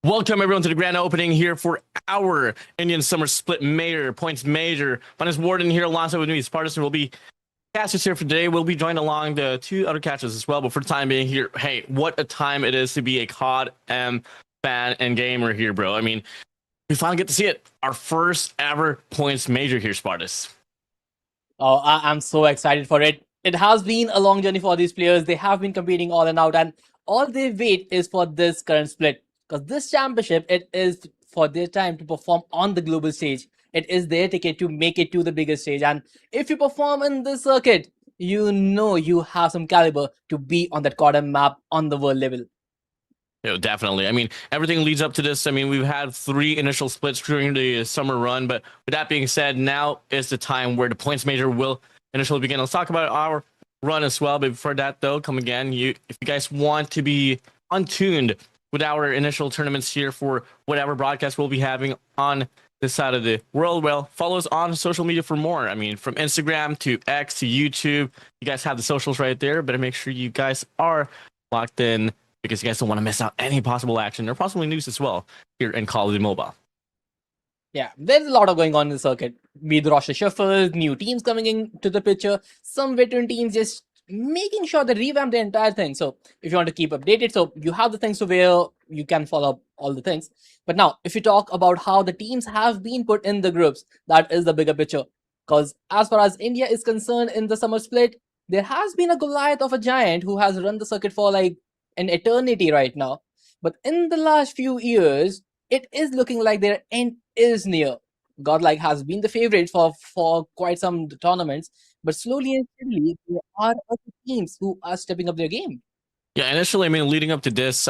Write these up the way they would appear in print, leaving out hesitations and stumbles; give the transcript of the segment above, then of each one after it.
Welcome everyone to the grand opening here for our Indian Summer Split Points Major. My name is Warden here alongside with me. Spartus will be casters here for today. We'll be joined along the two other catchers as well. But for the time being here, hey, what a time it is to be a CODM fan and gamer here, bro. I mean, we finally get to see it. Our first ever Points Major here, Spartus. Oh, I'm so excited for it. It has been a long journey for these players. They have been competing all and out, and all they wait is for this current split. Because this championship, it is for their time to perform on the global stage. It is their ticket to make it to the biggest stage. And if you perform in this circuit, you know you have some caliber to be on that CODM map on the world level. Definitely. I mean, everything leads up to this. I mean, we've had 3 initial splits during the summer run, but with that being said, now is the time where the Points Major will initially begin. Let's talk about our run as well. But before that, though, come again. If you guys want to be untuned with our initial tournaments here for whatever broadcast we'll be having on this side of the world, well, follow us on social media for more. I mean, from Instagram to X to YouTube, you guys have the socials right there. Better make sure you guys are locked in, because you guys don't want to miss out any possible action or possibly news as well here in Call of Duty Mobile. Yeah, there's a lot of going on in the circuit. Be the roster shuffles, new teams coming into the picture, some veteran teams just making sure they revamp the entire thing. So if you want to keep updated, so you have the things to where you can follow up all the things. But now, if you talk about how the teams have been put in the groups, that is the bigger picture. Because as far as India is concerned in the summer split, there has been a Goliath of a giant who has run the circuit for like an eternity right now. But in the last few years, it is looking like their end is near. Godlike has been the favorite for quite some tournaments, but slowly and steadily, there are other teams who are stepping up their game. Yeah, initially, I mean, leading up to this,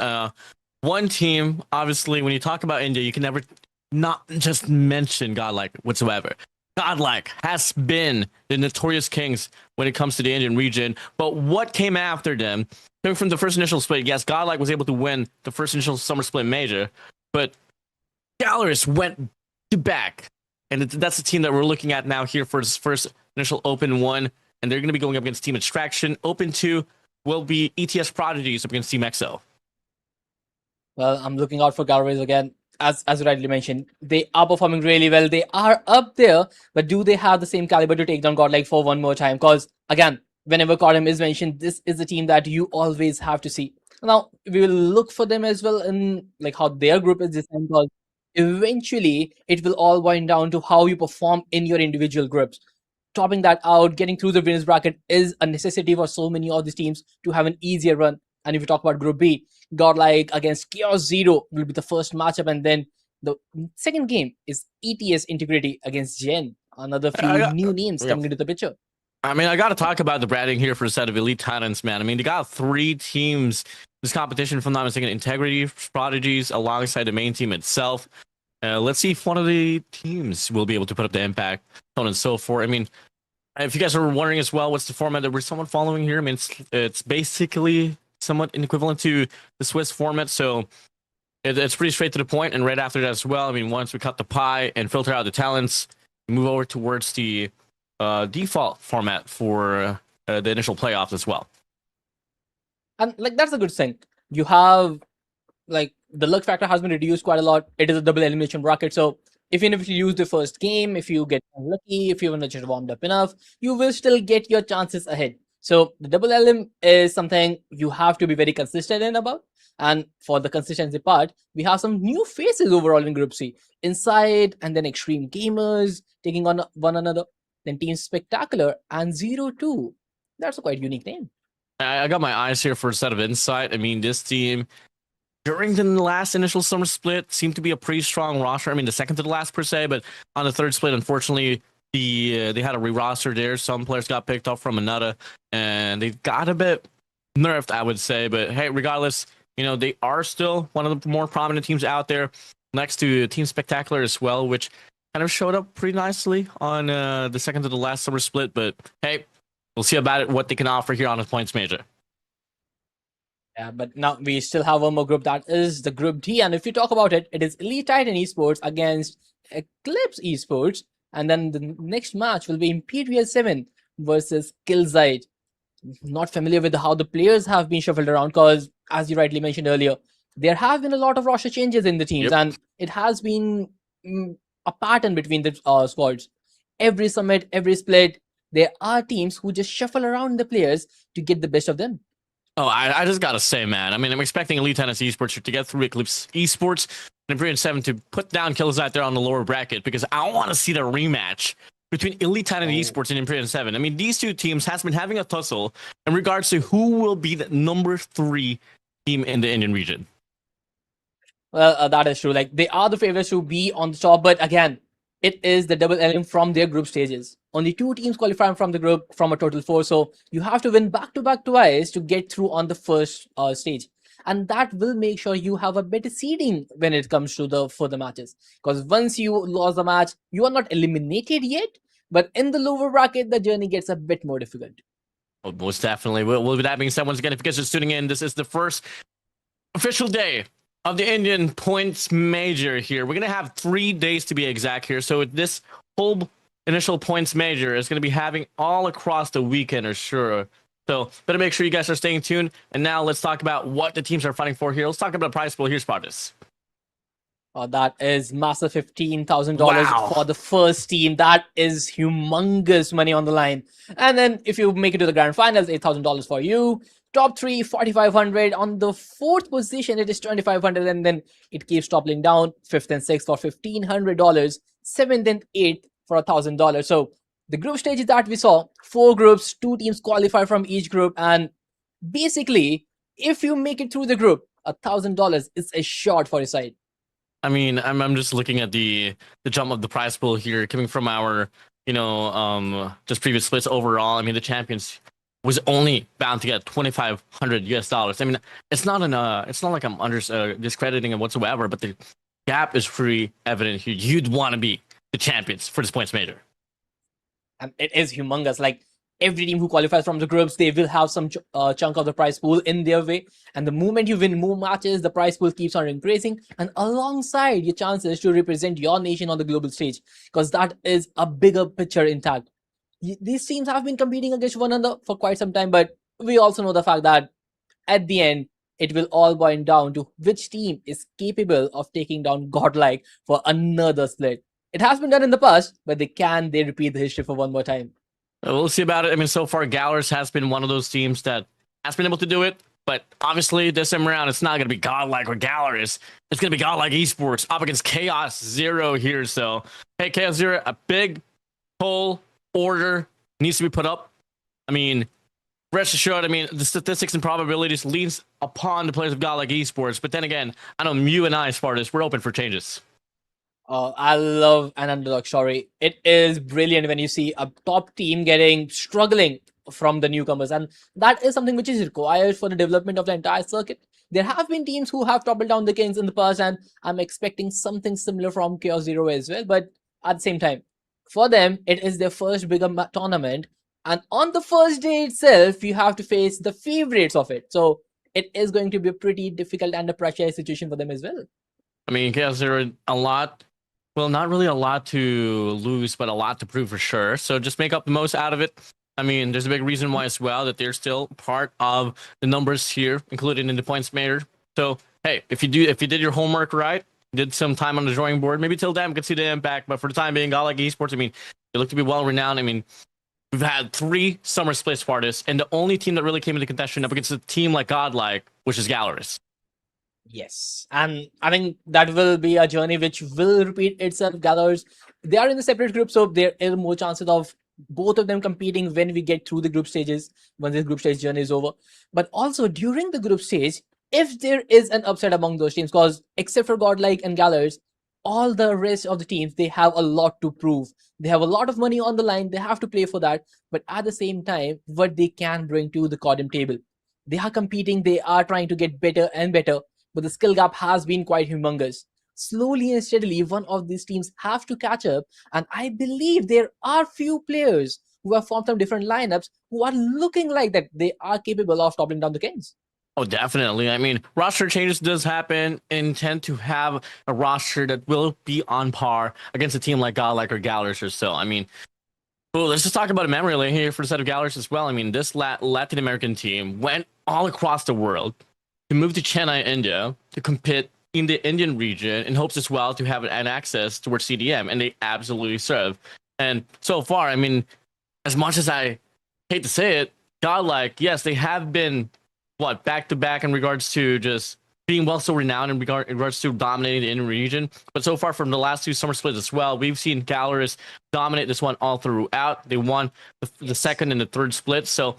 one team, obviously, when you talk about India, you can never not just mention Godlike whatsoever. Godlike has been the notorious kings when it comes to the Indian region, but what came after them, coming from the first initial split, yes, Godlike was able to win the first initial summer split major, but Gallerus went to back, and that's the team that we're looking at now here for this first initial Open 1, and they're going to be going up against Team Extraction. Open 2 will be ETS Prodigies up against Team XO. Well, I'm looking out for Galleries again. As you rightly mentioned, they are performing really well. They are up there, but do they have the same caliber to take down Godlike for one more time? Because again, whenever CODM is mentioned, this is a team that you always have to see. Now, we will look for them as well in like how their group is designed, because eventually it will all wind down to how you perform in your individual groups. Topping that out, getting through the winners bracket is a necessity for so many of these teams to have an easier run. And if you talk about Group B, Godlike against Chaos Zero will be the first matchup, and then the second game is ETS Integrity against Gen. Another few new names coming into the picture. I mean, I got to talk about the branding here for a set of Elite Titans, man. I mean, they got 3 teams this competition, if I'm not mistaken: Integrity, Prodigies, alongside the main team itself. Let's see if one of the teams will be able to put up the impact, so on and so forth. I mean, if you guys are wondering as well, what's the format that we're somewhat following here? I mean, it's basically somewhat equivalent to the Swiss format, so it's pretty straight to the point. And right after that as well, I mean, once we cut the pie and filter out the talents, we move over towards the default format for the initial playoffs as well. And like that's a good thing. You have like the luck factor has been reduced quite a lot. It is a double elimination bracket, so even if you lose the first game, if you get unlucky, if you haven't just warmed up enough, you will still get your chances ahead. So the double elim is something you have to be very consistent in about. And for the consistency part, we have some new faces overall in Group C. Inside and then Extreme Gamers taking on one another. Then Team Spectacular and 0-2. That's a quite unique name. I got my eyes here for a set of insight. I mean, this team, during the last initial summer split, seemed to be a pretty strong roster. I mean, the second to the last per se, but on the third split, unfortunately, they had a re-roster there. Some players got picked up from another, and they got a bit nerfed, I would say. But hey, regardless, you know, they are still one of the more prominent teams out there, next to Team Spectacular as well, which kind of showed up pretty nicely on the second to the last summer split. But hey, we'll see about it, what they can offer here on the Points Major. Yeah, but now we still have one more group, that is the Group D. And if you talk about it, it is Elite Titan Esports against Eclipse Esports. And then the next match will be Imperial 7 versus Killzite. Not familiar with how the players have been shuffled around, because as you rightly mentioned earlier, there have been a lot of roster changes in the teams, Yep. and it has been a pattern between the squads. Every summit, every split, there are teams who just shuffle around the players to get the best of them. Oh, I just gotta say, man. I mean, I'm expecting Elite Tennis Esports to get through Eclipse Esports and Imperial 7 to put down Kills out there on the lower bracket, because I want to see the rematch between Elite Tennis Esports and Imperial 7. I mean, these two teams has been having a tussle in regards to who will be the number 3 team in the Indian region. Well, that is true. Like, they are the favorites to be on the top, but again, it is the double element from their group stages. Only 2 teams qualify from the group from a total 4, so you have to win back-to-back twice to get through on the first stage. And that will make sure you have a better seeding when it comes to the further matches. Because once you lost the match, you are not eliminated yet, but in the lower bracket, the journey gets a bit more difficult. Oh, most definitely. Well, with that being said, once again, if you guys are tuning in, this is the first official day of the Indian Points Major here. We're going to have 3 days to be exact here. So this whole initial Points Major is going to be having all across the weekend, or sure. So better make sure you guys are staying tuned. And now let's talk about what the teams are fighting for here. Let's talk about the prize pool. Here's Spartus. That is massive $15,000 Wow. for the first team. That is humongous money on the line. And then if you make it to the grand finals, $8,000 for you. Top 3, 4,500. On the 4th position, it is 2,500, and then it keeps toppling down. 5th and 6th for $1,500. 7th and 8th for $1,000. So the group stages that we saw, 4 groups, 2 teams qualify from each group, and basically, if you make it through the group, $1,000 is a shot for your side. I mean, I'm just looking at the jump of the prize pool here, coming from our, just previous splits overall. I mean, the champions was only bound to get $2,500 US. I mean, it's not like I'm discrediting it whatsoever, but the gap is pretty evident here. You'd want to be the champions for this Points Major. And it is humongous. Like, every team who qualifies from the groups, they will have some chunk of the prize pool in their way. And the moment you win more matches, the prize pool keeps on increasing. And alongside your chances to represent your nation on the global stage, because that is a bigger picture intact. These teams have been competing against one another for quite some time, but we also know the fact that at the end, it will all boil down to which team is capable of taking down Godlike for another split. It has been done in the past, but they repeat the history for one more time. We'll see about it. I mean, so far, Galers has been one of those teams that has been able to do it. But obviously, this time around, it's not going to be Godlike or Galers. It's going to be Godlike Esports up against Chaos Zero here. So, hey, Chaos Zero, a big poll order needs to be put up. I mean, rest assured, I mean, the statistics and probabilities leans upon the players of Godlike Esports. But then again, I know you and I, Spartus, we're open for changes. I love an underdog story. It is brilliant when you see a top team struggling from the newcomers, and that is something which is required for the development of the entire circuit. There have been teams who have toppled down the Kings in the past, and I'm expecting something similar from Chaos Zero as well. But at the same time, for them, it is their first bigger tournament, and on the first day itself, you have to face the favorites of it. So it is going to be a pretty difficult and a pressurized situation for them as well. I mean, Chaos Zero, not really a lot to lose, but a lot to prove for sure. So just make up the most out of it. I mean, there's a big reason why as well that they're still part of the numbers here, included in the Points Major. So hey, if you did your homework right, did some time on the drawing board, maybe till then we could see the impact. But for the time being, Godlike Esports, I mean, they look to be well renowned. I mean, we've had 3 summer splits for this, and the only team that really came into contention up against a team like Godlike, which is Gallerist. Yes, and I think that will be a journey which will repeat itself. Gatherers, they are in the separate group, so there are more chances of both of them competing when we get through the group stages, when this group stage journey is over. But also during the group stage, if there is an upset among those teams, because except for Godlike and Gatherers, all the rest of the teams, they have a lot to prove. They have a lot of money on the line. They have to play for that. But at the same time, what they can bring to the CODM table, they are competing. They are trying to get better and better. But the skill gap has been quite humongous. Slowly and steadily, one of these teams have to catch up. And I believe there are few players who have formed some different lineups who are looking like that they are capable of toppling down the Kings. Oh, definitely. I mean, roster changes does happen and tend to have a roster that will be on par against a team like Godlike or Galers or so. I mean, well, let's just talk about a memory lane here for the set of Galers as well. I mean, this Latin American team went all across the world to move to Chennai, India, to compete in the Indian region in hopes as well to have an access towards CDM, and they absolutely serve. And so far, I mean, as much as I hate to say it, Godlike, yes, they have been back to back in regards to just being well so renowned in regards to dominating the Indian region. But so far from the last two summer splits as well, we've seen Gallerist dominate this one all throughout. They won the second and the third split. So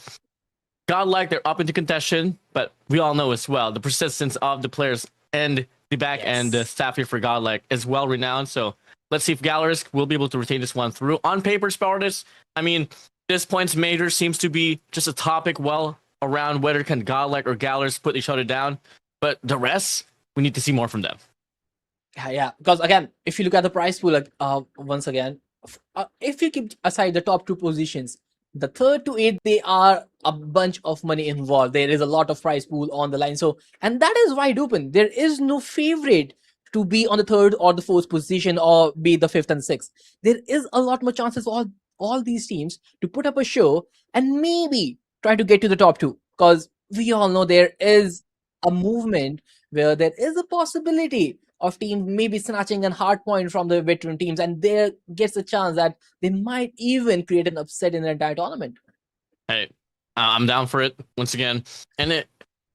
Godlike, they're up into contention, but we all know as well the persistence of the players and the back end the staff here for Godlike is well renowned. So let's see if Gallerist will be able to retain this one through. On paper, Spartus, I mean, this points major seems to be just a topic well around whether can Godlike or Gallerist put each other down. But the rest, we need to see more from them. Yeah, because again, if you look at the prize pool, like once again, if you keep aside the top two positions, the third to eighth, they are a bunch of money involved. There is a lot of prize pool on the line. So, and that is wide open. There is no favorite to be on the third or the fourth position or be the fifth and sixth. There is a lot more chances for all these teams to put up a show and maybe try to get to the top two. Because we all know there is a movement where there is a possibility of teams maybe snatching a Hardpoint from the veteran teams, and there gets a chance that they might even create an upset in the entire tournament. Hey, I'm down for it once again, and it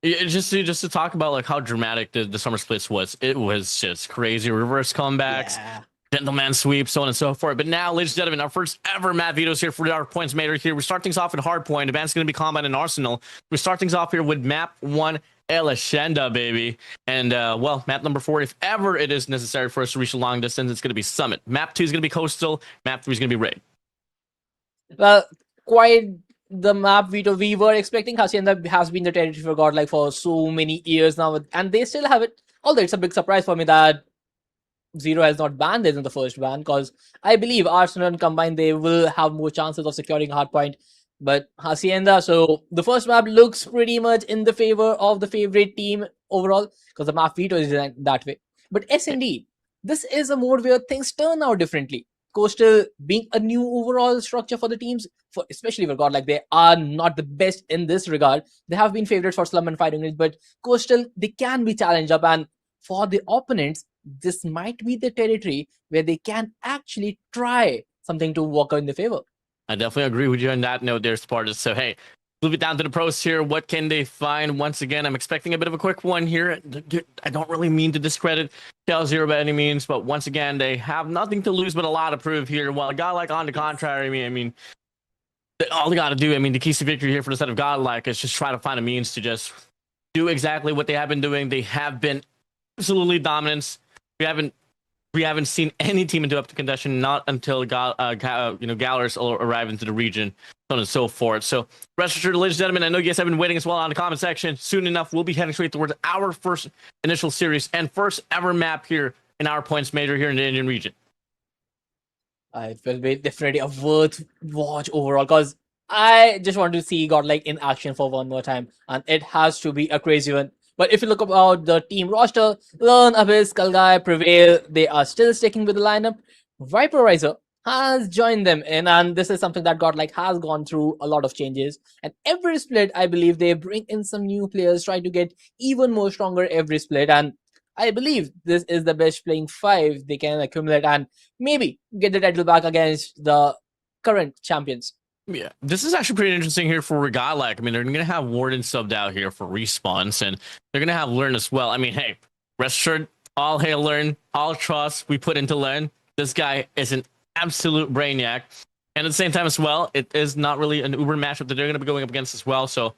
just to talk about like how dramatic the summer splits was. It was just crazy reverse comebacks. Yeah. Gentleman sweep, so on and so forth. But now, ladies and gentlemen, our first ever map vetoes here for our points made here. We start things off at Hardpoint. Advance is going to be Combine and Arsenal. We start things off here with map 1, El Hacienda, baby. And, well, map number 4, if ever it is necessary for us to reach a long distance, it's going to be Summit. Map 2 is going to be Coastal. Map 3 is going to be Raid. Well, quite the map veto we were expecting. Hacienda has been the territory for Godlike for so many years now, and they still have it. Although it's a big surprise for me that Zero has not banned this in the first ban, because I believe Arsenal and Combine, they will have more chances of securing Hardpoint. But Hacienda, so the first map looks pretty much in the favor of the favorite team overall, because the map veto is designed that way. But S&D, this is a mode where things turn out differently. Coastal being a new overall structure for the teams, for especially for Godlike, they are not the best in this regard. They have been favorites for Slum and Fighting Range, but Coastal, they can be challenged up, and for the opponents, this might be the territory where they can actually try something to work out in their favor. I definitely agree with you on that note there, Spartus. So, hey, move it down to the pros here. What can they find? Once again, I'm expecting a bit of a quick one here. I don't really mean to discredit Cal Zero by any means, but once again, they have nothing to lose but a lot to prove here. While Godlike, on the contrary, I mean, all they got to do, I mean, the keys to victory here for the set of Godlike is just try to find a means to just do exactly what they have been doing. They have been absolutely dominant. We haven't seen any team into up to contention, not until Gallerist will arrive into the region, so on and so forth. So rest assured, ladies and gentlemen, I know you guys have been waiting as well on the comment section. Soon enough, we'll be heading straight towards our first initial series and first ever map here in our points major here in the Indian region. It will be definitely a worth watch overall, because I just want to see Godlike in action for one more time, and it has to be a crazy one. But if you look about the team roster, Learn, Abyss, Kalgai, Prevail, they are still sticking with the lineup. Viporizer has joined them in, and this is something that Godlike has gone through a lot of changes. And every split, I believe they bring in some new players, try to get even more stronger every split. And I believe this is the best playing 5 they can accumulate and maybe get the title back against the current champions. Yeah, this is actually pretty interesting here for Godlike. I mean, they're going to have Warden subbed out here for respawns, and they're going to have Learn as well. I mean, hey, rest assured, all hail Learn, all trust we put into Learn. This guy is an absolute brainiac. And at the same time as well, it is not really an Uber matchup that they're going to be going up against as well. So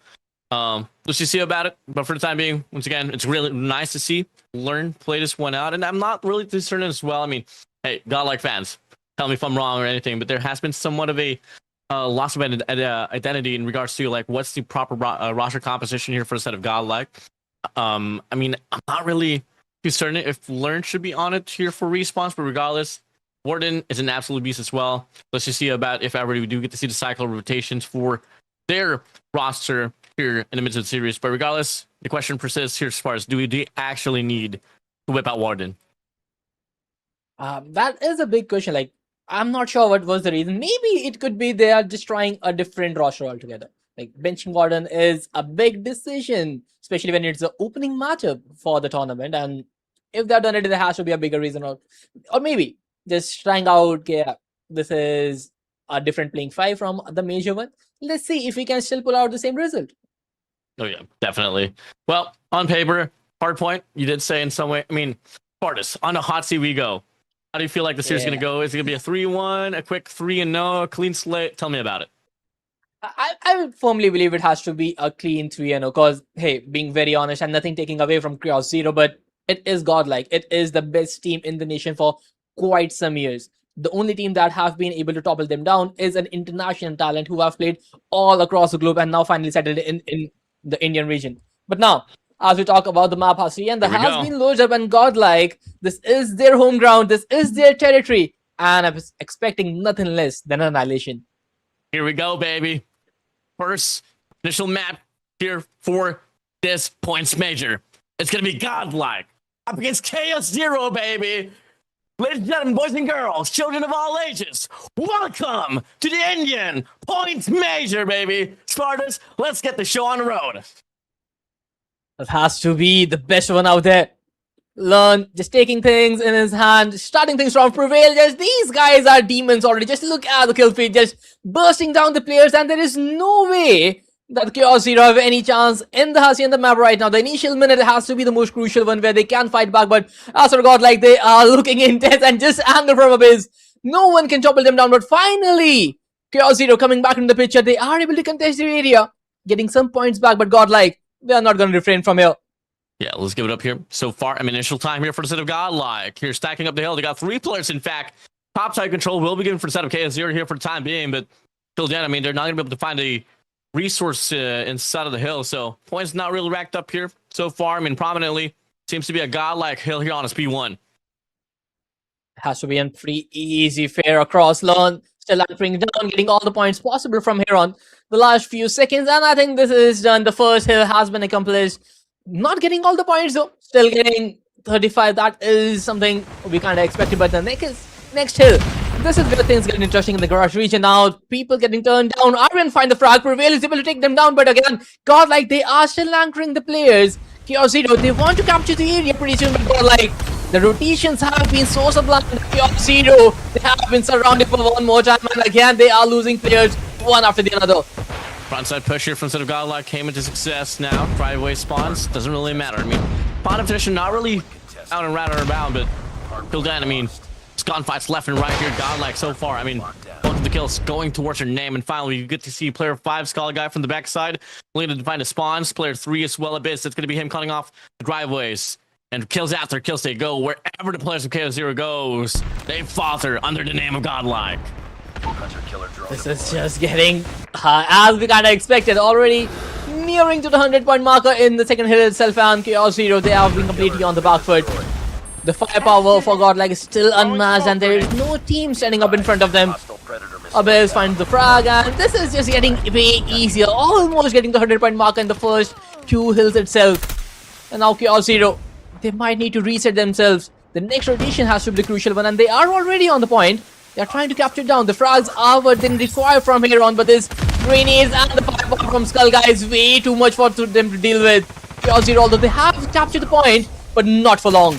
let's just see about it. But for the time being, once again, it's really nice to see Learn play this one out. And I'm not really concerned as well. I mean, hey, Godlike fans, tell me if I'm wrong or anything, but there has been somewhat of a loss of identity in regards to like what's the proper roster composition here for the set of Godlike. I mean, I'm not really concerned if Learn should be on it here for respawns, but regardless, Warden is an absolute beast as well. Let's just see about if ever we do get to see the cycle of rotations for their roster here in the midst of the series. But regardless, the question persists here as far as do we actually need to whip out Warden? That is a big question. Like, I'm not sure what was the reason. Maybe it could be they are just trying a different roster altogether. Like benching Gordon is a big decision, especially when it's the opening matchup for the tournament. And if they've done it, there has to be a bigger reason, or maybe just trying out. Yeah, this is a different playing five from the major one. Let's see if we can still pull out the same result. Oh yeah, definitely. Well, on paper, Hardpoint, you did say in some way. I mean, Spartus, on a hot seat we go. How do you feel like the series is going to go? Is it going to be a 3-1, a quick 3-0, a clean slate? Tell me about it. I firmly believe it has to be a clean 3-0 because, hey, being very honest and nothing taking away from Chaos Zero, but it is godlike. It is the best team in the nation for quite some years. The only team that have been able to topple them down is an international talent who have played all across the globe and now finally settled in the Indian region. But now, as we talk about the map history and the has been loaded up and godlike, this is their home ground, this is their territory, and I was expecting nothing less than annihilation. Here we go, baby. First initial map here for this points major. It's going to be godlike up against Chaos Zero, baby. Ladies and gentlemen, boys and girls, children of all ages, welcome to the Indian points major, baby. Spartans, let's get the show on the road. That has to be the best one out there. Learn, just taking things in his hand, starting things from Prevail. Just these guys are demons already. Just look at the kill feed, just bursting down the players, and there is no way that Chaos Zero have any chance in the Hasi and the map right now. The initial minute has to be the most crucial one where they can fight back, but as for God, like they are looking intense and just anger from abyss. No one can topple them down, but finally, Chaos Zero coming back in the picture. They are able to contest the area, getting some points back, but godlike, they are not going to refrain from here. Yeah, let's give it up here. So far, initial time here for the set of godlike. Here, stacking up the hill. They got 3 players, in fact. Top side control will be given for the set of Chaos Zero here for the time being, but till then, I mean, they're not going to be able to find a resource inside of the hill, so points not really racked up here so far. I mean, prominently seems to be a godlike hill here on his P1. Has to be a pretty easy fair across lawn. Still anchoring down, getting all the points possible from here on the last few seconds, and I think this is done. The first hill has been accomplished. Not getting all the points though, still getting 35. That is something we kind of expected, but the next hill. This is where things get interesting in the garage region now. People getting turned down. Aryan find the frag. Prevail is able to take them down, but again, godlike, they are still anchoring the players. Chaos Zero, they want to capture the area pretty soon, but godlike, the rotations have been so sublime. Chaos Zero, they have been surrounded for one more time, and again, they are losing players one after the other. Frontside push here from set of godlike came into success now. Driveway spawns, doesn't really matter. I mean, bottom position not really out and round or around, but till then, I mean, it's gunfights left and right here. Godlike so far. I mean, most of the kills going towards her name. And finally, you get to see player 5, Skull Guy from the backside, leading to find a spawns. Player 3 as well, Abyss. It's going to be him cutting off the driveways. And kills after kills they go. Wherever the players of Chaos Zero goes, they falter under the name of godlike. This is just getting, as we kind of expected, already nearing to the 100-point marker in the second hill itself, and Chaos Zero, they have been completely on the back foot. The firepower for godlike is still unmatched, and there is no team standing up in front of them. Abyss finds the frag, and this is just getting way easier, almost getting the 100-point marker in the first 2 hills itself. And now Chaos Zero, they might need to reset themselves. The next rotation has to be the crucial one, and they are already on the point. They are trying to capture down. The frags are what they require from here on, but this grenades and the firepower from Skull Guy is way too much for them to deal with. Chaos Zero, although they have captured the point, but not for long.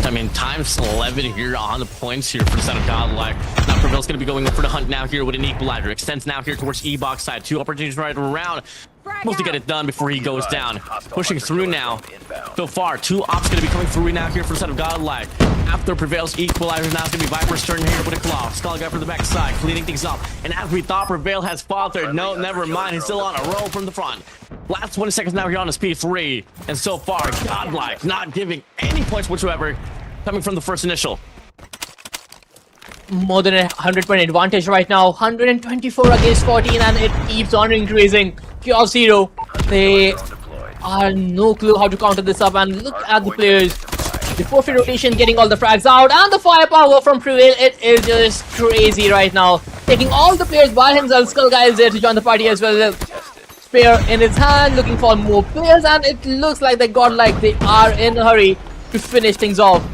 I mean, times 11 here on the points here for the set of godlike. Now Prevail's going to be going for the hunt now here with an equalizer. Extends now here towards E-box side. 2 opportunities right around. Supposed to get it done before he goes down. Pushing through now. So far, 2 ops going to be coming through now here for the set of godlike. After Prevail's equalizer, now it's going to be Viper's turn here with a claw. Skull Guy from the backside, cleaning things up. And as we thought, Prevail has faltered. No, never mind. He's still on a roll from the front. Last 20 seconds now here on his P3. And so far, godlike not giving any points whatsoever coming from the first initial. More than a 100-point advantage right now. 124 against 14, and it keeps on increasing. Chaos Zero, they are no clue how to counter this up, and look at the players. The perfect rotation, getting all the frags out, and the firepower from Prevail. It is just crazy right now. Taking all the players by himself. Skull Guy is there to join the party as well. Spear in his hand, looking for more players, and it looks like they they are in a hurry to finish things off.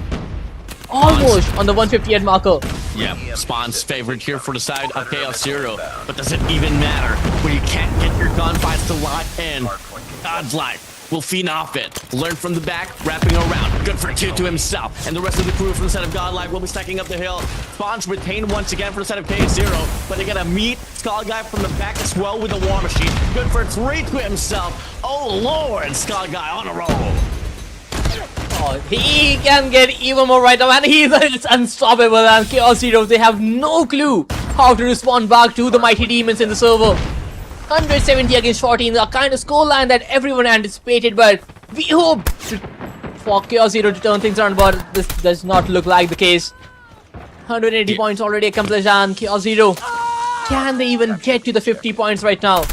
Almost on the 158 marker. Yeah, Spawn's favorite here for the side of Chaos Zero. But does it even matter when you can't get your gunfights to lock in. Godlike will feed off it. Learn from the back, wrapping around. Good for two to himself. And the rest of the crew from the set of Godlike will be stacking up the hill. Spawns retained once again for the set of KX0, but they gotta meet Skull Guy from the back as well with the War Machine. Good for three to himself. Oh Lord, Skull Guy on a roll. Oh, he can get even more right now, and he's unstoppable. And Chaos Heroes, they have no clue how to respond back to the mighty demons in the server. 170 against 14, a kind of scoreline that everyone anticipated, but we hope for Chaos Hero to turn things around, but this does not look like the case. 180 points already accomplished, and Chaos Hero, can they even get to the 50 points right now?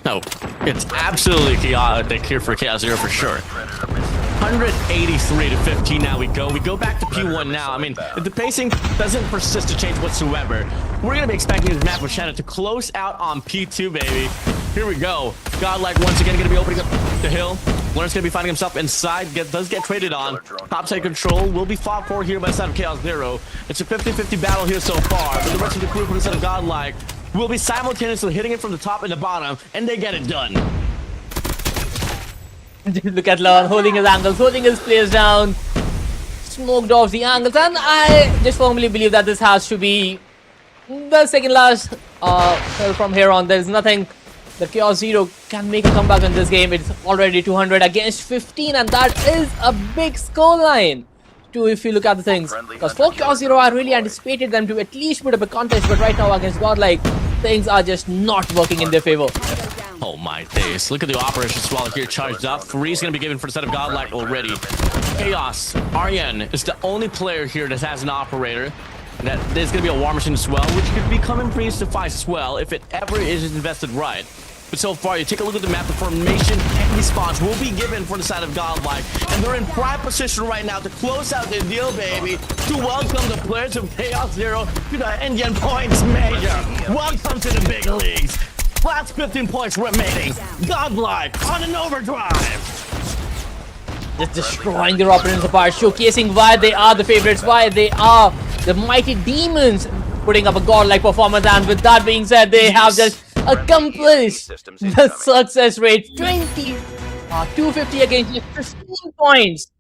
No, it's absolutely chaotic here for Chaos Hero for sure. 183 to 15 now we go. We go back to P1 now. I mean, if the pacing doesn't persist to change whatsoever, we're going to be expecting this map with Shannon to close out on P2, baby. Here we go. Godlike once again going to be opening up the hill. Learn's going to be finding himself inside. Does get traded on. Topside control will be fought for here by the side of Chaos Zero. It's a 50-50 battle here so far, but the rest of the crew from the side of Godlike will be simultaneously hitting it from the top and the bottom, and they get it done. Look at Lon holding his angles, holding his players down, smoked off the angles, and I just firmly believe that this has to be the second last. From here on, there's nothing that Chaos Zero can make a comeback in this game. It's already 200 against 15, and that is a big scoreline. Too, if you look at the things, because for Chaos Zero, I really anticipated them to at least put up a contest, but right now against Godlike, things are just not working in their favor. Oh my days. Look at the Operation Swallow here charged up. 3 is going to be given for the set of Godlike already. Chaos. Aryan is the only player here that has an operator. That there's going to be a War Machine as well, which could become in pretty suffice as well if it ever is invested right. But so far, you take a look at the map, the formation and response will be given for the side of Godlike. And they're in prime position right now to close out the deal, baby. To welcome the players of Chaos Zero to the Indian Points Major. Welcome to the big leagues. Last 15 points remaining. Godlike on an overdrive. Just destroying their opponents apart, showcasing why they are the favorites, why they are the mighty demons, putting up a godlike performance. And with that being said, they have just accomplished the success rate. 250 against just 15 points,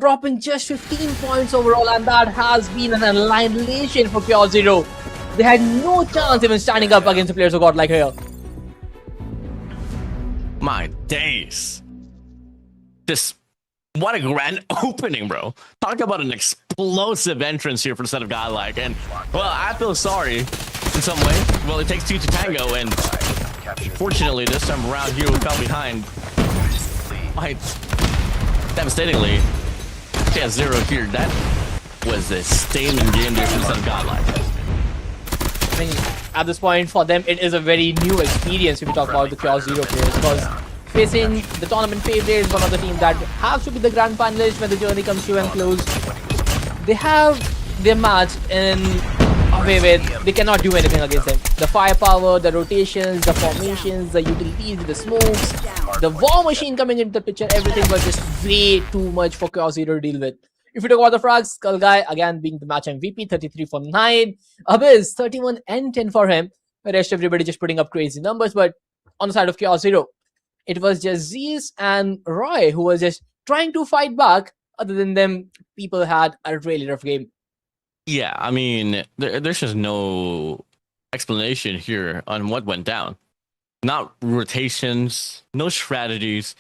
dropping just 15 points overall, and that has been an annihilation for Chaos Zero. They had no chance even standing up against the players of Godlike here. My days. What a grand opening, bro. Talk about an explosive entrance here for the set of Godlike. And, well, I feel sorry in some way. Well, it takes 2 to tango, and fortunately, this time around here, we fell behind. Quite devastatingly. Chaos Zero here. That was a statement game there for the set of Godlike. I mean, at this point, for them, it is a very new experience if we talk about the Chaos Zero players, because facing the tournament favorites, one of the teams that has to be the grand finalist when the journey comes to and close, they have their match in a way where they cannot do anything against them. The firepower, the rotations, the formations, the utilities, the smokes, the War Machine coming into the picture, everything was just way too much for Chaos Zero to deal with. If you talk about the frags, Skull Guy again being the match MVP, 33 for 9. Abyss, 31 and 10 for him. The rest everybody just putting up crazy numbers, but on the side of Chaos Zero, it was just Zeus and Roy who was just trying to fight back. Other than them, people had a really rough game. Yeah, I mean, there's just no explanation here on what went down. Not rotations, no strategies.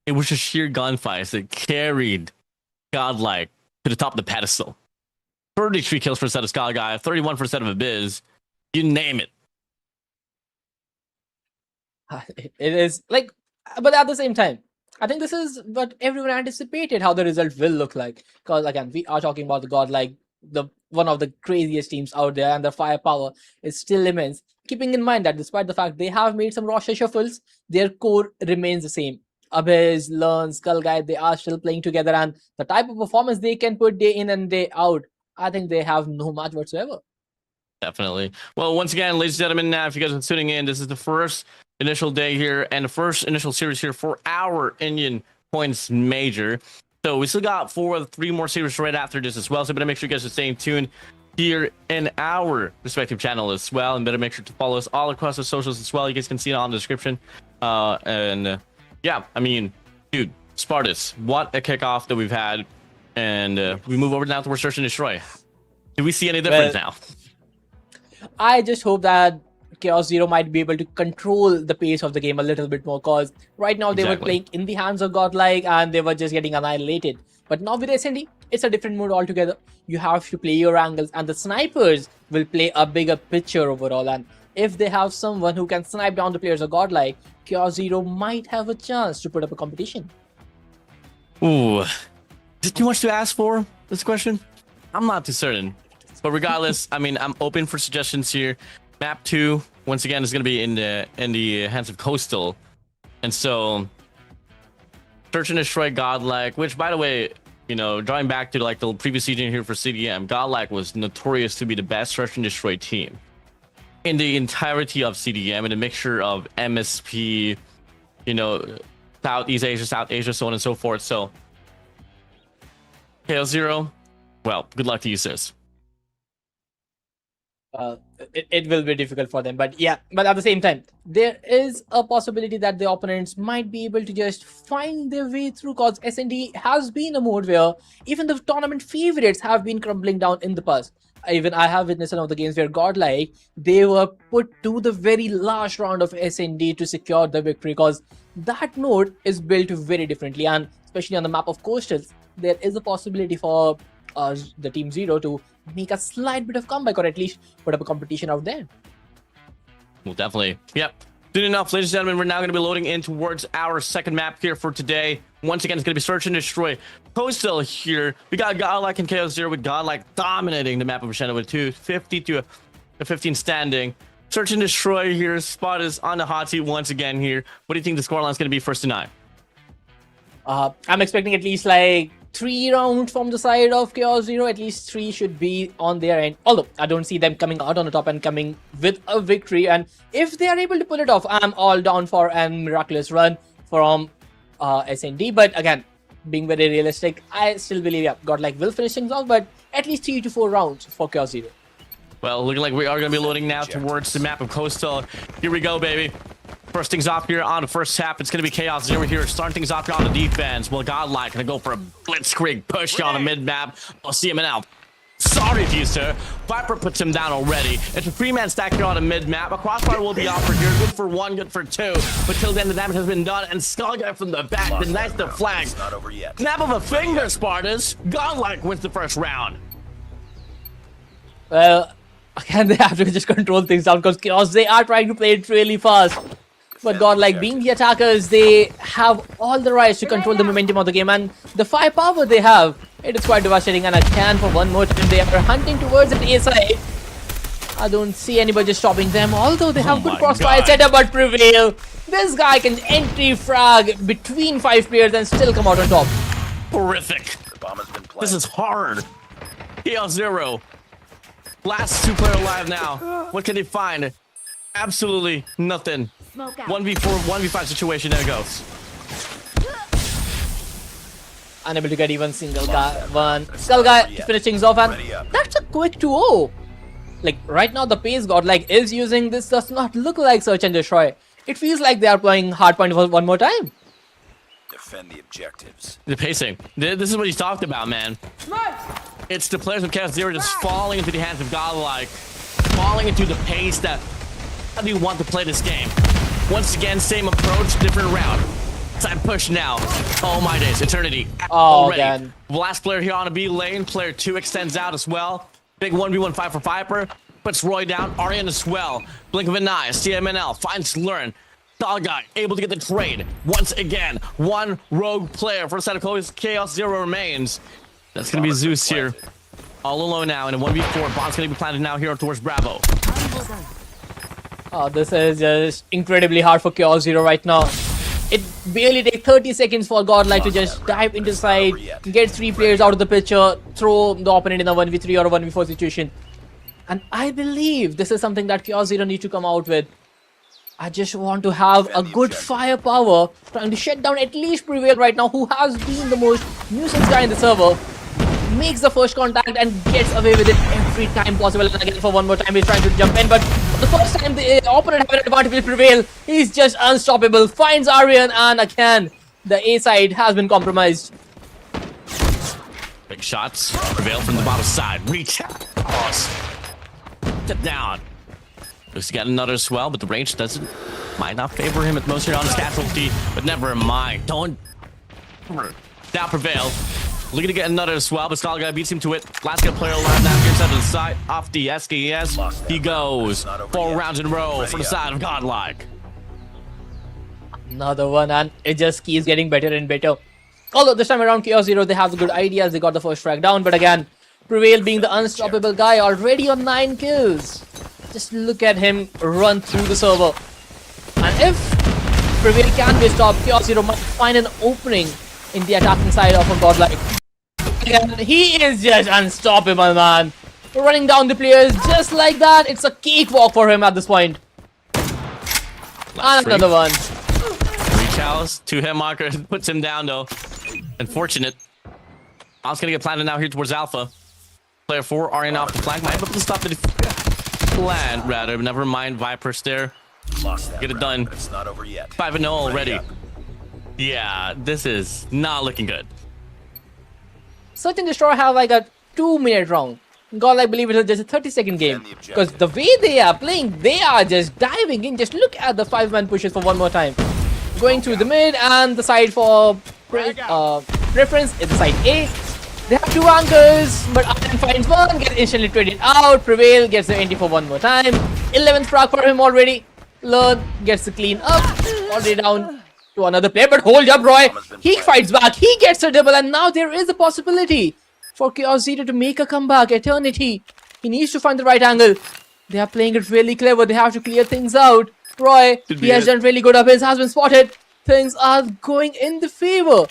It was just sheer gunfights that carried Godlike to the top of the pedestal. 33 kills for a set of Skull Guy, 31 for a set of Abyss. You name it. It is like, but at the same time, I think this is what everyone anticipated how the result will look like. Because again, we are talking about the Godlike, the one of the craziest teams out there, and their firepower is still immense. Keeping in mind that despite the fact they have made some roster shuffles, their core remains the same. Abyss, Learn, Skull Guy, they are still playing together, and the type of performance they can put day in and day out, I think they have no match whatsoever. Definitely. Well, once again, ladies and gentlemen, if you guys are tuning in, this is the first initial day here and the first initial series here for our Indian Points Major. So we still got 3 more series right after this as well. So better make sure you guys are staying tuned. here in our respective channel as well. And better make sure to follow us all across the socials as well. You guys can see it on the description. Yeah, I mean, dude, Spartus, what a kickoff that we've had. And we move over now towards Search and Destroy. Do we see any difference now? I just hope that Chaos Zero might be able to control the pace of the game a little bit more, because right now they were playing in the hands of Godlike and they were just getting annihilated. But now with SND, it's a different mode altogether. You have to play your angles, and the snipers will play a bigger picture overall. And if they have someone who can snipe down the players of Godlike, Chaos Zero might have a chance to put up a competition. Ooh, is it too much to ask for, this question? I'm not too certain. But regardless, I mean, I'm open for suggestions here. Map 2, once again, is going to be in the hands of Coastal. And so, Search and Destroy Godlike, which, by the way, you know, drawing back to like the previous season here for CDM, Godlike was notorious to be the best Search and Destroy team in the entirety of CDM, and a mixture of MSP, you know, Southeast Asia, South Asia, so on and so forth. So, Chaos Zero, well, good luck to you, sis. It will be difficult for them, but yeah, but at the same time, there is a possibility that the opponents might be able to just find their way through, because SND has been a mode where even the tournament favorites have been crumbling down in the past. Even I have witnessed some of the games where Godlike, they were put to the very last round of SND to secure the victory, because that mode is built very differently, and especially on the map of Coastals, there is a possibility for the Team Zero to make a slight bit of comeback, or at least put up a competition out there. Well, definitely. Yep. Soon enough, ladies and gentlemen, we're now going to be loading in towards our second map here for today. Once again, it's going to be Search and Destroy Coastal here. We got Godlike and Chaos Zero, with Godlike dominating the map of Oceania with 250 to a 15 standing. Search and Destroy here. Spot is on the hot seat once again here. What do you think the scoreline is going to be first tonight? I'm expecting at least like 3 rounds from the side of Chaos Zero. At least 3 should be on their end. Although I don't see them coming out on the top and coming with a victory. And if they are able to pull it off, I'm all down for a miraculous run from SND. But again, being very realistic, I still believe, yeah, Godlike will finish things off, but at least 3 to 4 rounds for Chaos Zero. Well, looking like we are going to be loading now towards the map of Coastal. Here we go, baby. First things off here on the first half, it's going to be Chaos Zero here. Starting things off here on the defense. Well, Godlike going to go for a blitzkrieg push on the mid-map. I'll see him out. Sorry to you, sir. Viper puts him down already. It's a 3-man stack here on the mid-map. A crossfire will be offered here. Good for 1, good for 2. But till then, the damage has been done. And Skull Guy from the back denies the flag. Not over yet. Snap of a finger, Spartans. Godlike wins the first round. Well, again, they have to just control things down, because Chaos, they are trying to play it really fast. But Godlike, being the attackers, they have all the rights to control the momentum of the game, and the firepower they have, it is quite devastating. And a can for one more time, they are hunting towards an A side. I don't see anybody just stopping them, although they have good crossfire setup, but prevail. This guy can entry frag between 5 players and still come out on top. Horrific. The bomb has been planted. This is hard. Chaos Zero. Last 2 player alive now. What can they find? Absolutely nothing. 1v4, 1v5 situation. There it goes. Unable to get even single guy. Skull Guy to finish things off, and that's a quick 2-0. Like right now, the pace Godlike is using, this does not look like Search and Destroy. It feels like they are playing Hardpoint for one more time. Defend the objectives. The pacing. This is what he's talked about, man. It's the players of Chaos Zero just falling into the hands of Godlike, falling into the pace that. How do you want to play this game? Once again, same approach, different round. Side push now. Oh my days, Eternity. Already. Again. Last player here on a B lane. Player 2 extends out as well. Big 1v1 fight for Viper. Puts Roy down. Arian as well. Blink of an eye. CMNL finds Learn. Dog Guy able to get the trade. Once again, 1 rogue player for the side of Chaos Zero remains. That's going to be Zeus here. All alone now in a 1v4. Bomb's going to be planted now here towards Bravo. This is just incredibly hard for Chaos Zero right now. It barely takes 30 seconds for Godlike to just dive into side, get 3 players out of the picture, throw the opponent in a 1v3 or a 1v4 situation. And I believe this is something that Chaos Zero needs to come out with. I just want to have a good firepower, trying to shut down at least Prevail right now, who has been the most nuisance guy in the server. makes the first contact and gets away with it every time possible. And again, for one more time, he's trying to jump in, but for the first time, the opponent having an advantage will prevail. He's just unstoppable. Finds Aryan, and again, the A side has been compromised. Big shots. Prevail from the bottom side. Reach. Cross. Step down. Looks to get another swell, but the range might not favor him at most here on his casualty. But never mind. Don't. Now Prevail. Looking to get another swell, but Skull Guy beats him to it. Last good player alive now. Gets out to the side. Off the SKS. He goes. 4 rounds in a row for the side of Godlike. Another one, and it just keeps getting better and better. Although this time around, Chaos Zero, they have the good ideas. They got the first frag down, but again, Prevail being the unstoppable guy, already on 9 kills. Just look at him run through the server. And if Prevail can be stopped, Chaos Zero might find an opening in the attacking side of a Godlike. Again, he is just unstoppable, man. Running down the players just like that. It's a cakewalk for him at this point. And another one. Chalice, 2-hit marker, puts him down though. Unfortunate. Al's gonna get planted now here towards Alpha. Player 4, Aryan off the flank. Might be able to stop the plant, rather. Never mind, Viper's there. Get it done. It's not over yet. 5-0 already. Yeah, this is not looking good. Search and Destroy have like a 2-minute round. God, I believe it was just a 30-second game. Because the way they are playing, they are just diving in. Just look at the 5-man pushes for one more time. Going through the mid, and the side for preference is the side A. They have 2 anchors, but Aryan finds one, gets instantly traded out. Prevail gets the NT for one more time. 11th frag for him already. Learn gets the clean up. Already down to another player, but hold up, Roy. He fights back, he gets a double, and now there is a possibility for Chaos Zero to make a comeback. Eternity. He needs to find the right angle. They are playing it really clever. They have to clear things out. Roy, he has done really good up. His has been spotted. Things are going in the favor.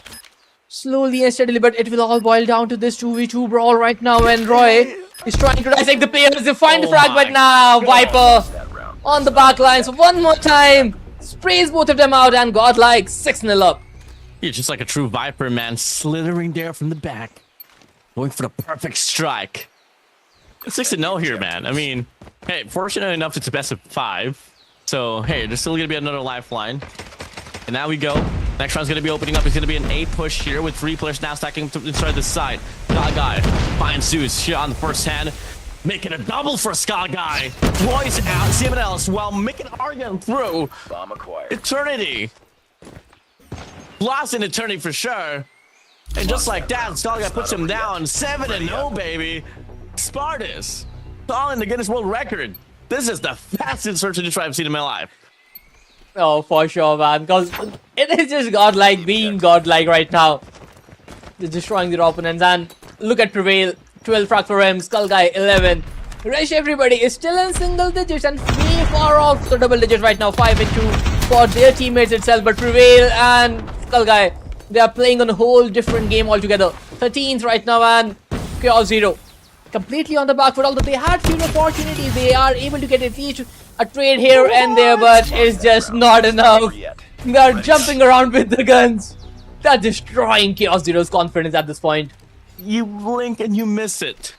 Slowly and steadily, but it will all boil down to this 2v2 brawl right now. And Roy is trying to dissect the players. They find the frag, but now Viper on the back lines one more time. Sprays both of them out, and Godlike 6-0 up. You're just like a true Viper, man. Slithering there from the back. Going for the perfect strike. 6-0 here, man. I mean, hey, fortunate enough it's a best of 5. So, hey, there's still going to be another lifeline. And now we go. Next round's going to be opening up. It's going to be an A push here with 3 players now stacking inside the side. Ska Guy finds Zeus here on the first hand. Making a double for Ska Guy. Roy's out. CMNL as well. Making Aryan through. Bomb acquired. Eternity. Lost in Eternity for sure. And just like that, Ska Guy puts him down. 7-0, baby. Spartus. All in the Guinness World Record. This is the fastest search and destroy I've seen in my life. Oh, for sure, man. Because it is just Godlike being Godlike right now. Just destroying their opponents. And look at Prevail. 12 frag for him. Skull Guy, 11. Rush everybody is still in single digits and way far off the double digits right now. 5-2 for their teammates itself. But Prevail and Skull Guy, they are playing on a whole different game altogether. 13th right now, and Chaos Zero completely on the back foot. Although they had few opportunities, they are able to get at least a trade here and there, but it's just not enough. They are jumping around with the guns. They're destroying Chaos Zero's confidence at this point. You blink and you miss it.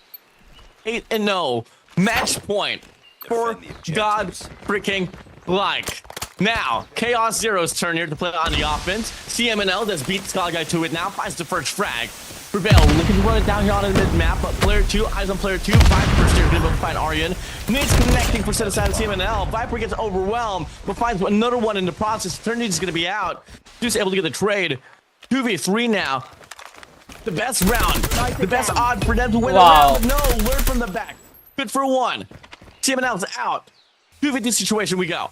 8-0. Match point for God freaking like. Now, Chaos Zero's turn here to play on the offense. CMNL does beat Skull Guy to it now. Finds the first frag. Prevail looking to run it down here on the mid-map, but player 2, eyes on player 2. Viper here able to find Aryan. Needs connecting for set aside of CMNL. Viper gets overwhelmed, but finds another one in the process. Eternity is going to be out. Just able to get the trade. 2v3 now. The best round. The best odd for them to win the round. No, learn from the back. Good for 1. CMNL's out. 2v2 situation we go.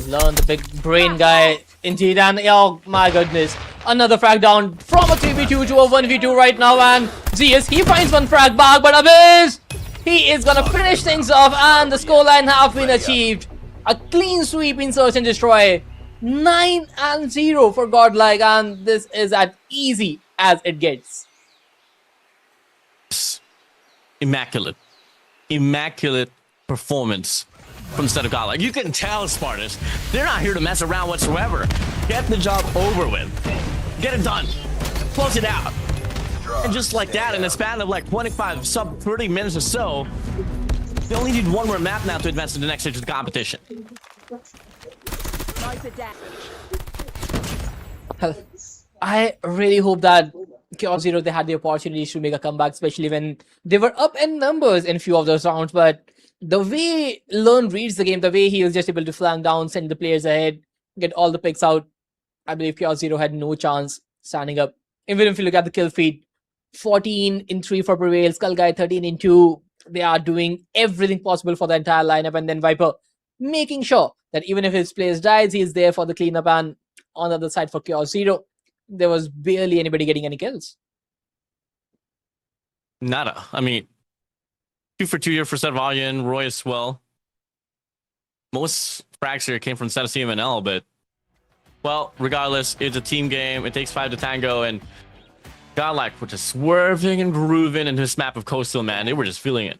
Learn the big brain guy indeed, and oh my goodness, another frag down from a 3v2 to a 1v2 right now, and Zeus, he finds one frag back, but Abyss, he is gonna finish things off, and the scoreline have been achieved. A clean sweep in Search and Destroy. 9-0 for Godlike, and this is as easy as it gets. Immaculate performance from Standoff Godlike. You can tell, Spartans, they're not here to mess around whatsoever. Get the job over with. Get it done. Close it out. Draw. And just like that, in a span of like 25, sub 30 minutes or so, they only need one more map now to advance to the next stage of the competition. I really hope that Chaos Zero, they had the opportunity to make a comeback, especially when they were up in numbers in few of those rounds. But the way Learn reads the game, the way he was just able to flank down, send the players ahead, get all the picks out, I believe Chaos Zero had no chance standing up. Even if you look at the kill feed, 14 in 3 for Prevail, Skull Guy 13 in 2. They are doing everything possible for the entire lineup, and then Viper making sure that even if his players dies, he's there for the cleanup. And on the other side for Chaos Zero, there was barely anybody getting any kills. Nada. I mean, 2 for 2 here for Sedvalian, Roy as well. Most frags here came from Status CMNL, but well, regardless, it's a team game. It takes 5 to tango, and Godlike were just swerving and grooving in this map of Coastal, man. They were just feeling it.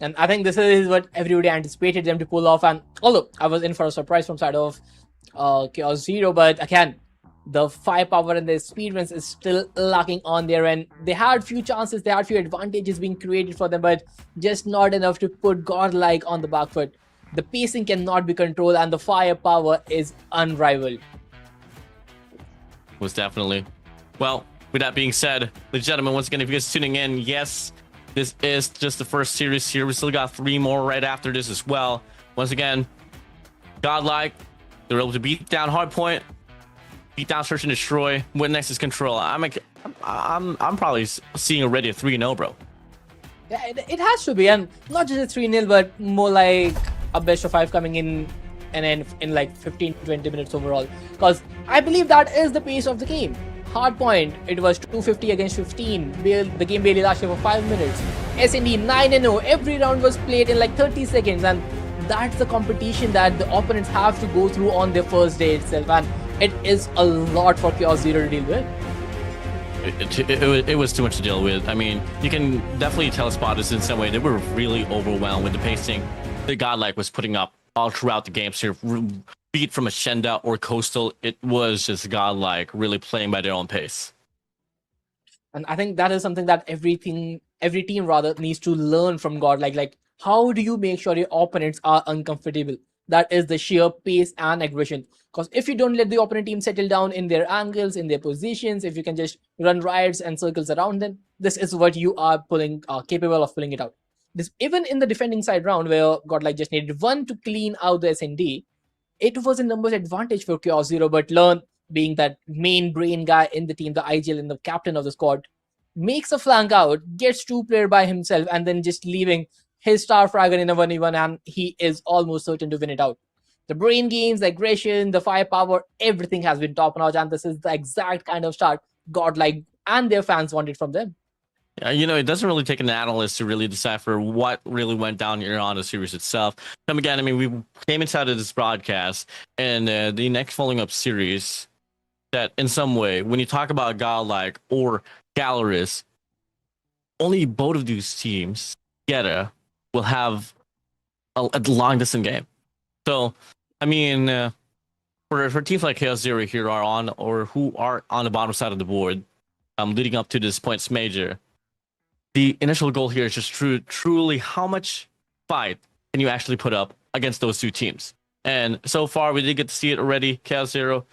And I think this is what everybody anticipated them to pull off. And although I was in for a surprise from side of Chaos Zero, but again, the firepower and the speed runs is still lacking on their end. They had few chances, they had few advantages being created for them, but just not enough to put Godlike on the back foot. The pacing cannot be controlled, and the firepower is unrivaled. Was definitely. Well, with that being said, ladies and gentlemen, once again, if you guys are tuning in, yes, this is just the first series here. We still got 3 more right after this as well. Once again, Godlike, they were able to beat down Hardpoint, beat down Search and Destroy, win Nexus Control. I'm probably seeing already a 3-0, bro. Yeah, it has to be, and not just a 3-0, but more like a best of 5 coming in, and then in like 15-20 minutes overall. Because I believe that is the pace of the game. Hardpoint, it was 250 against 15. The game barely lasted for 5 minutes. SND 9-0. Every round was played in like 30 seconds, and that's the competition that the opponents have to go through on their first day itself. And it is a lot for Chaos Zero to deal with. It was too much to deal with. I mean, you can definitely tell Spotters in some way they were really overwhelmed with the pacing that Godlike was putting up all throughout the games here. Beat from Ashenda or Coastal, it was just Godlike really playing by their own pace. And I think that is something that every team rather needs to learn from Godlike. Like, how do you make sure your opponents are uncomfortable? That is the sheer pace and aggression. Because if you don't let the opponent team settle down in their angles, in their positions, if you can just run riots and circles around them, this is what you are capable of pulling it out. This, even in the defending side round where Godlike just needed 1 to clean out the SND, it was a numbers advantage for Chaos Zero, but Learn, being that main brain guy in the team, the IGL and the captain of the squad, makes a flank out, gets 2 player by himself, and then just leaving his star fragger in a 1v1, and he is almost certain to win it out. The brain games, the aggression, the firepower, everything has been top notch, and this is the exact kind of start Godlike and their fans wanted from them. You know, it doesn't really take an analyst to really decipher what really went down here on the series itself. Come again, I mean, we came inside of this broadcast, and the next following up series that in some way, when you talk about Godlike or Galeris, only both of these teams together will have a long distance game. So, I mean, for teams like Chaos Zero here are on, or who are on the bottom side of the board, leading up to this points major, the initial goal here is just truly how much fight can you actually put up against those 2 teams. And so far, we did get to see it already. Chaos Zero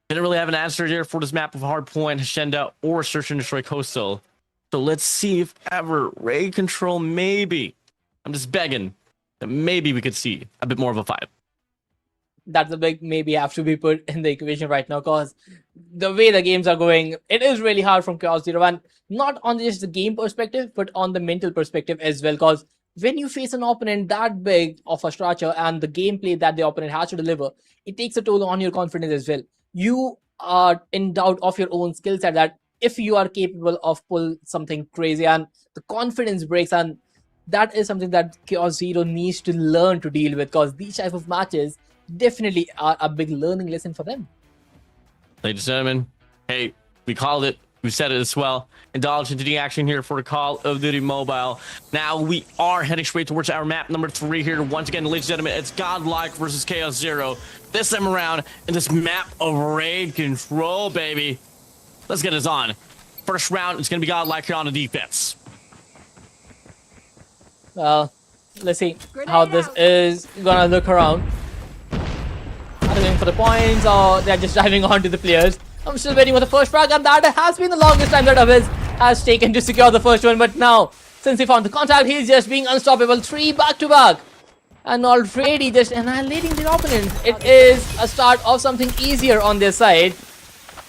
didn't really have an answer here for this map of Hardpoint, Ashenda, or Search and Destroy Coastal. So let's see if ever Raid Control, maybe, I'm just begging, that maybe we could see a bit more of a fight. That's a big maybe have to be put in the equation right now, because the way the games are going, it is really hard from Chaos Zero, and not on just the game perspective, but on the mental perspective as well. Because when you face an opponent that big of a structure and the gameplay that the opponent has to deliver, it takes a toll on your confidence as well. You are in doubt of your own skill set, that if you are capable of pull something crazy, and the confidence breaks, and that is something that Chaos Zero needs to learn to deal with, because these type of matches definitely are a big learning lesson for them. Ladies and gentlemen, hey, we called it. We said it as well. Indulge into the action here for Call of Duty Mobile. Now we are heading straight towards our map number 3 here. Once again, ladies and gentlemen, it's Godlike versus Chaos Zero. This time around in this map of Raid Control, baby. Let's get this on. First round, it's going to be godlike here on the defense. Well, let's see how this is gonna look around. Are they going for the points or they're just diving onto the players? I'm still waiting for the first frag, and that has been the longest time that Abyss has taken to secure the first one. But now, since he found the contact, he's just being unstoppable. 3 back-to-back. And already just annihilating their opponent. It is a start of something easier on their side.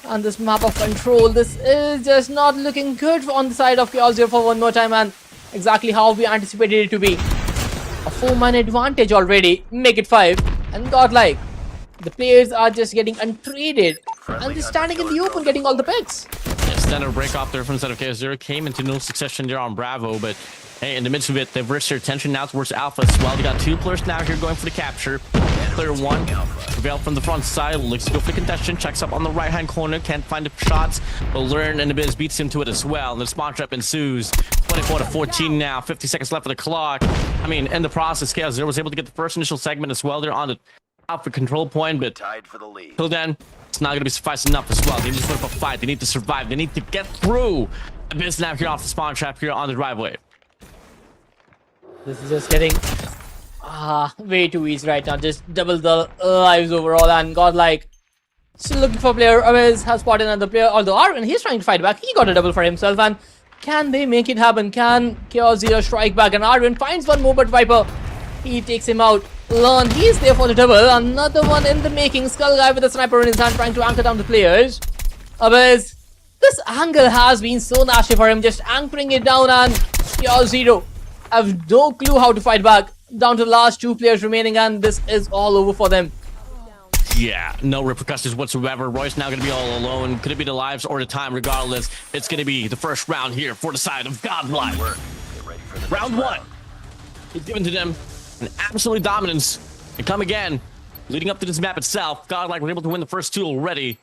And this map of control, this is just not looking good on the side of Chaos Zero for one more time. And exactly how we anticipated it to be. A 4-man advantage already. Make it 5. And godlike. The players are just getting untraded. And just standing in the open getting all the picks. Yeah, Standoff break off there from the side of Chaos Zero. Came into no succession there on Bravo, but hey, in the midst of it, they've reversed their attention now towards Alpha as well. They got 2 players now here going for the capture. Clear 1. Prevail from the front side. Looks to go for the contestant. Checks up on the right-hand corner. Can't find the shots. But Learn and the Biz beats him to it as well. And the spawn trap ensues. 24-14 now. 50 seconds left of the clock. I mean, in the process, Chaos Zero was able to get the first initial segment as well. They're on the Alpha control point, but Tied for the lead. till then, it's not going to be suffice enough as well. They need to put up a fight. They need to survive. They need to get through. Abyss now here off the spawn trap here on the driveway. This is just getting way too easy right now. Just double the lives overall, and godlike still looking for a player. Abyss has spotted another player, although Arvin, he's trying to fight back. He got a double for himself, and can they make it happen? Can Chaos Zero strike back? And Arvin finds one more, but Viper, he takes him out. Learn, he's there for the double. Another one in the making. Skull guy with a sniper in his hand trying to anchor down the players. Abyss, this angle has been so nasty for him, just anchoring it down, and Chaos Zero have no clue how to fight back. Down to the last 2 players remaining, and this is all over for them. Yeah, no repercussions whatsoever. Roy's now going to be all alone. Could it be the lives or the time? Regardless, it's going to be the first round here for the side of Godlike. Get ready for the Round next 1. He's given to them an absolute dominance. And come again, leading up to this map itself, Godlike were able to win the first 2 already.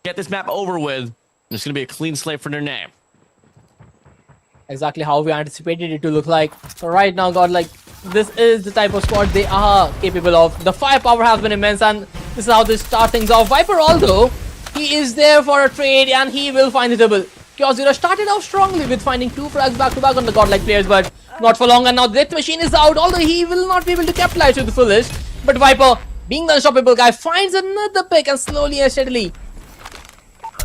Get this map over with, and it's going to be a clean slate for their name. Exactly how we anticipated it to look like. So right now, godlike, this is the type of squad they are capable of. The firepower has been immense, and this is how they start things off. Viper, although he is there for a trade, and he will find the double. Chaos Zero started off strongly with finding 2 frags back-to-back on the godlike players, but not for long. And now Death Machine is out, although he will not be able to capitalize to the fullest. But Viper, being the unstoppable guy, finds another pick, and slowly and steadily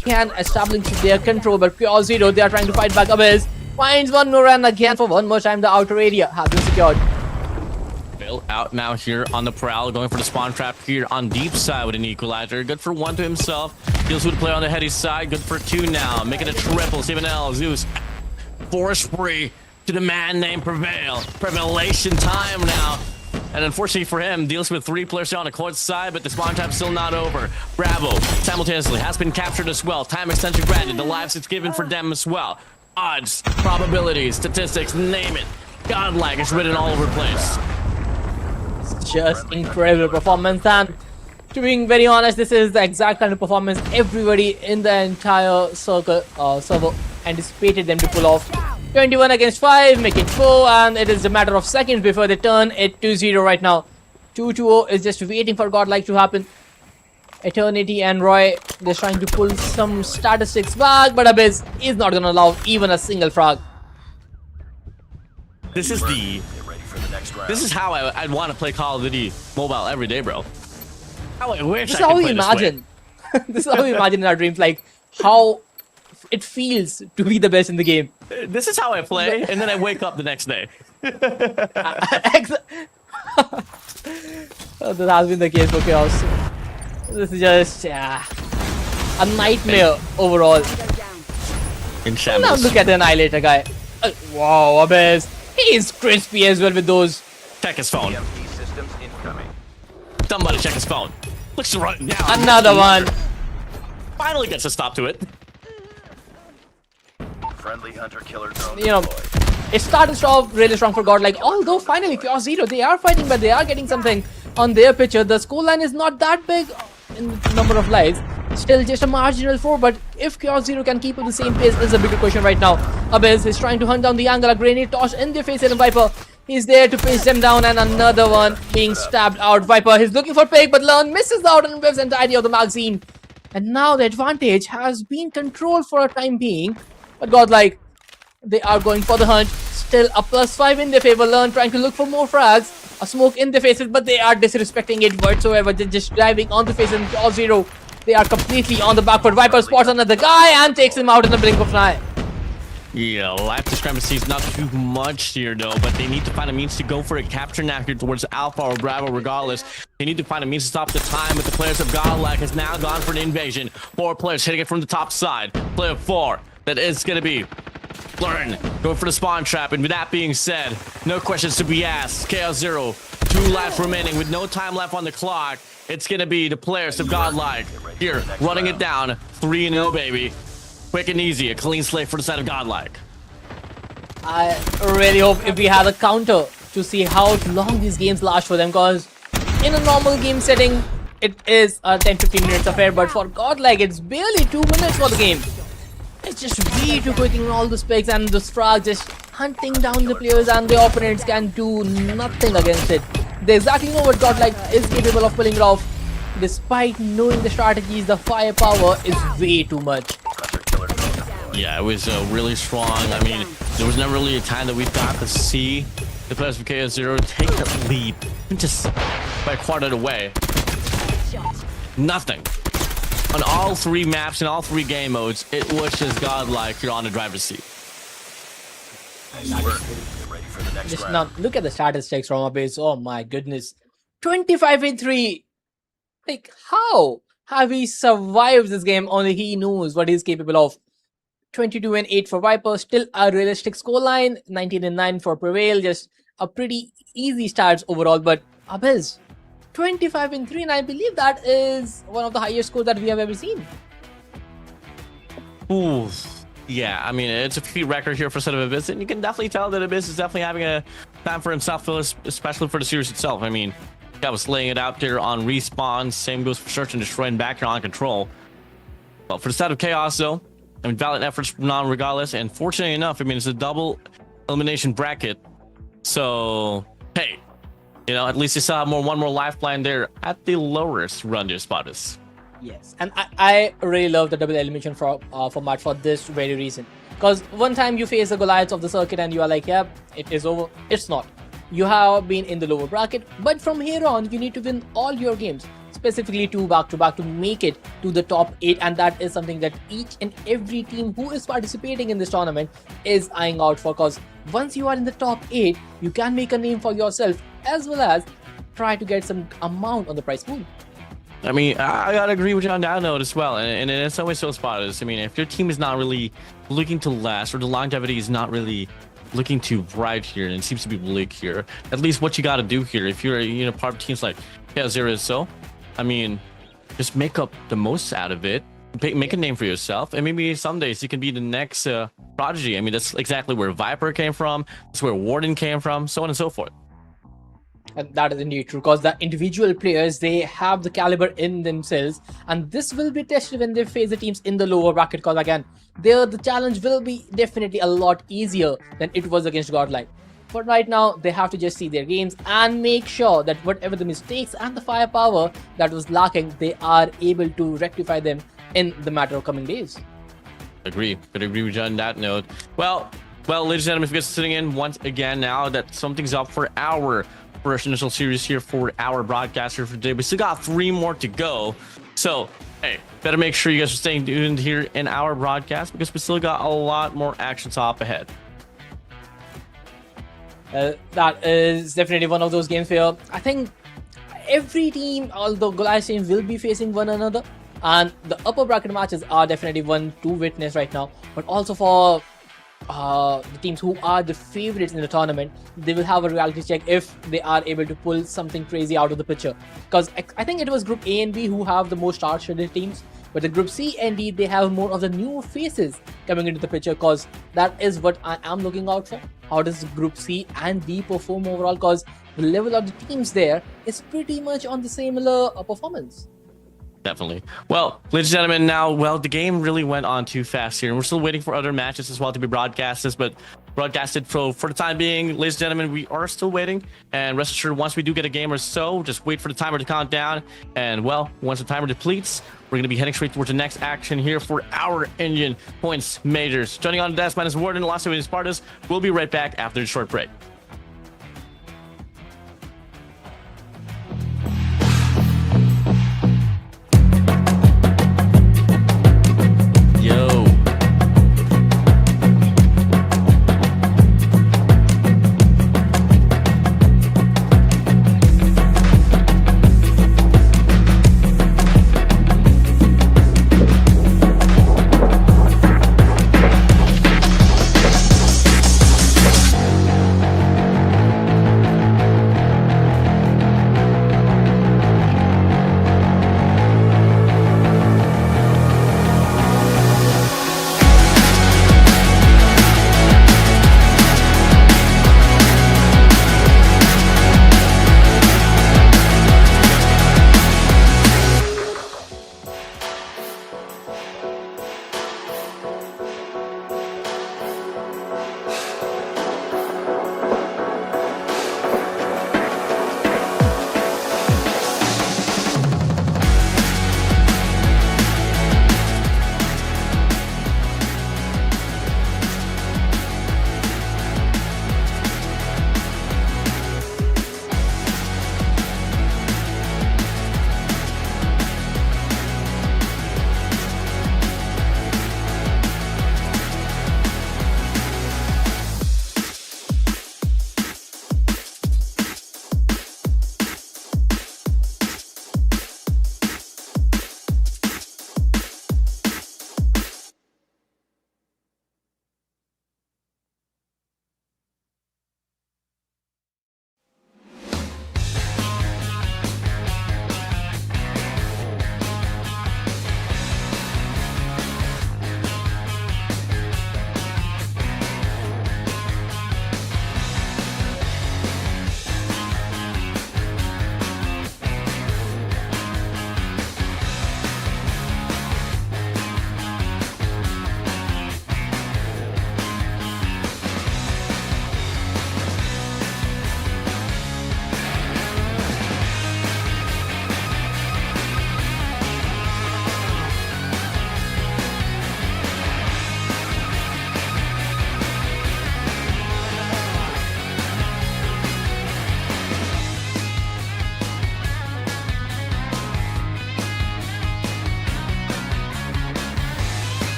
can establish their control. But Chaos Zero, they are trying to fight back. Abyss finds one more, and again for one more time the outer area has been secured. Bill out now here on the prowl, going for the spawn trap here on deep side with an equalizer. Good for 1 to himself. Deals with the player on the heady side. Good for 2 now. Making a triple. 7L. Zeus. Force free to the man named Prevail. Prevalation time now. And unfortunately for him, deals with 3 players here on the court side, but the spawn trap's still not over. Bravo simultaneously has been captured as well. Time extension granted. The lives it's given for them as well. Odds, probabilities, statistics, name it. Godlike is written all over the place. Just incredible performance, and to being very honest, this is the exact kind of performance everybody in the entire server anticipated them to pull off. 21 against 5, make it 4, and it is a matter of seconds before they turn it to 0 right now. 2-2-0 is just waiting for godlike to happen. Eternity and Roy, they're trying to pull some statistics back, but Abyss is not going to allow even a single frag. This is the... Get ready for the next round. This is how I'd want to play Call of Duty Mobile every day, bro. How I wish This is I how could we play this way. imagine. This is how we imagine in our dreams, like how it feels to be the best in the game. This is how I play, and then I wake up the next day. This has been the case for Chaos. This is just a nightmare overall. In Now shambles. look at the Annihilator guy. Wow, Abyss. He's crispy as well with those. Check his phone. EMP systems incoming. Somebody check his phone. Looks to run it down. Another one. Finally gets a stop to it. Friendly hunter-killer drone You know, deployed. it started off really strong for godlike. Although finally Chaos Zero, they are fighting, but they are getting something on their picture. The scoreline is not that big in number of lives. Still just a marginal 4, but if Chaos Zero can keep up the same pace is a bigger question right now. Abyss is trying to hunt down the angle. A grenade toss in their face, and Viper is there to pinch them down, and another one being stabbed out. Viper is looking for Pig, but Learn misses out and whips entirety of the magazine. And now the advantage has been controlled for a time being. But Godlike, they are going for the hunt. Still a +5 in their favor. Learn trying to look for more frags. A smoke in their faces, but they are disrespecting it whatsoever. They're just driving on the faces and all zero. They are completely on the back foot. Viper spots another guy and takes him out in the blink of an eye. Yeah, life discrepancy is not too much here, though, but they need to find a means to go for a capture now here towards Alpha or Bravo regardless. They need to find a means to stop the time, but the players of Godlike has now gone for an invasion. 4 players hitting it from the top side. Player 4, that is going to be Learn, going for the spawn trap, and with that being said, no questions to be asked. Chaos 0, 2 lives remaining with no time left on the clock. It's going to be the players of Godlike here, running it down. 3-0, baby. Quick and easy, a clean slate for the side of Godlike. I really hope if we had a counter to see how long these games last for them, because in a normal game setting, it is a 10-15 minutes affair, but for Godlike, it's barely 2 minutes for the game. It's just way too quick in all the specs, and the Strag just hunting down the players, and the opponents can do nothing against it. They exactly know what Godlike is capable of pulling it off. Despite knowing the strategies, the firepower is way too much. Yeah, it was really strong. I mean, there was never really a time that we got to see the players of KS0 take the lead just by a quarter away. Nothing. On all 3 maps and all 3 game modes, it was just Godlike here on the driver's seat. Just now, look at the statistics from our base. Oh my goodness. 25-3. Like, how have we survived this game? Only he knows what he's capable of. 22-8 for Viper, still a realistic scoreline. 19-9 for Prevail, just a pretty easy starts overall. But Abiz, 25-3, and I believe that is one of the highest scores that we have ever seen. Ooh, yeah. I mean, it's a feat record here for set of Abyss, and you can definitely tell that Abyss is definitely having a time for himself, especially for the series itself. I mean, I was laying it out there on respawn. Same goes for search and destroy and back here on control. Well, for the side of Chaos, though, I mean, valiant efforts from non-regardless, and fortunately enough, I mean, it's a double elimination bracket. So, hey, you know, at least you still have one more lifeline there at the lowest run your spot is. Yes, and I really love the double elimination format for this very reason. Because one time you face the Goliaths of the circuit and you are like, yeah, it is over. It's not. You have been in the lower bracket, but from here on, you need to win all your games. Specifically 2 back-to-back to make it to the top 8, and that is something that each and every team who is participating in this tournament is eyeing out for, because once you are in the top 8, you can make a name for yourself as well as try to get some amount on the prize pool. I mean, I gotta agree with you on that note as well, and in some ways so spot is, I mean, if your team is not really looking to last, or the longevity is not really looking to bright here, and it seems to be bleak here, at least what you gotta do here, if you're, you know, part of teams like KS0 is so, I mean, just make up the most out of it, make a name for yourself, and maybe some days you can be the next prodigy. I mean, that's exactly where Viper came from, that's where Warden came from, so on and so forth. And that is indeed true, because the individual players, they have the caliber in themselves, and this will be tested when they face the teams in the lower bracket, because again, there the challenge will be definitely a lot easier than it was against Godlike. But right now, they have to just see their games and make sure that whatever the mistakes and the firepower that was lacking, they are able to rectify them in the matter of coming days. Could agree with you on that note. Well, ladies and gentlemen, if you guys are sitting in once again now that something's up for our first initial series here for our broadcaster for today. We still got 3 more to go. So, hey, better make sure you guys are staying tuned here in our broadcast, because we still got a lot more action top ahead. That is definitely one of those games where I think every team, although Goliath team, will be facing one another, and the upper bracket matches are definitely one to witness right now. But also for the teams who are the favorites in the tournament, they will have a reality check if they are able to pull something crazy out of the picture. Because I think it was Group A and B who have the most star-studded teams, but the Group C and D, they have more of the new faces coming into the picture, because that is what I am looking out for. How does Group C and D perform overall, because the level of the teams there is pretty much on the similar performance. Definitely. Well, ladies and gentlemen, now, the game really went on too fast here, and we're still waiting for other matches as well to be broadcasted, but broadcasted. So for the time being, ladies and gentlemen, we are still waiting. And rest assured, once we do get a game or so, just wait for the timer to count down. And well, once the timer depletes, we're going to be heading straight towards the next action here for our Indian points majors. Joining on the desk, minus Warden, Lost with Spartas. We'll be right back after a short break. Yo.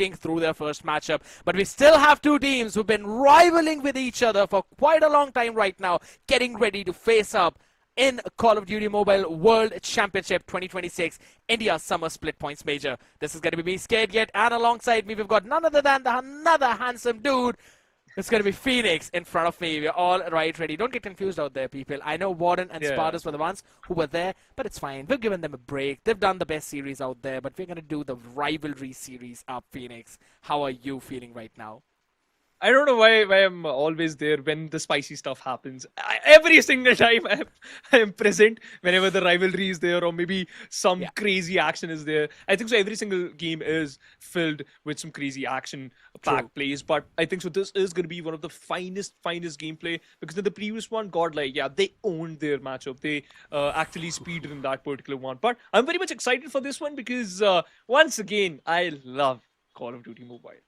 fighting through their first matchup. But we still have two teams who've been rivaling with each other for quite a long time right now, getting ready to face up in Call of Duty Mobile World Championship 2026, India Summer Split Points Major. This is going to be me, Scared Yet, and alongside me we've got none other than another handsome dude. It's going to be Phoenix in front of me. We're all ready. Don't get confused out there, people. I know Warden and Spartus were the ones who were there, but it's fine. We've given them a break. They've done the best series out there, but we're going to do the Rivalry series up, Phoenix. How are you feeling right now? I don't know why I'm always there when the spicy stuff happens. Every single time I am present whenever the rivalry is there or maybe some crazy action is there. I think so every single game is filled with some crazy action packed plays. But I think so this is going to be one of the finest gameplay, because in the previous one, Godlike, they owned their matchup. They actually speeded in that particular one. But I'm very much excited for this one because once again, I love Call of Duty Mobile.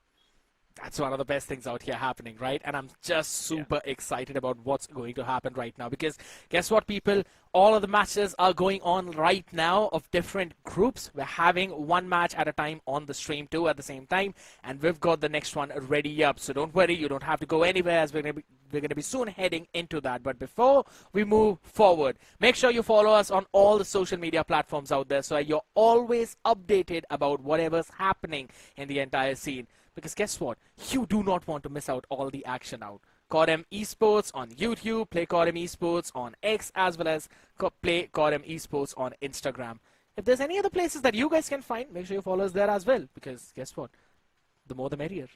That's one of the best things out here happening, right? And I'm just super excited about what's going to happen right now, because guess what, people? All of the matches are going on right now of different groups. We're having one match at a time on the stream too at the same time, and we've got the next one ready up. So don't worry, you don't have to go anywhere, as we're going to be soon heading into that. But before we move forward, make sure you follow us on all the social media platforms out there, so you're always updated about whatever's happening in the entire scene. Because guess what? You do not want to miss out all the action out. CODM Esports on YouTube, play CODM Esports on X, as well as play CODM Esports on Instagram. If there's any other places that you guys can find, make sure you follow us there as well. Because guess what? The more the merrier.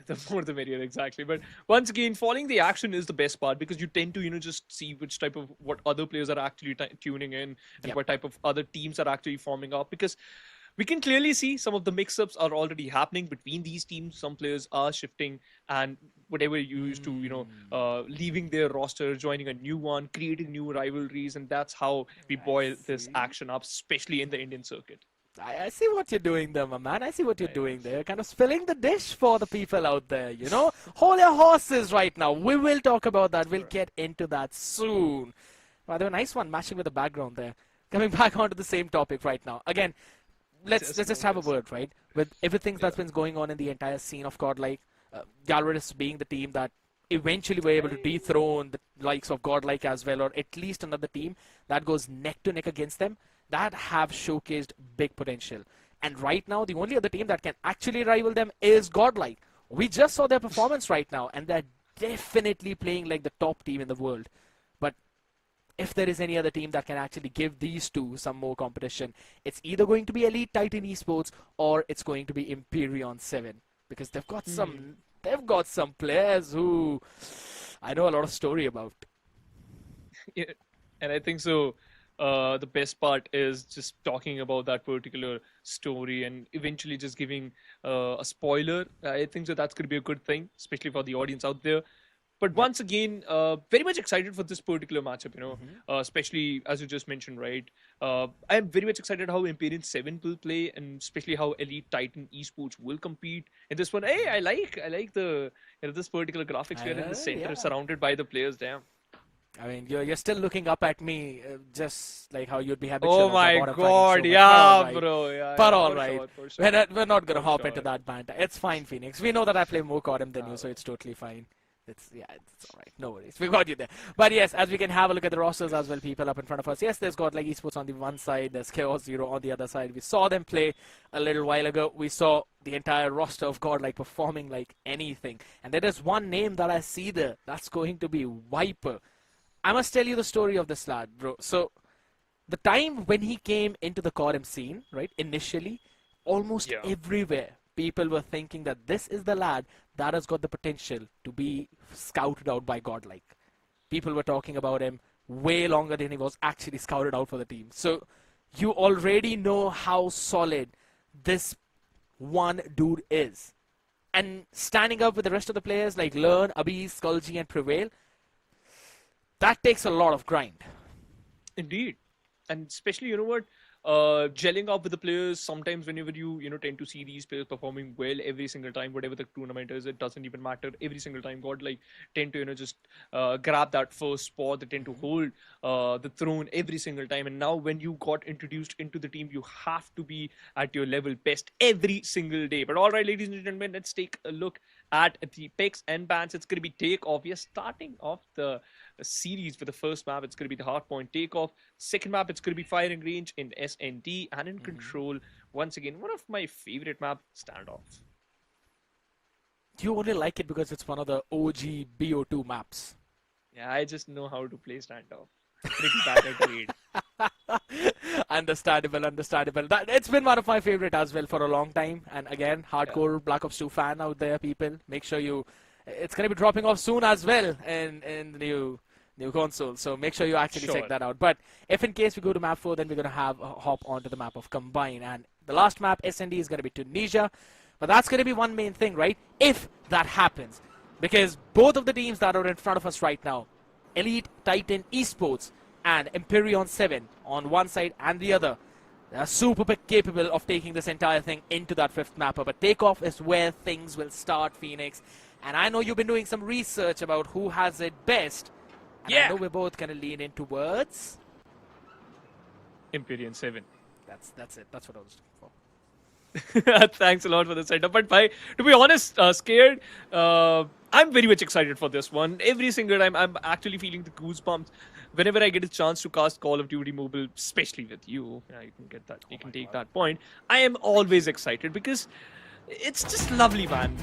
The more the merrier, exactly. But once again, following the action is the best part, because you tend to, just see which type of what other players are actually tuning in and what type of other teams are actually forming up. Because we can clearly see some of the mix-ups are already happening between these teams. Some players are shifting, and whatever you used to, leaving their roster, joining a new one, creating new rivalries, and that's how we boil this action up, especially in the Indian circuit. I see what you're doing there, my man. I see what you're doing there. Kind of spilling the dish for the people out there, Hold your horses right now. We will talk about that. We'll get into that soon. Wow, they were a nice one, matching with the background there. Coming back onto the same topic right now. Again, let's just have a word, right? With everything that's been going on in the entire scene of Godlike, Galvadis being the team that eventually were able to dethrone the likes of Godlike as well, or at least another team that goes neck to neck against them, that have showcased big potential. And right now, the only other team that can actually rival them is Godlike. We just saw their performance right now, and they're definitely playing like the top team in the world. But if there is any other team that can actually give these two some more competition, it's either going to be Elite Titan Esports or it's going to be Empyrean 7, because they've got some players who I know a lot of story about. Yeah, and I think so. The best part is just talking about that particular story and eventually just giving a spoiler. I think so that's going to be a good thing, especially for the audience out there. But once again, very much excited for this particular matchup, especially as you just mentioned, right? I'm very much excited how Empyrean 7 will play, and especially how Elite Titan Esports will compete in this one. Hey, I like the this particular graphics here in the center, surrounded by the players. Damn. I mean, you're still looking up at me, just like how you'd be happy. Oh my God, yeah, bro. Yeah, but all right, for sure. We're not gonna hop into that banter. It's fine, Phoenix. We know that I play more CODM than you, so it's totally fine. It's all right. No worries. We got you there. But yes, as we can have a look at the rosters as well, people up in front of us. Yes, there's Godlike Esports on the one side. There's Chaos Zero on the other side. We saw them play a little while ago. We saw the entire roster of Godlike performing like anything. And there is one name that I see there. That's going to be Viper. I must tell you the story of this lad, bro. So, the time when he came into the CODM scene, right, initially, almost everywhere, people were thinking that this is the lad that has got the potential to be scouted out by Godlike. People were talking about him way longer than he was actually scouted out for the team. So, you already know how solid this one dude is. And standing up with the rest of the players like Learn, Abhi, Skullji, and Prevail, that takes a lot of grind. Indeed. And especially, you know what? gelling up with the players. Sometimes whenever you tend to see these players performing well every single time, whatever the tournament is, it doesn't even matter. Every single time, God like tend to just grab that first spot. They tend to hold the throne every single time. And now when you got introduced into the team, you have to be at your level best every single day. But all right, ladies and gentlemen, let's take a look at the picks and bans. It's going to be Takeoff. We are starting off the series for the first map. It's going to be the Hardpoint Takeoff. Second map, it's going to be Firing Range in SND, and in Control. Once again, one of my favorite map, Standoff. You only like it because it's one of the OG BO2 maps. Yeah, I just know how to play Standoff. Pretty bad at raid. Understandable. It's been one of my favorite as well for a long time. And again, hardcore Black Ops 2 fan out there, people. Make sure it's going to be dropping off soon as well in the new console. So make sure you actually check that out. But if in case we go to map 4, then we're going to have a hop onto the map of Combine. And the last map, SND, is going to be Tunisia. But that's going to be one main thing, right? If that happens. Because both of the teams that are in front of us right now, Elite Titan Esports and Empyrean 7 on one side and the other, they are super capable of taking this entire thing into that 5th mapper. But Takeoff is where things will start, Phoenix. And I know you've been doing some research about who has it best. And I know we're both going to lean in towards Empyrean 7. That's it. That's what I was looking for. Thanks a lot for the setup. But to be honest, scared. I'm very much excited for this one. Every single time, I'm actually feeling the goosebumps whenever I get a chance to cast Call of Duty Mobile, especially with you. Yeah, you can get that. You can take that point. I am always excited because it's just lovely, man.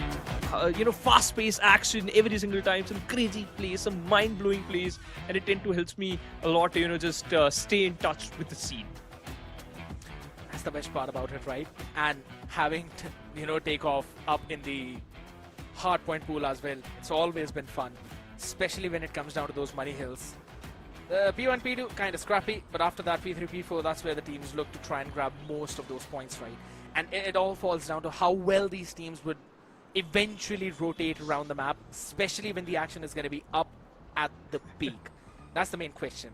Fast-paced action every single time, some crazy plays, some mind-blowing plays, and it tend to helps me a lot to just stay in touch with the scene. That's the best part about it, right? And having Takeoff up in the Hardpoint pool as well. It's always been fun, especially when it comes down to those money hills. The P1, P2 kind of scrappy, but after that P3, P4, that's where the teams look to try and grab most of those points, right? And it all falls down to how well these teams would eventually rotate around the map, especially when the action is going to be up at the peak. That's the main question.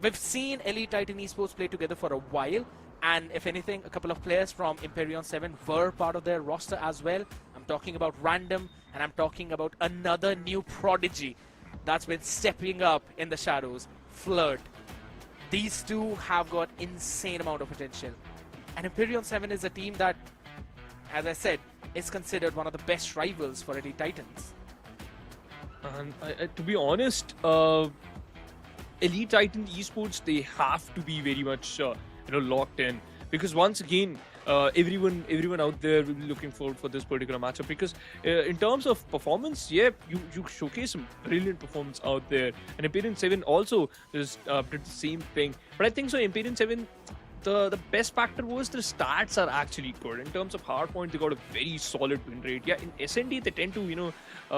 We've seen Elite Titan Esports play together for a while, and if anything, a couple of players from Empyrean 7 were part of their roster as well. I'm talking about Random, and I'm talking about another new prodigy that's been stepping up in the shadows, Flirt. These two have got insane amount of potential. And Empyrean 7 is a team that, as I said, is considered one of the best rivals for Elite Titans. To be honest, Elite Titan Esports, they have to be very much locked in, because once again, everyone out there will be looking forward for this particular matchup, because in terms of performance, you showcase some brilliant performance out there, and Empyrean 7 also is did the same thing. But I think so Empyrean 7, the best factor was the stats are actually good. In terms of Hardpoint, they got a very solid win rate. Yeah, in SND they tend to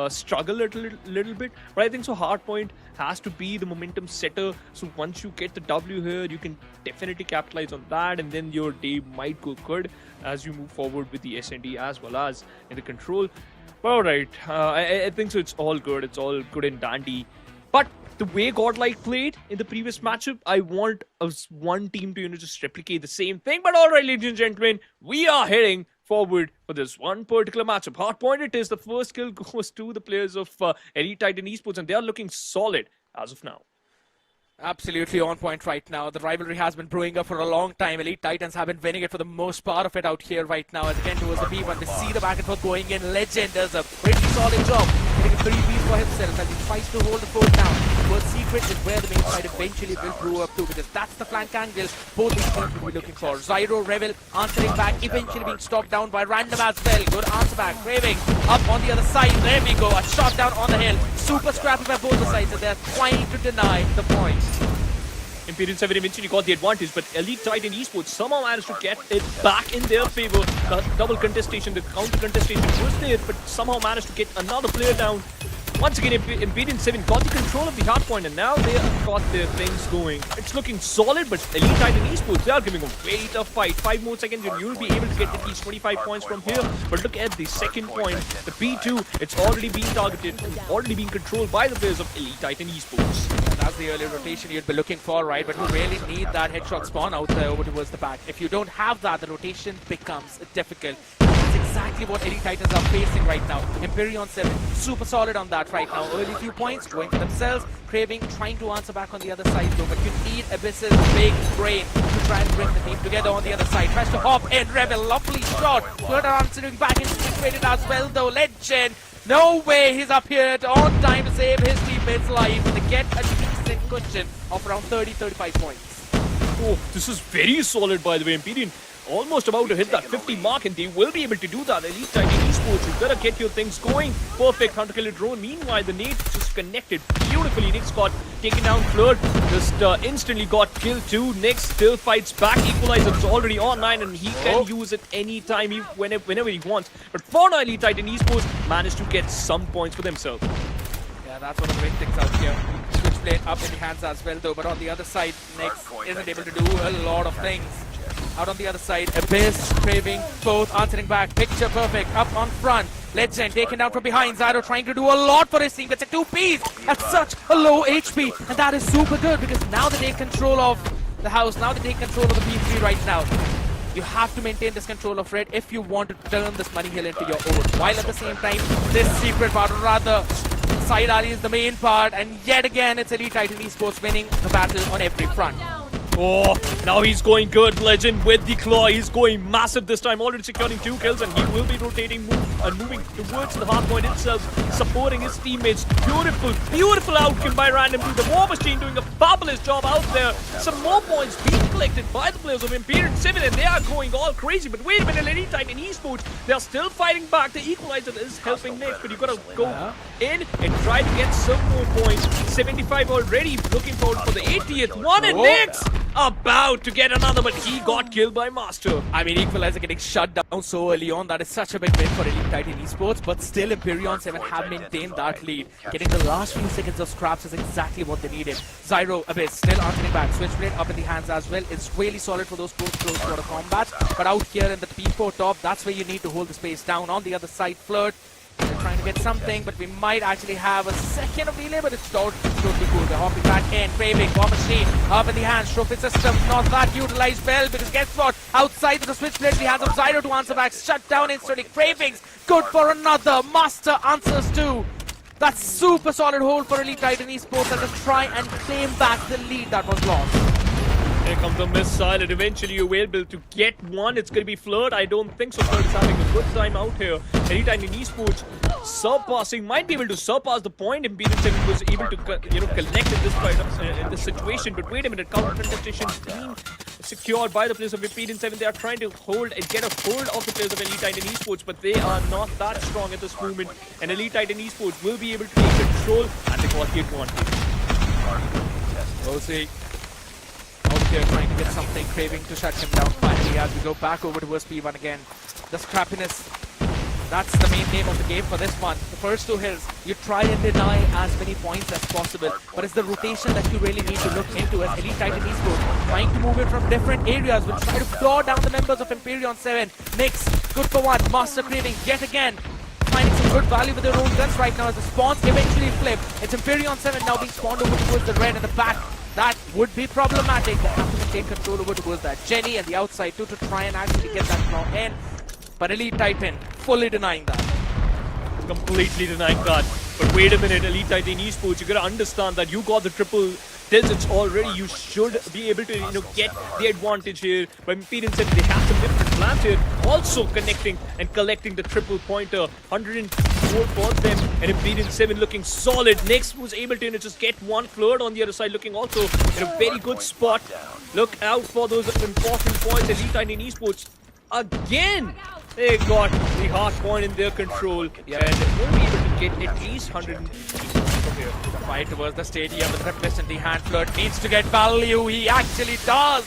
struggle a little bit, but I think so Hardpoint has to be the momentum setter. So once you get the W here, you can definitely capitalize on that, and then your day might go good as you move forward with the SND as well as in the Control. But alright, I think so it's all good. It's all good and dandy. But the way Godlike played in the previous matchup, I want one team to just replicate the same thing. But alright, ladies and gentlemen, we are heading forward for this one particular matchup. Hardpoint it is. The first kill goes to the players of Elite Titan Esports, and they are looking solid as of now. Absolutely on point right now. The rivalry has been brewing up for a long time. Elite Titans have been winning it for the most part of it out here right now. As again towards the B1, they see the back and forth going in. Legend does a pretty solid job, getting a 3-piece for himself as he tries to hold the fort down. But Secret is where the main fight eventually will brew up to, because that's the flank angle both these teams will be looking for. Zyro, Revel answering back, eventually being stopped down by Random as well. Good answer back. Craving up on the other side. There we go. A shot down on the hill. Super scrappy by both the sides, and they're trying to deny the point. Empyrean 7 eventually got the advantage, but Elite Titan Esports somehow managed to get it back in their favor. The double contestation, the counter contestation was there, but somehow managed to get another player down. Once again, Ambience 7 got the control of the Hardpoint, and now they have got their things going. It's looking solid, but Elite Titan Esports, they are giving a way tough fight. 5 more seconds and you'll be able to get at least 25 points from here. But look at the second point, the B2, it's already being targeted, already being controlled by the players of Elite Titan Esports. That's the early rotation you'd be looking for, right? But you really need that headshot spawn out there over towards the back. If you don't have that, the rotation becomes difficult. That's exactly what Elite Titans are facing right now. Empyrean 7, super solid on that right now. Early few points, going for themselves. Craving, trying to answer back on the other side though. But you need Abyss's big brain to try and bring the team together on the other side. Tries to hop in, Rebel, lovely shot. Good answering back and situated as well though. Legend, no way, he's up here on time to save his teammates' life. And they get a decent cushion of around 30-35 points. Oh, this is very solid by the way. Empyrean almost about to hit that 50 mark, and they will be able to do that. Elite Titan Esports, you gotta get your things going. Perfect hunter-killer drone. Meanwhile, the nade just connected beautifully. Nyx got taken down. Flirt just instantly got killed too. Nyx still fights back. Equalizer's already online, and he can use it anytime, whenever he wants. But for now, Elite Titan Esports managed to get some points for themselves. Yeah, that's one of the great things out here. Switchblade up in the hands as well though, but on the other side, Nyx isn't able to do a lot of things. Out on the other side, Abyss, Craving, both answering back. Picture perfect, up on front. Legend taken down from behind. Zyro trying to do a lot for his team. Gets a 2-piece at such a low HP. And that is super good because now they take control of the house. Now they take control of the P3 right now. You have to maintain this control of red if you want to turn this money hill into your own. While at the same time, this secret part, or rather, side alley is the main part. And yet again, it's Elite Titan Esports winning the battle on every front. Oh, now he's going good, Legend, with the claw. He's going massive this time, already securing 2 kills, and he will be rotating, moving towards the hardpoint itself, supporting his teammates. Beautiful, beautiful outkill by Random 2. The War Machine doing a fabulous job out there. Some more points being collected by the players of Empyrean 7, and they are going all crazy. But wait a minute, Elite Titan Esports, they are still fighting back. The Equalizer is helping Nyx, but you gotta go in and try to get some more points. 75 already, looking forward for the 80th one, and Nyx about to get another, but he got killed by Master. I mean, Equalizer getting shut down so early on, that is such a big win for Elite Titan Esports, but still Empyrean 7 have maintained that lead. Getting the last few seconds of scraps is exactly what they needed. Zyro, Abyss, still answering back. Switchblade up in the hands as well. It's really solid for those close quarter combats, but out here in the P4 top, that's where you need to hold the space down. On the other side, Flirt, they're trying to get something, but we might actually have a second of delay, but it's totally cool. They're hopping back in. Craving, War Machine, up in the hands. Trophy system, not that utilized well, because guess what? Outside the Switchblade in the hands of Zyro to answer back. Shut down instantly. Cravings, good for another. Master answers too. That's super solid hold for Elite Titan Esports as they try and claim back the lead that was lost. Here comes the missile, and eventually you're able to get one. It's going to be Flirt. I don't think so. Flirt is having a good time out here. Elite Titan Esports might be able to surpass the point. Empyrean 7 was able to, collect in this fight, in this situation. But wait a minute, counter contestation being secured by the players of Empyrean 7. They are trying to hold and get a hold of the players of Elite Titan Esports, but they are not that strong at this moment. And Elite Titan Esports will be able to take control, and they got the advantage. We'll see. Out here trying to get something, Craving to shut him down finally as we go back over towards P1 again. The scrappiness, that's the main name of the game for this one. The first 2 hills, you try and deny as many points as possible, but it's the rotation that you really need to look into as Elite Titan Esports trying to move in from different areas. Will try to claw down the members of Empyrean 7. Nyx, good for one. Master Craving yet again finding some good value with their own guns right now as the spawns eventually flip. It's Empyrean 7 now being spawned over towards the red in the back. That would be problematic. They have to maintain control over towards that Jenny and the outside too to try and actually get that claw in. But Elite Titan fully denying that. Completely denying that. But wait a minute, Elite Titan Esports, you gotta understand that you got the triple digits already. You should be able to, get the advantage here. But Empyrean 7, they have some different plans here. Also connecting and collecting the triple pointer. 104 for them. And Empyrean 7 looking solid. Nyx was able to just get one. Flirt on the other side looking also in a very good spot. Look out for those important points. Elite Titan Esports again. They got the hard point in their control, and will be able to get at least 100 from here. The fight towards the stadium with Replis in the hand. Flirt needs to get value. He actually does.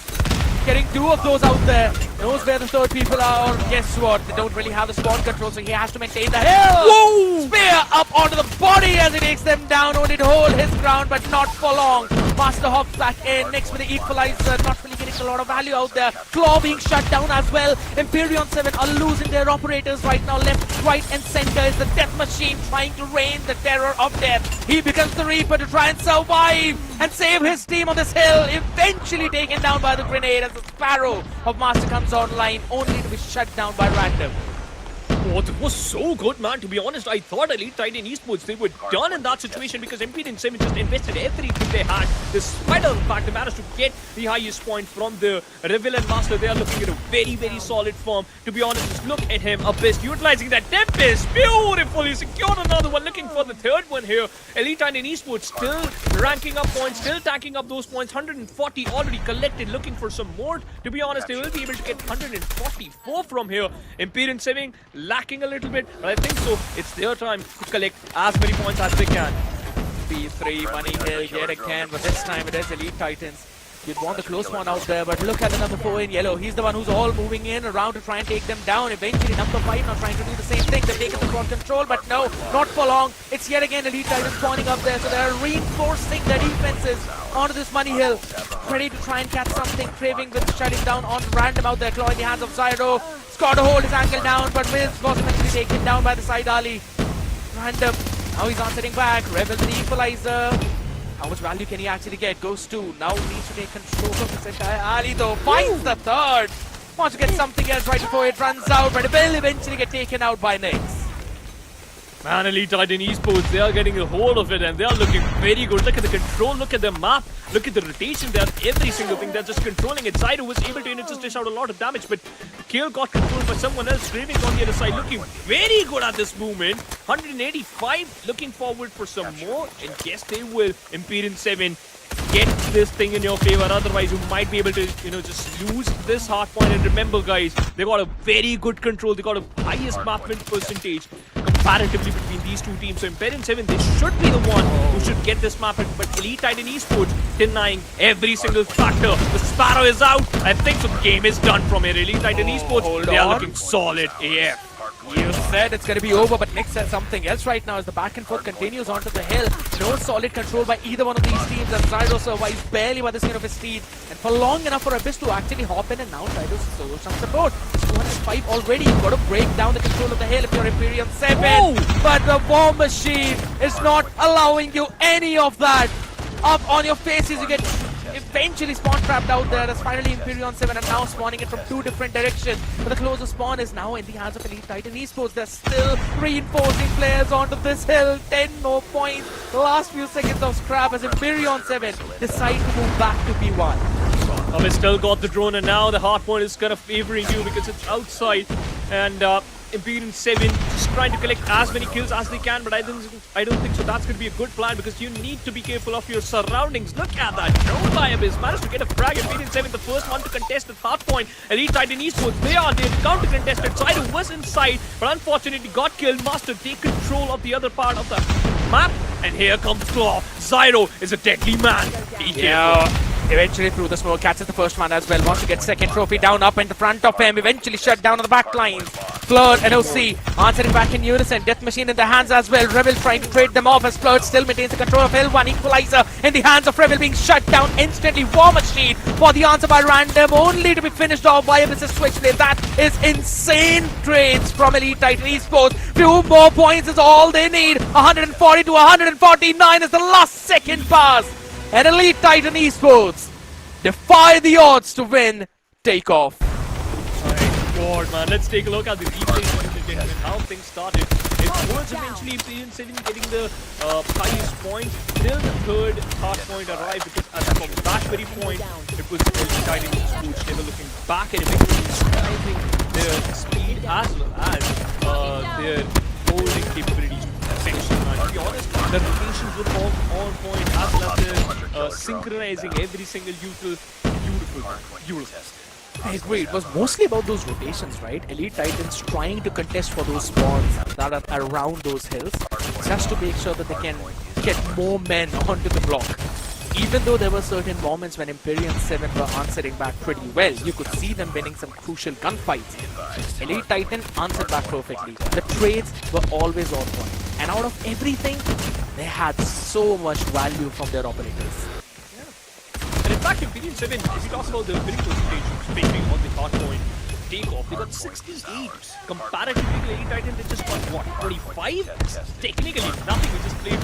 Getting 2 of those out there. knows where the third people are. Guess what? They don't really have the spawn control, so he has to maintain the hill. Whoa! Spear up onto the body as he takes them down, only to hold his ground, but not for long. Master hops back in, next with the equalizer, not really getting a lot of value out there. Claw being shut down as well. Imperion 7 are losing their operators right now. Left, right and center is the Death Machine trying to rain the terror of death. He becomes the Reaper to try and survive and save his team on this hill. Eventually taken down by the grenade as the Sparrow of Master comes online, only to be shut down by Random. Oh, that was so good, man. To be honest, I thought Elite Titan Esports, they were done in that situation because Imperium 7 just invested everything they had. Despite the fact they managed to get the highest point from the Reveal and Master, they are looking at a very, very solid form. To be honest, just look at him. Abyss utilizing that Tempest. Beautifully secured another one. Looking for the third one here. Elite Titan Esports still ranking up points, still tacking up those points. 140 already collected, looking for some more. To be honest, they will be able to get 144 from here. Imperium 7 lacking a little bit, but I think so. It's their time to collect as many points as they can. B3 Money Hill yet again, but this time it is Elite Titans. You'd want the close one out there, but look at the number 4 in yellow. He's the one who's all moving in around to try and take them down. Eventually number 5 now trying to do the same thing. They've taken the front control, but no, not for long. It's yet again Elite Titans spawning up there, so they're reinforcing their defenses onto this Money Hill. Ready to try and catch something. Craving with shutting down on Random out there. Claw in the hands of Zyro. Got to hold his angle down, but Wiz was eventually taken down by the side Ali. Random. Now he's answering back. Rebel the equalizer. How much value can he actually get? Goes 2. Now needs to take control of this entire Ali though. Finds the third. Wants to get something else right before it runs out, but it will eventually get taken out by Nyx. Man, Elite Titan Esports, they are getting a hold of it and they are looking very good. Look at the control, look at the map, look at the rotation there, every single thing. They're just controlling it. Zyro was able to just dish out a lot of damage, but kill got controlled by someone else. Raving on the other side, looking very good at this movement. 185, looking forward for some more, and yes, they will. Imperium 7, get this thing in your favor, otherwise you might be able to, just lose this hard point. And remember, guys, they got a very good control. They got a highest map win percentage comparatively between these two teams. So Imperium 7, they should be the one who should get this map, but Elite Titan Esports denying every single factor. The Sparrow is out. I think so. The game is done from here. Elite Titan Esports, they are looking solid AF. You said it's going to be over, but Nick said something else right now as the back and forth continues onto the hill. No solid control by either one of these teams as Zyro survives barely by the skin of his teeth. And for long enough for Abyss to actually hop in, and now try to solo some support. It's 205 already. You've got to break down the control of the hill if you're Imperium 7. Whoa! But the War Machine is not allowing you any of that. Up on your faces, you get eventually spawn trapped out there. That's finally Imperium 7 and now spawning it from 2 different directions. But the closest spawn is now in the hands of Elite Titan Esports. They're still reinforcing players onto this hill. 10 more points. The last few seconds of scrap as Imperium 7 decide to move back to P1. We still got the drone, and now the Hardpoint is kind of favoring you because it's outside. And Imperium 7 just trying to collect as many kills as they can, but I don't think so. That's going to be a good plan because you need to be careful of your surroundings. Look at that. Drone by Abyss managed to get a frag. Imperium 7, the first one to contest the Hardpoint. Elite Titan Esports, they counter contested. Zyro was inside, but unfortunately got killed. Master take control of the other part of the map, and here comes Claw. Zyro is a deadly man. Be careful. Eventually through the smoke, catches the first man as well. Wants to get second trophy down up in the front of him. Eventually shut down on the back lines. Flirt, NOC, answering back in unison. Death Machine in the hands as well. Rebel trying to trade them off as Flirt still maintains the control of Hill. One equalizer in the hands of Rebel being shut down instantly. War Machine for the answer by Random, only to be finished off by Abyss's Switchblade. That is insane trades from Elite Titan Esports. Few more points is all they need. 140 to 149 is the last second pass. And Elite Titan Esports defy the odds to win Takeoff. My God, man. Let's take a look at the replay, ladies and gentlemen, how things started. It was eventually Imperium 7 getting the highest point. Till the third hard point arrived, because at that very point, it was Elite Titan Esports. They were looking back and eventually driving their speed as well as their holding capabilities. To be honest, the rotations were all on point, as well as the synchronizing every single beautiful. I agree. It was mostly about those rotations, right? Elite Titans trying to contest for those spawns that are around those hills, just to make sure that they can get more men onto the block. even though there were certain moments when Imperium 7 were answering back pretty well, you could see them winning some crucial gunfights. Elite Titan answered back perfectly. The trades were always on point. And out of everything, they had so much value from their operators. And in fact, Imperium 7, if you talk about the winning percentage, especially on the Hardpoint Takeoff, they got 68. Comparatively to Elite Titan, they just got what, 25? Technically nothing. We just played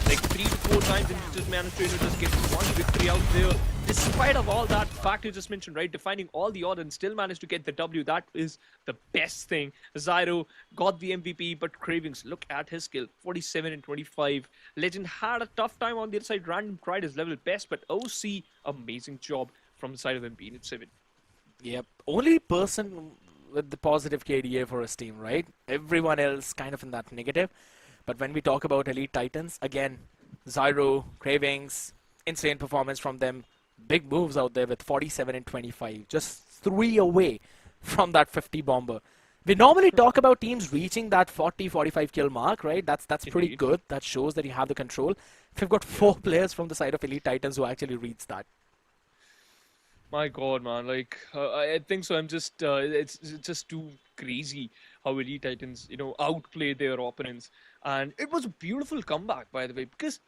like 3 to 4 times and we just managed to just get one victory out there. Despite of all that fact you just mentioned, right, defining all the odds and still managed to get the W, that is the best thing. Zyro got the MVP, but Cravings, look at his skill, 47 and 25. Legend had a tough time on the other side. Random tried his level best, but OC, amazing job from the side of Imperium 7. Yep. Only person with the positive KDA for his team, right? Everyone else kind of in that negative. But when we talk about Elite Titans, again, Zyro, Cravings, insane performance from them. Big moves out there with 47 and 25. Just 3 away from that 50 bomber. We normally talk about teams reaching that 40-45 kill mark, right? That's pretty good. That shows that you have the control. We've got 4 players from the side of Elite Titans who actually reach that. My God, man! Like I think so. I'm just it's just too crazy how Elite Titans, outplay their opponents, and it was a beautiful comeback, by the way. Because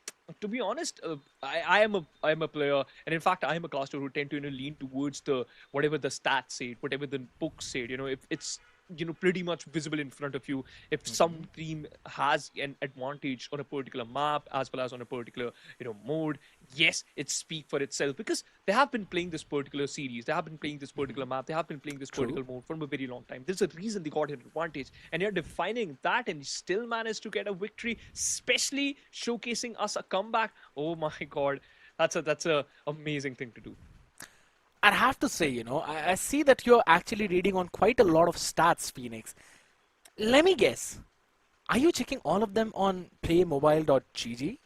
to be honest, I am a player, and in fact, I am a caster who tend to lean towards the whatever the stats say, whatever the books say. If it's pretty much visible in front of you. If some team has an advantage on a particular map as well as on a particular, mode, yes, it speaks for itself because they have been playing this particular series, they have been playing this particular map, they have been playing this particular mode from a very long time. There's a reason they got an advantage, and you're defining that and you still managed to get a victory, especially showcasing us a comeback. Oh my God, that's a amazing thing to do. I have to say, I see that you're actually reading on quite a lot of stats, Phoenix. Let me guess. Are you checking all of them on playmobile.gg?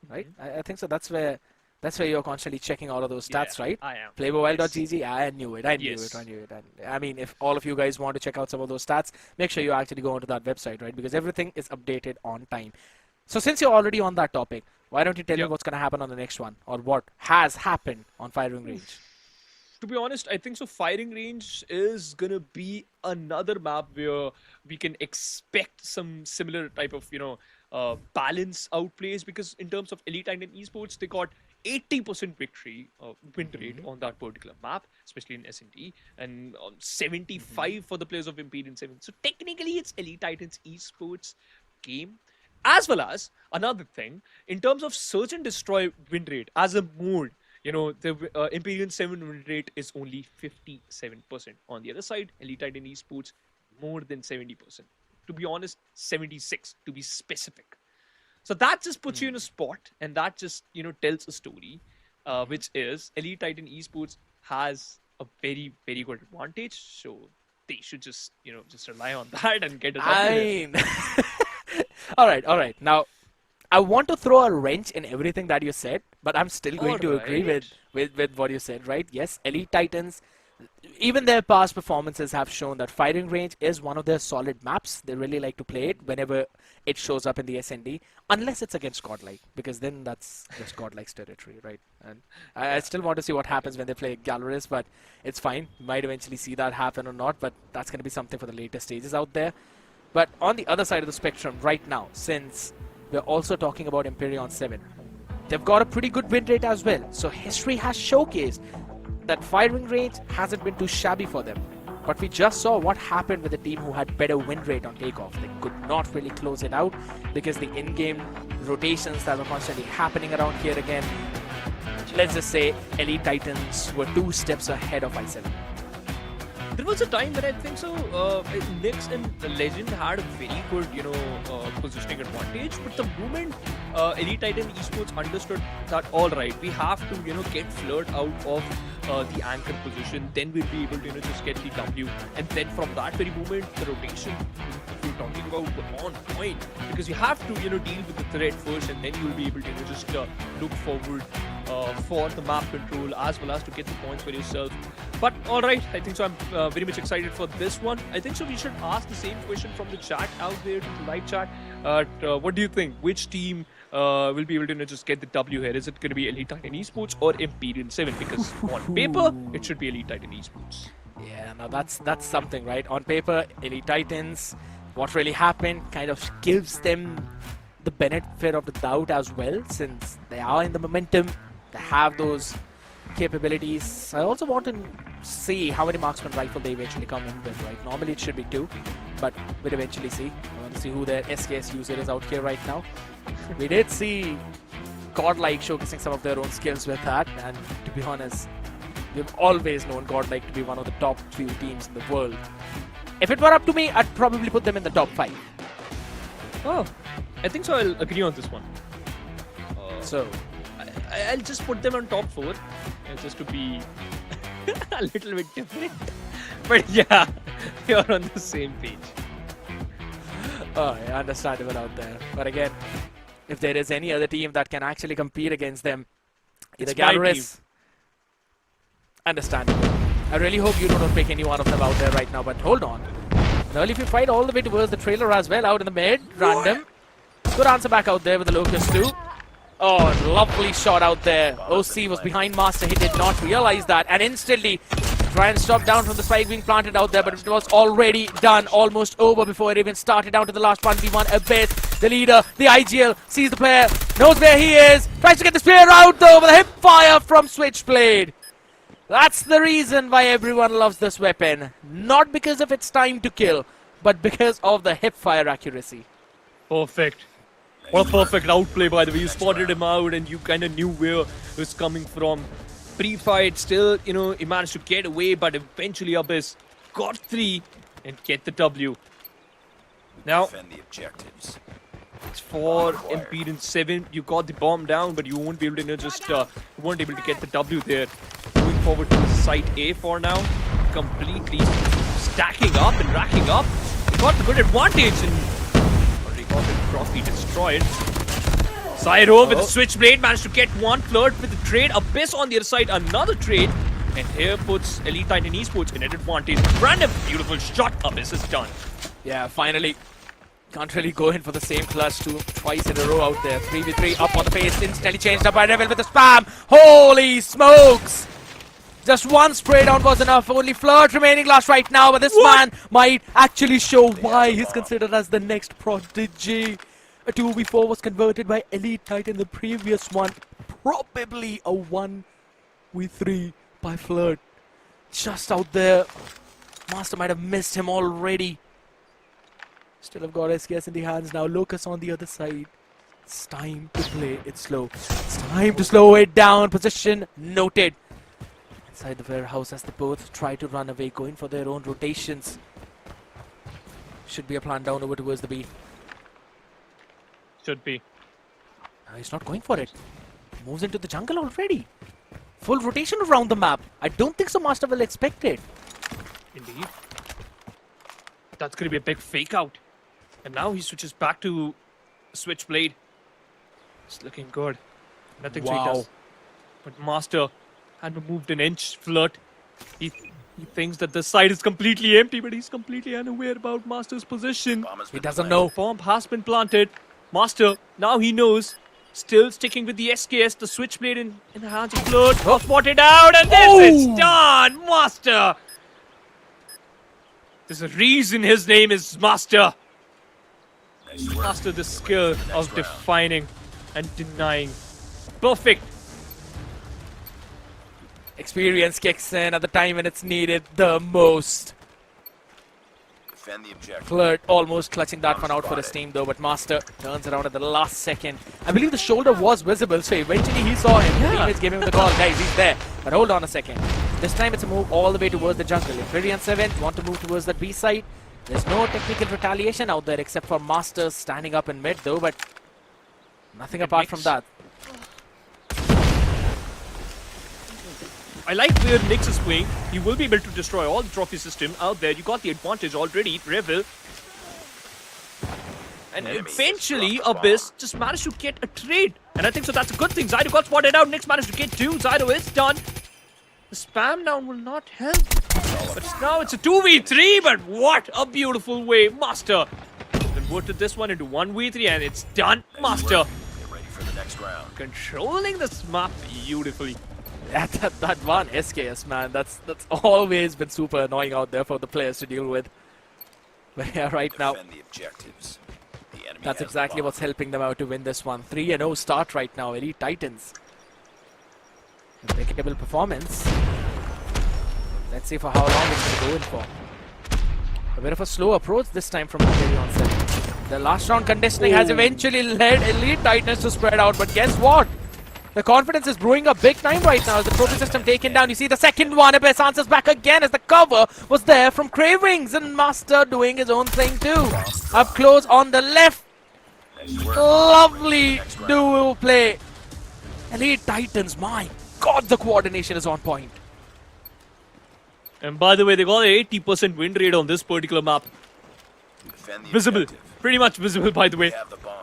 Right? I think so. That's where you're constantly checking all of those stats, right? I am. Playmobile.gg. Yes. I knew it. I knew Yes. it. I mean, if all of you guys want to check out some of those stats, make sure you actually go onto that website, right? Because everything is updated on time. So since you're already on that topic, why don't you tell me what's going to happen on the next one, or what has happened on Firing Range? To be honest, I think so. Firing Range is gonna be another map where we can expect some similar type of balance outplays, because in terms of Elite Titan Esports, they got 80% victory win rate on that particular map, especially in S&D, and 75 for the players of Imperium 7. So technically, it's Elite Titans Esports game. As well as another thing, in terms of search and destroy win rate as a mode, the Imperium 7 win rate is only 57%. On the other side, Elite Titan Esports, more than 70%. To be honest, 76 to be specific. So that just puts you in a spot, and that just, tells a story, which is Elite Titan Esports has a very, very good advantage. So they should just, just rely on that and get it All right. Now, I want to throw a wrench in everything that you said, but I'm still going to agree with what you said, right? Yes, Elite Titans, even their past performances have shown that Firing Range is one of their solid maps. They really like to play it whenever it shows up in the S&D, unless it's against Godlike, because then that's just Godlike's territory, right? And I still want to see what happens when they play Gallerist, but it's fine. Might eventually see that happen or not, but that's going to be something for the later stages out there. But on the other side of the spectrum right now, since we're also talking about Imperium 7. They've got a pretty good win rate as well. So history has showcased that Firing Range hasn't been too shabby for them. But we just saw what happened with the team who had better win rate on Takeoff. They could not really close it out because the in-game rotations that were constantly happening around here again. Let's just say Elite Titans were 2 steps ahead of I7. There was a time when I think so, Nyx and Legend had a very good, positioning advantage. But the moment Elite Titan Esports understood that, all right, we have to, get Flirt out of the anchor position, then we'll be able to, just get the W. And then from that very moment, the rotation, if you're talking about, were on point. Because you have to, deal with the threat first, and then you'll be able to, just look forward for the map control as well as to get the points for yourself. But all right, I think so. I'm very much excited for this one. I think so. We should ask the same question from the chat out there to the live chat. What do you think? Which team will be able to just get the W here? Is it going to be Elite Titan Esports or Imperial 7? Because on paper, it should be Elite Titan Esports. Yeah, now that's something, right? On paper, Elite Titans, what really happened kind of gives them the benefit of the doubt as well, since they are in the momentum, they have those capabilities. I also want to see how many marksman rifle they eventually come in with, right? Normally it should be 2, but we'll eventually see. I want to see who their SKS user is out here right now. We did see Godlike showcasing some of their own skills with that, and to be honest, we've always known Godlike to be one of the top few teams in the world. If it were up to me, I'd probably put them in the top 5. Oh, I think so. I'll agree on this one. So, I'll just put them on top 4, just to be a little bit different. But yeah, you're on the same page. oh, yeah, understandable out there. But again, if there is any other team that can actually compete against them, either It's my Galleries, understandable. I really hope you don't pick any one of them out there right now, but hold on. Now, if you fight all the way towards the trailer as well, out in the mid, random. Good answer back out there with the Locust too. Oh, lovely shot out there. OC was behind Master. He did not realize that, and instantly try and stop down from the spike being planted out there, but it was already done, almost over before it even started. Down to the last 1v1. Abyss, the leader, the IGL, sees the player, knows where he is, tries to get the spear out though, with a hip fire from Switchblade. That's the reason why everyone loves this weapon. Not because of its time to kill, but because of the hip fire accuracy. Perfect. What a perfect outplay, by the way. You spotted him out and you kind of knew where he was coming from. Pre-fight, still, he managed to get away, but eventually Abyss got 3 and get the W. Now, Defend the objectives. it's for Imperial 7. You got the bomb down, but you won't be able to you weren't able to get the W there. Moving forward to site A for now. Completely stacking up and racking up. He got the good advantage and already got the trophy destroyed. Cyro with the switchblade managed to get one. Flirt with the trade. Abyss on the other side, another trade. And here puts Elite Titan Esports in an advantage. Random, beautiful shot. Abyss is done. Yeah, finally. Can't really go in for the same clutch twice in a row out there. 3v3 up on the pace, instantly changed up by Revel with the spam. Holy smokes! Just one spray down was enough. Only Flirt remaining last right now, but this man might actually show why he's considered as the next prodigy. A 2v4 was converted by Elite Titan, the previous one. Probably a 1v3 by Flirt. Just out there. Master might have missed him already. Still have got SKS in the hands now. Locust on the other side. It's time to play it slow. It's time to slow it down. Position noted. Inside the warehouse as they both try to run away, going for their own rotations. Should be a plan down over towards the B. Should be. He's not going for it. Moves into the jungle already. Full rotation around the map. I don't think so Master will expect it. Indeed. That's going to be a big fake out. And now he switches back to Switchblade. It's looking good. Nothing so he does. But Master hadn't moved an inch. Flirt. He thinks that the side is completely empty, but he's completely unaware about Master's position. He doesn't know. Bomb has been planted. Master, now he knows. Still sticking with the SKS, the Switchblade in the hands of Flirt. Spotted out, and this is done! Master! There's a reason his name is Master. Master the skill of defining and denying. Perfect. Experience kicks in at the time when it's needed the most. Defend the objective. Flirt almost clutching that one out for his team though, but Master turns around at the last second. I believe the shoulder was visible, so eventually he saw him. The teammates gave him the call. Guys, he's there. But hold on a second. This time it's a move all the way towards the jungle. Imperial 7 want to move towards the B side. There's no technical retaliation out there except for Master standing up in mid though, but nothing apart from that. I like where Nyx is playing. He will be able to destroy all the trophy system out there. You got the advantage already, Revel. And eventually, Abyss just managed to get a trade. And I think so that's a good thing. Zyro got spotted out. Nyx managed to get 2. Zyro is done. The spam down will not help. But now it's a 2v3, but what a beautiful way. Master converted this one into 1v3 and it's done. Master Get ready for the next round. controlling this map beautifully. Yeah, that one SKS, man, that's always been super annoying out there for the players to deal with. But yeah, right now, Defend the objectives. The enemy that's has the exactly bomb. what's helping them out to win this one. 3-0 start right now, Elite Titans. Impeccable performance. Let's see for how long it's going to go in for. A bit of a slow approach this time from the very onset. The last round conditioning has eventually led Elite Titans to spread out, but guess what? The confidence is brewing up big time right now as the trophy system taken down. You see the second one, Abyss answers back again as the cover was there from Cravings, and Master doing his own thing too. Up close on the left. Nice work. Lovely Next round. duo play. Elite Titans, my god, the coordination is on point. And by the way, they got an 80% win rate on this particular map. Defend the Visible. objective. Pretty much visible, by the way. They have the bomb.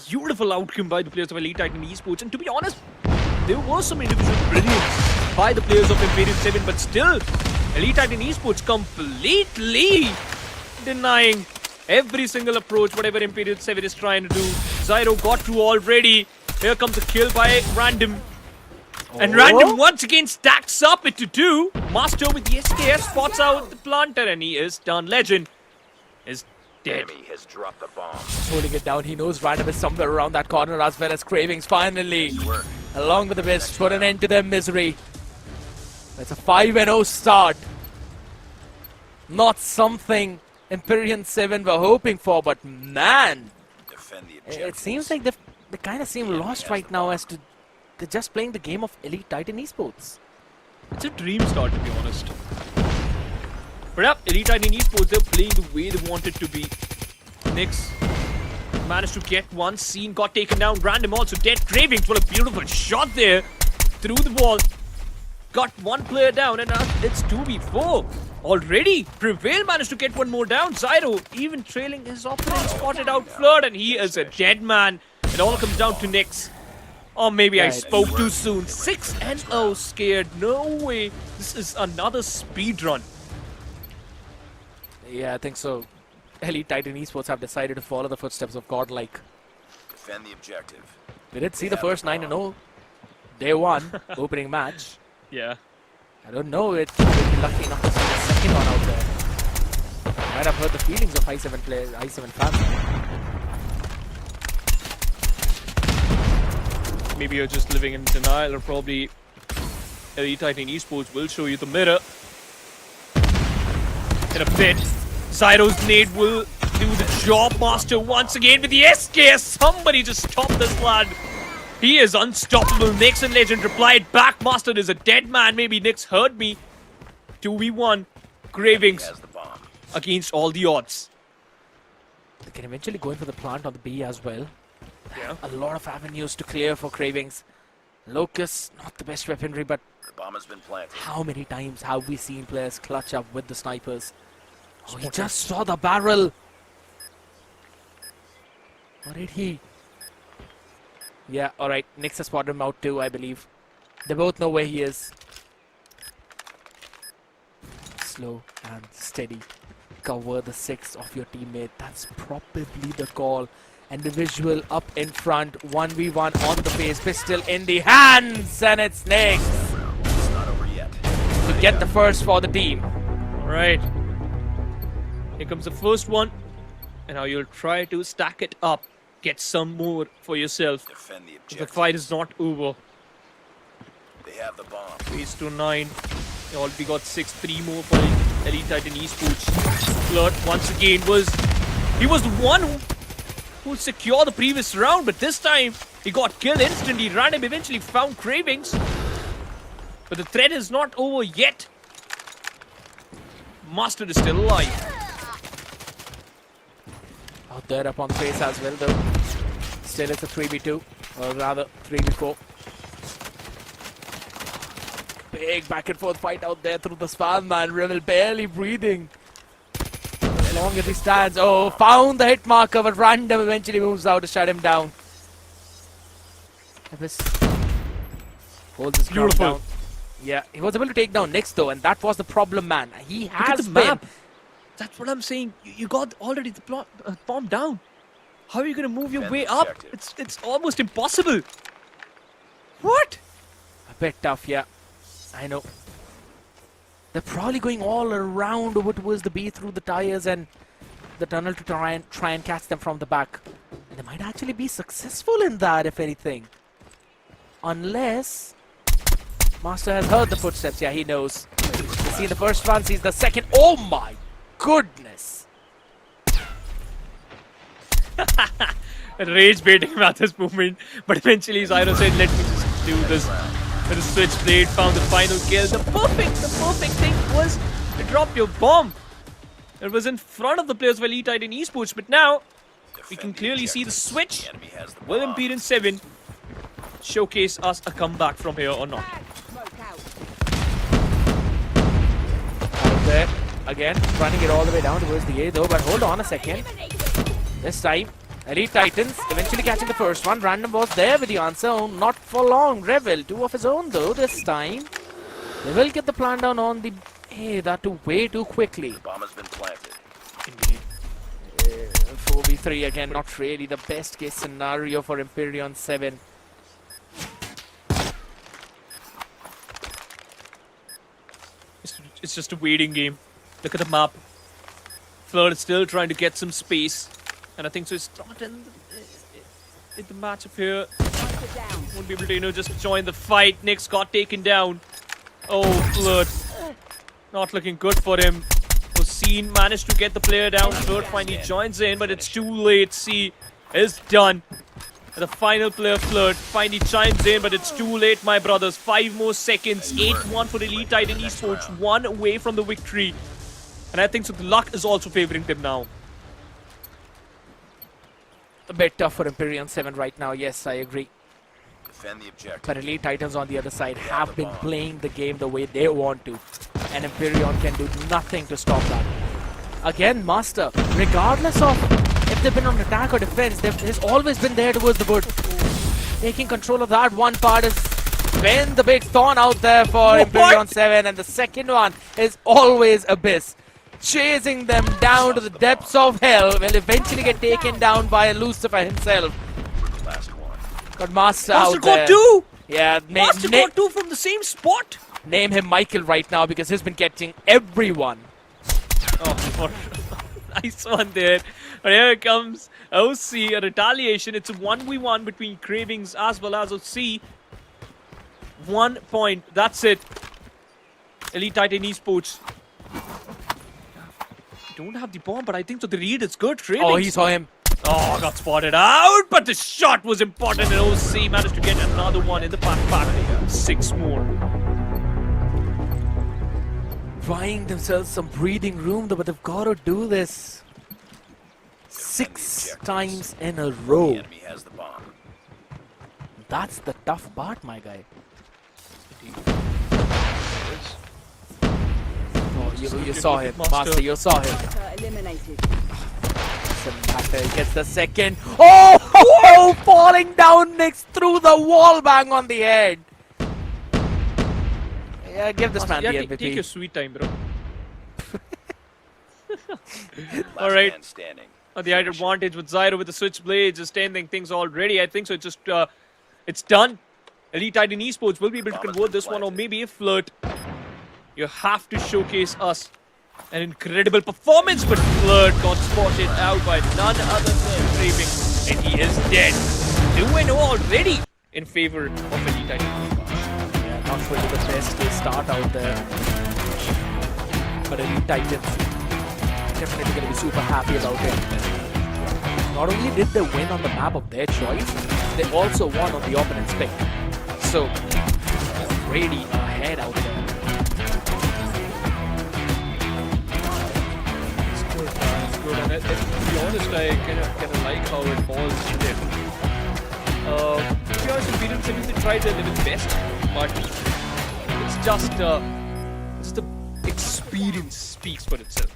Beautiful outcome by the players of Elite Titan Esports. And to be honest, there was some individual brilliance by the players of Imperial 7, but still, Elite Titan Esports completely denying every single approach, whatever Imperial 7 is trying to do. Zyro got through already. Here comes a kill by Random. And Random once again stacks up into 2. Master with the SKS spots out the planter, and he is done. Legend is dead. Enemy has dropped the bomb. Holding it down, he knows Random is somewhere around that corner as well as Cravings finally, Work. along with the Abyss, put an end to their misery. It's a 5-0 start. Not something Imperial 7 were hoping for, but man, Defend the objectives. it seems like they kind of seem lost right now as to they're just playing the game of Elite Titan Esports. It's a dream start, to be honest. But yeah, Elite Titan Esports, they're playing the way they want it to be. Nyx managed to get one. Scene got taken down. Random also dead. Cravings, what a beautiful shot there. Through the wall. Got one player down, and now it's 2v4. Already, Prevail managed to get one more down. Zyro even trailing his opponent, spotted out Flood, and he is a dead man. It all comes down to Nyx. Or maybe I Right. spoke too soon. 6-0 scared. No way. This is another speed run. Yeah, I think so. Elite Titan Esports have decided to follow the footsteps of Godlike. Defend the objective. We did see the first 9-0. Day 1, opening match. Yeah. I don't know if we'll be lucky enough to see the second one out there. Might have hurt the feelings of I7 players, I7 fans. Maybe you're just living in denial, or probably Elite Titan Esports will show you the mirror in a bit. Zyro's nade will do the job. Master once again with the SKS. Somebody just stop this lad. He is unstoppable. Nyx and Legend replied back. Master is a dead man. Maybe Nyx heard me. 2v1. Cravings Has the bomb. against all the odds. They can eventually go in for the plant on the B as well. Yeah. A lot of avenues to clear for Cravings. Locust, not the best weaponry, but The bomb has been planted. how many times have we seen players clutch up with the snipers? Oh, he just saw the barrel. Or did he? Yeah, alright. Nyx has spotted him out too, I believe. They both know where he is. Slow and steady. Cover the 6 of your teammate. That's probably the call. And the visual up in front. 1v1 on the face. Pistol in the hands. And it's Nyx It's not over yet. to get the first for the team. Right. Here comes the first one. And now you'll try to stack it up. Get some more for yourself. Defend the The objective. fight is not over. They have the bomb. Phase to 9. They already got 6. 3 more for Elite Titan Esports. Flirt once again he was the one who secured the previous round, but this time he got killed instantly. Random eventually found Cravings. But the threat is not over yet. Master is still alive. Out there up on the face as well though. Still it's a 3v2. Or rather 3v4. Big back and forth fight out there through the span, man. Rival barely breathing. As long as he stands. Oh, found the hit marker, but Random eventually moves out to shut him down. Abyss holds his ground Beautiful. down. Yeah, he was able to take down Nix though, and that was the problem, man. He Look at has the been. map. That's what I'm saying. You got already the bomb down. How are you going to move your Defend way the up? objective. It's almost impossible. What? A bit tough, yeah. I know. They're probably going all around over towards the B through the tires and the tunnel to try and catch them from the back. And they might actually be successful in that, if anything. Unless Master has heard the footsteps. Yeah, he knows. He's seen the first one, sees the second. Oh my goodness! Rage baiting him at this moment, but eventually Zyro said, "Let me just do this." With a switchblade, found the final kill. The perfect thing was to drop your bomb. It was in front of the players of Elite Titan Esports, but now we can clearly see the switch. The enemy has the Will bomb. Imperium 7 showcase us a comeback from here or not? Out there. Again, running it all the way down towards the A though, but hold on a second. This time, Elite Titans eventually catching the first one. Random was there with the answer. Oh, not for long. Revel, 2 of his own though this time. They will get the plan down on the A. That too way too quickly. Bomb has been planted. Indeed. 4v3 again, not really the best case scenario for Imperion 7. It's just a waiting game. Look at the map. Flood is still trying to get some space. And I think so it's not in the matchup here. Won't be able to, just join the fight. Nix got taken down. Oh, Flood. Not looking good for him. Hossein managed to get the player down. Flood finally joins in, but it's too late. C is done. The final player, Flood, finally chimes in, but it's too late, my brothers. 5 more seconds. 8-1 for Elite Titan Esports. 1 away from the victory. And I think so the luck is also favoring them now. A bit tough for Imperion 7 right now, yes, I agree. Defend the objective. But Elite Titans on the other side have been playing the game the way they want to. And Imperion can do nothing to stop that. Again, Master, regardless of if they've been on attack or defense, he's always been there towards the wood. Taking control of that one part has been the big thorn out there for Imperion 7. And the second one is always Abyss. Chasing them down to the depths of hell will eventually get taken down by Lucifer himself. Last one. Got Master Master out there. got 2! Yeah, Master got 2 from the same spot! name him Michael right now because he's been getting everyone. Oh, nice one there. But here comes OC, a retaliation. It's a 1v1 between Cravings as well as OC. 1 point, that's it. Elite Titan Esports. Don't have the bomb, but I think so the read is good. Cravings. Oh, he saw him. Oh, got spotted out, but the shot was important, and OC managed to get another one in the backpack. 6 more. Buying themselves some breathing room, though, but they've got to do this 6 times in a The row. enemy has the bomb. That's the tough part, my guy. Oh, you saw him, Master, you saw him. Eliminated. Doesn't matter, he gets the second. Oh, falling down next through the wall bang on the head. Yeah, give this man the Yeah, MVP. take your sweet time, bro. Last Alright. man standing. The advantage with Zyro with the switchblade just ending things already. I think so. It's done. Elite Titan Esports will be able to convert this one, or maybe a flirt. You have to showcase us an incredible performance, but Flirt got spotted out by none other than Craving, and he is dead. 2-0 already in favor of Elite Titan Esports. Yeah, not really the best start out there. But Elite Titans definitely going to be super happy about it. Not only did they win on the map of their choice, they also won on the opponent's pick. So, really ahead out there. It's good, and to be honest, I kind of like how it falls ended. To be honest, Imperium 7 they tried their level best, but it's just the experience speaks for itself.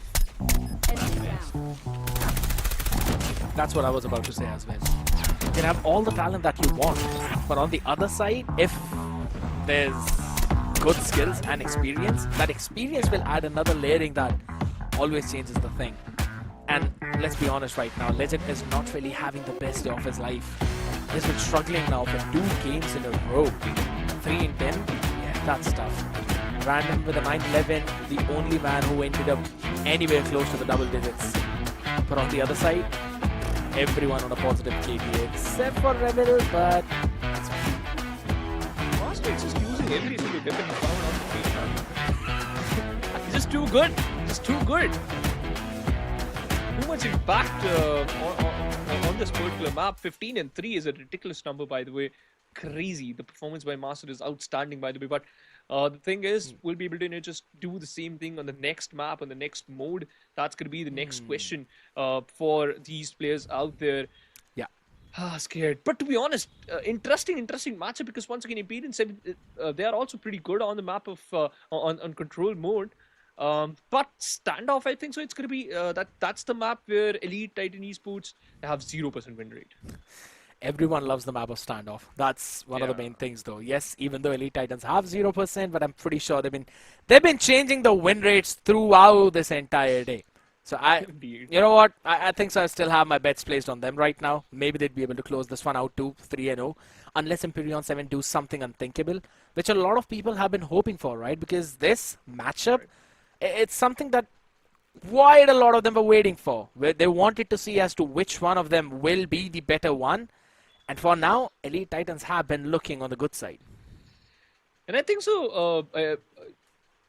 That's what I was about to say as well. can have all the talent that you want, but on the other side, if there's good skills and experience, that experience will add another layering that always changes the thing. And let's be honest right now, Legend is not really having the best day of his life. He's been struggling now for 2 games in a row. 3 in 10, yeah, that's tough. Random with a 9-11, the only man who ended up anywhere close to the double digits. But on the other side, everyone on a positive KDA except for Rebel, but Master is just using every single weapon he found on the field. He's just too good. Just too good. Too much impact on this particular map. 15 and 3 is a ridiculous number, by the way. Crazy. The performance by Master is outstanding, by the way. But the thing is, we'll be able to just do the same thing on the next map, on the next mode. That's going to be the next question for these players out there. yeah. Scared. But to be honest, interesting matchup, because once again, Imperium 7, they are also pretty good on the map of on control mode. But Standoff, I think so. It's going to be that's the map where Elite Titan Esports have 0% win rate. Everyone loves the map of Standoff. That's one of the main things, though. Yes, even though Elite Titans have 0%, but I'm pretty sure they've been changing the win rates throughout this entire day. So Indeed. you know what? I think so. I still have my bets placed on them right now. Maybe they'd be able to close this one out to 3-0, unless Imperium 7 do something unthinkable, which a lot of people have been hoping for, right? Because this matchup, it's something that quite a lot of them were waiting for, where they wanted to see as to which one of them will be the better one. And for now, Elite Titans have been looking on the good side. And I think so.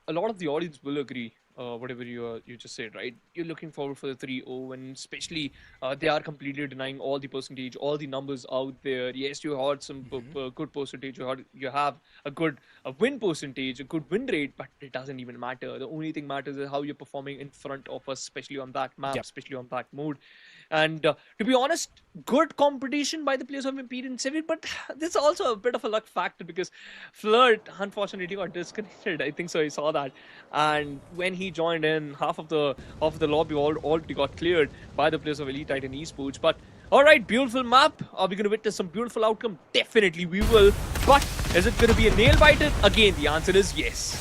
A lot of the audience will agree. Whatever you just said, right? You're looking forward for the 3-0, and especially they are completely denying all the percentage, all the numbers out there. Yes, you had some good percentage. You have a good win percentage, a good win rate, but it doesn't even matter. The only thing matters is how you're performing in front of us, especially on that map, especially on that mode. And to be honest, good competition by the players of Imperium 7, but this is also a bit of a luck factor, because Flirt unfortunately got disconnected. I think so. I saw that, and when he joined in, half of the lobby already got cleared by the players of Elite Titan Esports. But all right, beautiful map. Are we going to witness some beautiful outcome? Definitely we will. But is it going to be a nail biter? Again, the answer is yes.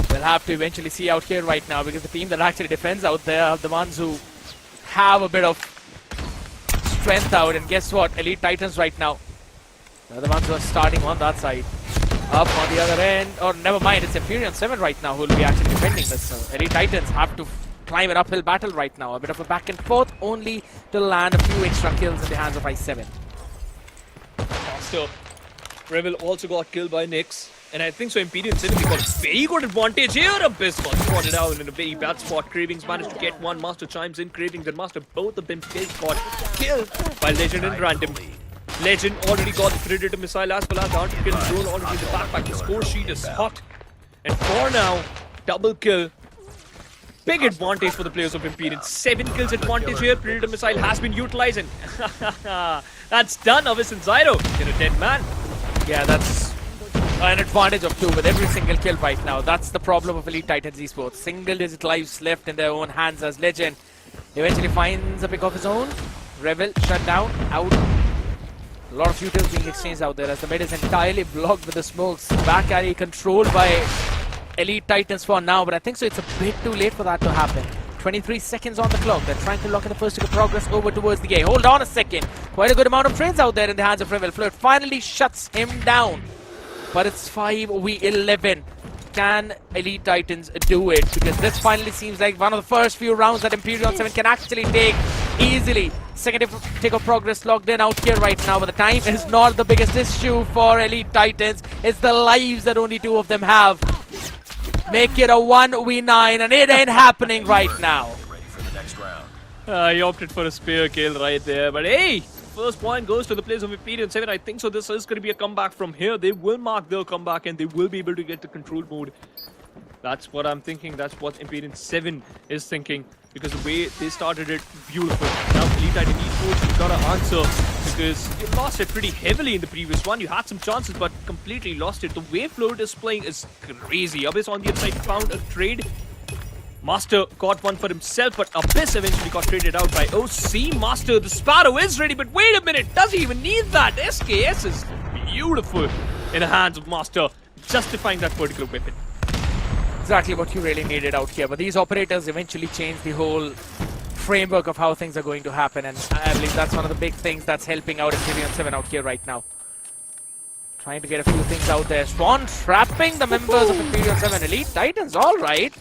We'll have to eventually see out here right now, because the team that actually defends out there are the ones who have a bit of strength out. And guess what? Elite Titans right now, they're the ones who are starting on that side. Up on the other end, or never mind, it's Imperium 7 right now who will be actually defending this. So Elite Titans have to climb an uphill battle right now. A bit of a back and forth, only to land a few extra kills in the hands of I7. So Rebel also got killed by Nyx. And I think so Imperium 7 got a very good advantage here. Abyss got spotted out in a very bad spot. Cravings managed to get one. Master chimes in. Cravings and Master, both of them got killed by Legend and Random. Legend already got the Predator missile as well as the hunter kill drone already in the backpack. The score sheet is hot. And for now, double kill. Big advantage for the players of Imperium. 7 kills advantage here. Predator missile has been utilized. And that's done. Abyss and Zyro. You're a dead man. Yeah, that's an advantage of 2 with every single kill right now. That's the problem of Elite Titans Esports. Single-digit lives left in their own hands as Legend eventually finds a pick of his own. Rebel shut down, out. A lot of utils being exchanged out there as the mid is entirely blocked with the smokes. Back alley controlled by Elite Titans for now, but I think so it's a bit too late for that to happen. 23 seconds on the clock. They're trying to lock in the first tick of progress over towards the gate. Hold on a second. Quite a good amount of trades out there in the hands of Rebel. Flirt finally shuts him down. But it's 5v11. Can Elite Titans do it? Because this finally seems like one of the first few rounds that Imperium 7 can actually take easily. Second tick of progress locked in out here right now, but the time is not the biggest issue for Elite Titans. It's the lives that only 2 of them have. Make it a 1v9, and it ain't happening right now. Ready for the next round. He opted for a spear kill right there, but hey! First point goes to the players of Imperium 7. I think so this is going to be a comeback from here. They will mark their comeback and they will be able to get the control mode. That's what I'm thinking. That's what Imperium 7 is thinking. Because the way they started it, beautiful. Now Elite Titan Esports, you gotta answer. Because you lost it pretty heavily in the previous one. You had some chances but completely lost it. The way Float is playing is crazy. Abyss on the other side found a trade. Master got one for himself, but Abyss eventually got traded out by OC. Master, the Sparrow is ready, but wait a minute, does he even need that? SKS is beautiful in the hands of Master, justifying that particular weapon. Exactly what you really needed out here. But these operators eventually change the whole framework of how things are going to happen. And I believe that's one of the big things that's helping out Imperium 7 out here right now. Trying to get a few things out there. Swan trapping the members of Imperium 7. Elite Titans, all right.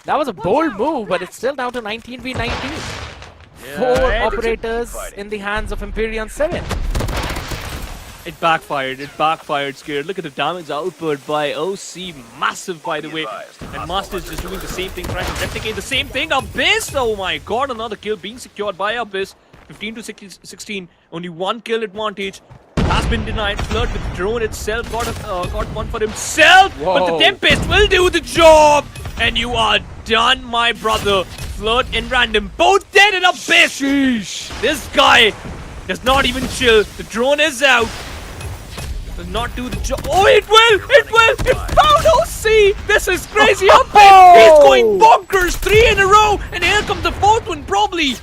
That was a bold move, but it's still down to 19v19. Four operators in the hands of Imperium 7. It backfired, Scared. Look at the damage output by OC, massive by the way. And Master's just doing the same thing, trying to replicate the same thing. Abyss, oh my god, another kill being secured by Abyss. 15 to 16, only one kill advantage. Has been denied. Flirt with the drone itself, got one for himself. Whoa. But the Tempest will do the job. And you are done, my brother. Flirt and Random, both dead in Abyss. Sheesh. This guy does not even chill. The drone is out. Does not do the job. Oh, it will! It found OC! This is crazy. Abyss, he's going bonkers. 3 in a row. And here comes the 4th one, probably.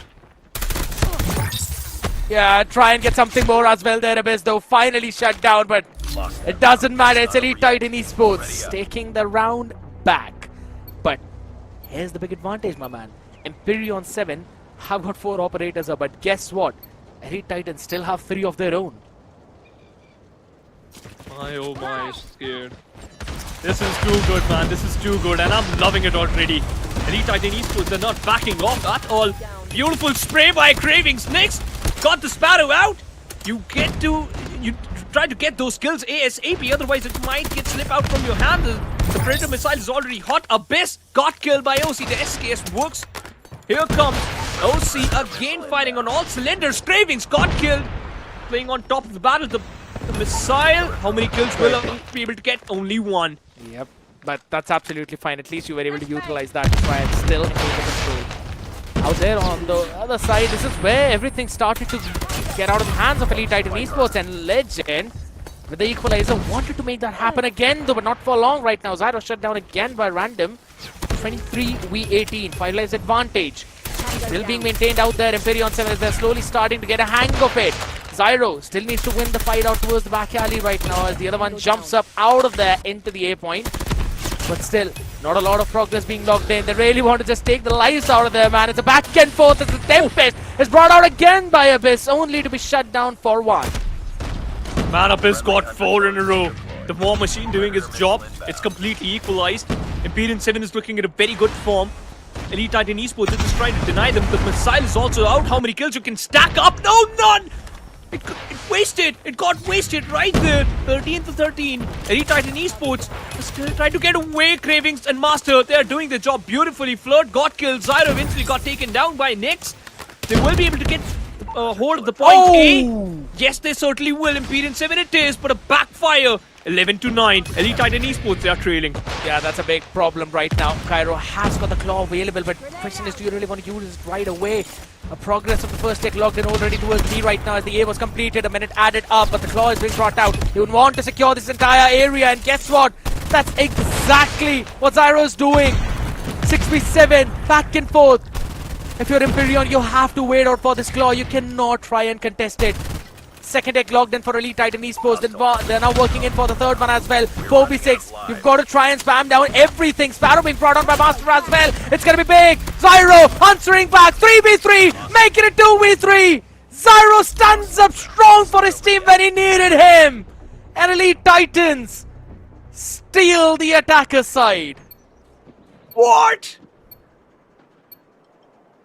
Yeah, try and get something more as well there, Abyss, though finally shut down, but it doesn't matter. It's Elite Titan Esports taking the round back. But here's the big advantage, my man. Imperium 7 have got 4 operators up, but guess what? Elite Titans still have 3 of their own. My oh my, Scared. This is too good, man. This is too good, and I'm loving it already. Elite Titan Esports are not backing off at all. Beautiful spray by Cravings. Next, got the Sparrow out. You try to get those kills ASAP, otherwise it might slip out from your hand. The Predator missile is already hot. Abyss got killed by OC. The SKS works. Here comes OC again, fighting on all cylinders. Cravings got killed. Playing on top of the battle. The missile. How many kills will he be able to get? Only 1. Yep, but that's absolutely fine. At least you were able to utilize that to try and still take the control. Out there on the other side, this is where everything started to get out of the hands of Elite Titan Esports, and Legend with the equalizer wanted to make that happen again, though, but not for long right now. Zyro shut down again by Random. 23v18, 5 lives advantage. Still being maintained out there. Imperium 7 is they're slowly starting to get a hang of it. Zyro still needs to win the fight out towards the back alley right now as the other one jumps up out of there into the A point. But still, not a lot of progress being logged in. They really want to just take the lives out of there, man. It's a back and forth as the Tempest is brought out again by Abyss, only to be shut down for 1. Man, Abyss got 4 in a row. The War Machine doing his job. It's completely equalized. Imperium 7 is looking at a very good form. Elite Titan Esports is just trying to deny them. The missile is also out. How many kills you can stack up? No, none! It wasted. It got wasted right there. 13 to 13. Elite Titan Esports is still trying to get away. Cravings and Master, they are doing their job beautifully. Flirt got killed. Zyro eventually got taken down by Nyx. They will be able to get hold of the point A. Yes, they certainly will. Imperium 7 it is, but a backfire. 11 to 9. Elite Titan Esports, they are trailing. Yeah, that's a big problem right now. Cairo has got the claw available, but the question is, do you really want to use it right away? A progress of the first take logged in already towards B right now as the A was completed, a minute added up, but the claw is being brought out. They would want to secure this entire area, and guess what? That's exactly what Zyro's doing. 6v7, back and forth. If you're Imperium, you have to wait out for this claw. You cannot try and contest it. Second egg logged in for Elite Titan Esports. They're now working in for the third one as well. 4v6. You've got to try and spam down everything. Sparrow being brought on by Master as well. It's going to be big. Zyro answering back. 3v3. Making it 2v3. Zyro stands up strong for his team when he needed him. And Elite Titans steal the attacker side. What?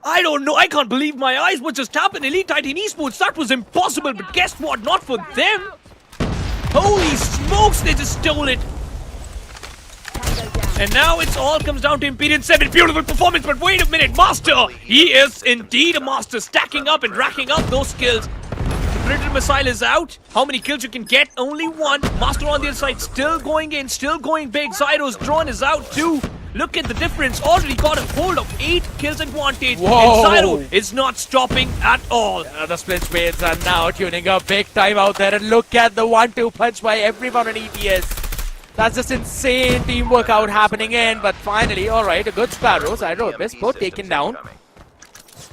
I don't know. I can't believe my eyes. What just happened? Elite Titan Esports, that was impossible. But guess what? Not for them. Holy smokes, they just stole it. And now it all comes down to Imperium 7. Beautiful performance, but wait a minute. Master, he is indeed a master. Stacking up and racking up those kills. The Predator missile is out. How many kills you can get? Only 1. Master on the other side, still going in, still going big. Zyro's drone is out too. Look at the difference. Already got a hold of 8 kills advantage. Whoa. And Zyro is not stopping at all. The split spades are now tuning up big time out there. And look at the 1-2 punch by everyone on ETS. That's just insane teamwork out happening in. But finally, all right, a good Sparrow. Zyro Abyss both taken down.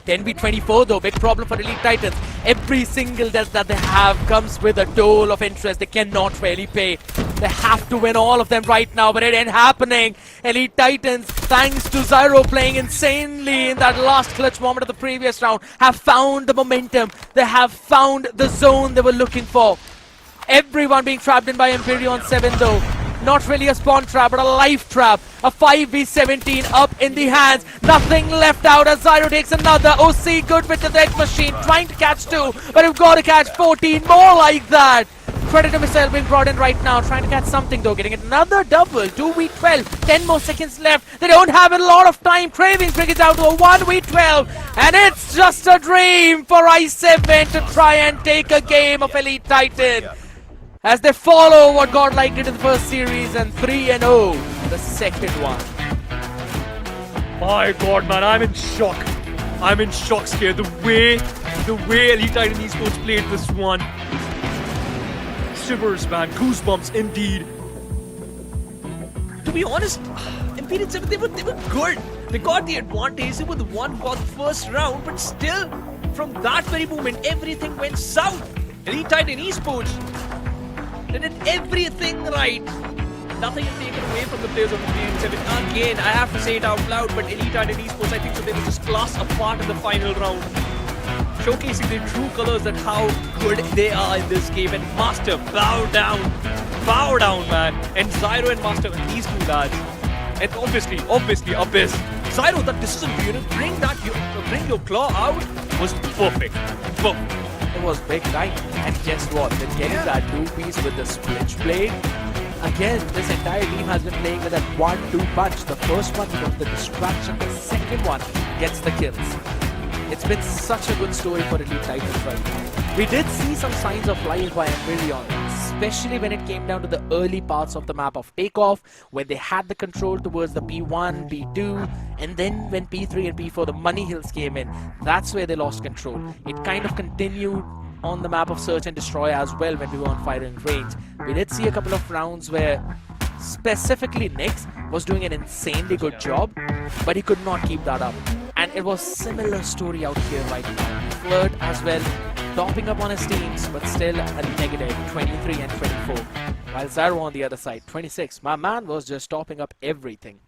10v24 though, big problem for Elite Titans. Every single death that they have comes with a toll of interest. They cannot really pay. They have to win all of them right now, but it ain't happening. Elite Titans, thanks to Zyro playing insanely in that last clutch moment of the previous round, have found the momentum. They have found the zone they were looking for. Everyone being trapped in by Empyrean 7 though. Not really a spawn trap, but a life trap. A 5v17 up in the hands. Nothing left out as Zyro takes another. OC good with the deck machine. Trying to catch 2, but you've got to catch 14 more like that. Predator missile being brought in right now. Trying to catch something though. Getting another double. 2v12. 10 more seconds left. They don't have a lot of time. Cravings bring it down to a 1v12. And it's just a dream for i7 to try and take a game of Elite Titan, as they follow what Godlike did in the first series and 3-0 the second one. My God, man, I'm in shock. I'm in shock, scared. The way Elite Titan Esports played this one. Shivers, man, goosebumps indeed. To be honest, Imperial 7, they were good. They got the advantage. They were the one who got the first round, but still, from that very moment, everything went south. Elite Titan Esports, they did everything right. Nothing is taken away from the players of Imperial 7. Again, I have to say it out loud, but Elite Titan Esports, I think so they were just class apart in the final round, showcasing their true colors and how good they are in this game. And Master, bow down, man. And Zyro and Master, these two lads, and obviously Abyss. Zyro, that decision for you to bring your claw out was perfect. It was big time. And guess what? They're getting that 2-piece with the Splitch blade. Again, this entire team has been playing with that 1-2 punch. The first one becomes the distraction. The second one gets the kills. It's been such a good story for Elite Titans right now. We did see some signs of life by Empyrean, especially when it came down to the early parts of the map of Takeoff, where they had the control towards the P1, P2, and then when P3 and P4, the money hills came in, that's where they lost control. It kind of continued on the map of Search and Destroy as well when we were on firing range. We did see a couple of rounds where specifically Nyx was doing an insanely good job, but he could not keep that up. And it was similar story out here right now. Flirt as well, topping up on his teams, but still a negative 23 and 24. While Zyro on the other side, 26. My man was just topping up everything.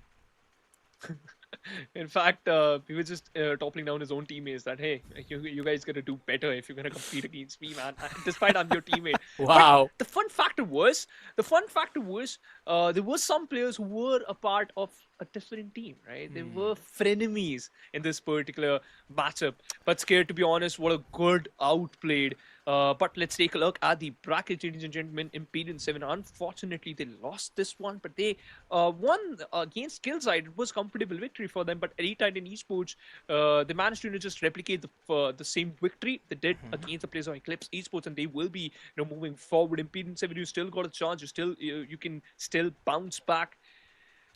In fact, he was just toppling down his own teammates that, hey, you guys gotta do better if you're gonna compete against me, man. Despite I'm your teammate. Wow. But the fun factor was, there were some players who were a part of a different team, right? They were frenemies in this particular matchup. But scared, to be honest, what a good outplayed. But let's take a look at the bracket, ladies and gentlemen. Imperial 7, unfortunately, they lost this one, but they won against Killside. It was a comfortable victory for them, but Elite Titan Esports, they managed to just replicate the same victory they did against the players of Eclipse Esports, and they will be moving forward. Imperial 7, you still got a chance. You can still bounce back.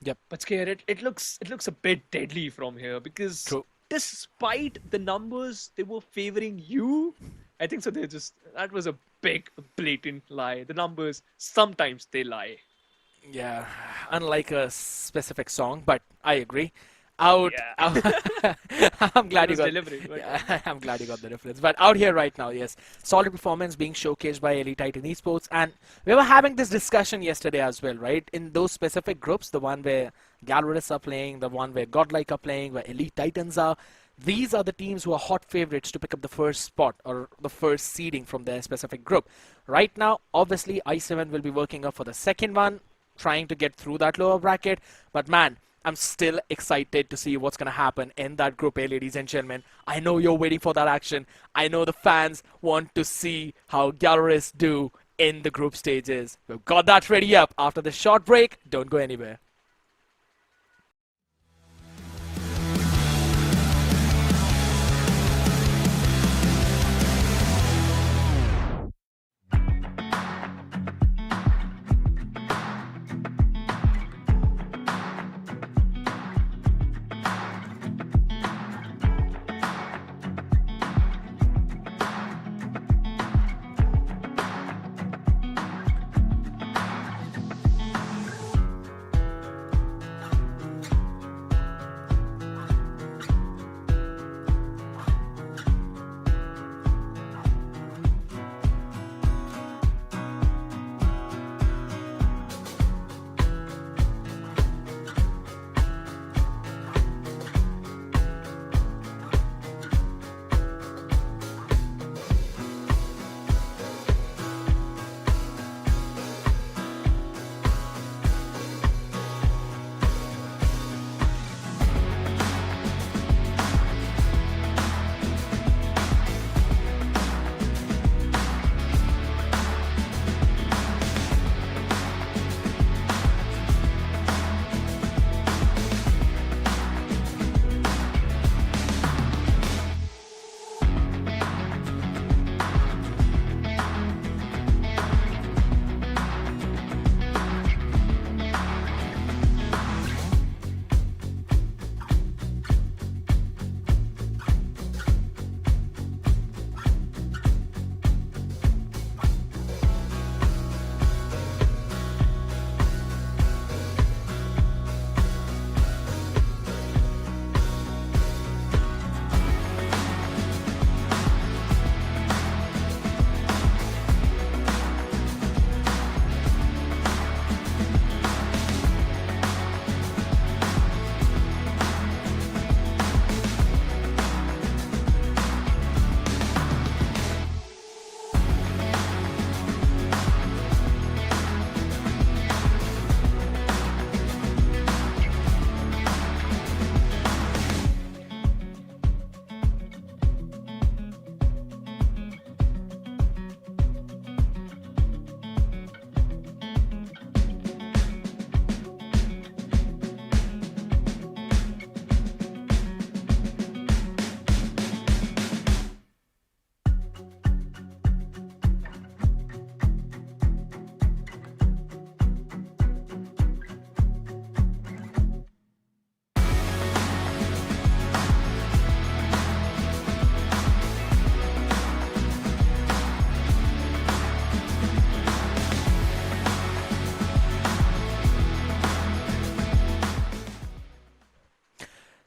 Yep. But scared, it looks a bit deadly from here, because despite the numbers, they were favoring you. I think so. That was a big, blatant lie. The numbers, sometimes they lie. Yeah, unlike a specific song, but I agree. I'm glad you got I'm glad you got the reference. But out here right now, yes, solid performance being showcased by Elite Titan Esports, and we were having this discussion yesterday as well, right? In those specific groups, the one where Galverists are playing, the one where Godlike are playing, where Elite Titans are. These are the teams who are hot favorites to pick up the first spot or the first seeding from their specific group. Right now, obviously, i7 will be working up for the second one, trying to get through that lower bracket. But man, I'm still excited to see what's going to happen in that Group A, ladies and gentlemen. I know you're waiting for that action. I know the fans want to see how Galverists do in the group stages. We've got that ready up. After the short break, don't go anywhere.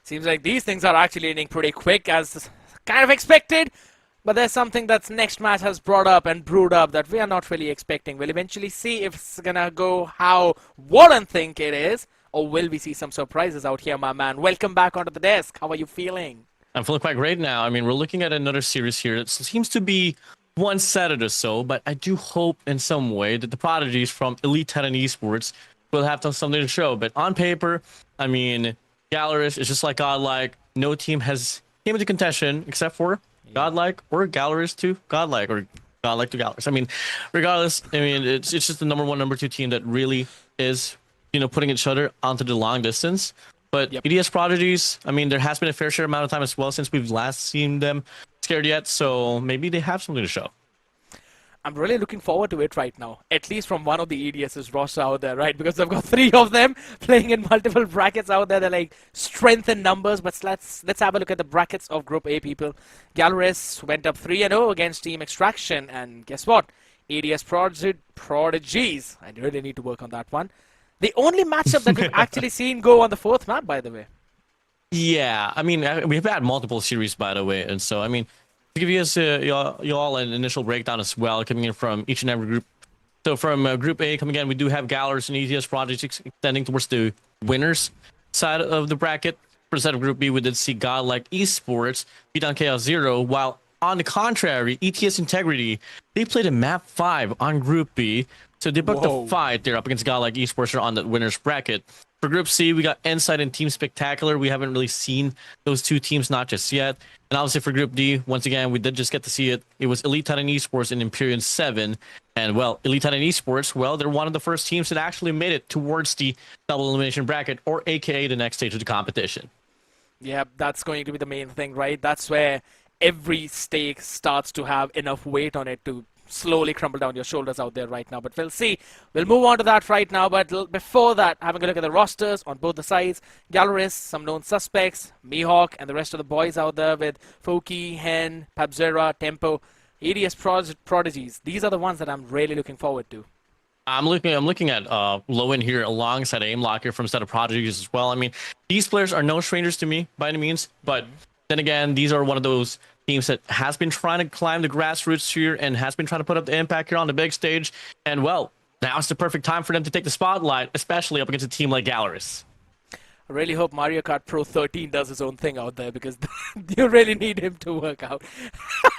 Seems like these things are actually ending pretty quick, as kind of expected. But there's something that's next match has brought up and brewed up that we are not really expecting. We'll eventually see if it's gonna go how Warren think it is, or will we see some surprises out here, my man? Welcome back onto the desk. How are you feeling? I'm feeling quite great now. I mean, we're looking at another series here. It seems to be one-sided or so, but I do hope in some way that the prodigies from Elite 10 and Esports will have something to show. But on paper, I mean, Gallerist is just like Godlike. No team has came into contention except for Godlike or Gallerist to Godlike or Godlike to Gallerist. I mean, regardless, I mean, it's just the number 1, number 2 team that really is, putting each other onto the long distance. But EDS Prodigies, I mean, there has been a fair share amount of time as well since we've last seen them scared yet. So maybe they have something to show. I'm really looking forward to it right now, at least from one of the EDS's roster out there, right? Because I've got 3 of them playing in multiple brackets out there. They're like strength in numbers, but let's have a look at the brackets of Group A, people. Gallerist went up 3-0 against Team Extraction, and guess what? EDS Prodigies. I really need to work on that one. The only matchup that we've actually seen go on the 4th map, by the way. Yeah, I mean, we've had multiple series, by the way, and so, I mean, to give you guys y'all an initial breakdown as well, coming in from each and every group. So from Group A, coming in, we do have Gallerist and ETS Projects extending towards the winners side of the bracket. For the side of Group B, we did see Godlike Esports beat on Chaos Zero, while on the contrary, ETS Integrity, they played a map 5 on Group B. So they booked a fight there up against Godlike Esports on the winners bracket. For Group C, we got Insight and Team Spectacular. We haven't really seen those 2 teams, not just yet. And obviously for Group D, once again, we did just get to see it. It was Elite 10 and Esports and Empyrean 7. And, well, Elite 10 and Esports, well, they're one of the first teams that actually made it towards the double elimination bracket, or AKA the next stage of the competition. Yeah, that's going to be the main thing, right? That's where every stake starts to have enough weight on it to slowly crumble down your shoulders out there right now. But we'll see. We'll move on to that right now. But before that, having a look at the rosters on both the sides. Gallerist, some known suspects, Mihawk, and the rest of the boys out there with Foki, Hen, Pabzera, Tempo, EDS Prodigies. These are the ones that I'm really looking forward to. I'm looking at Lowen here alongside Aimlock here from a set of Prodigies as well. I mean, these players are no strangers to me by any means, but then again, these are one of those teams that has been trying to climb the grassroots here and has been trying to put up the impact here on the big stage. And, well, now's the perfect time for them to take the spotlight, especially up against a team like Gallerist. I really hope Mario Kart Pro 13 does his own thing out there, because you really need him to work out.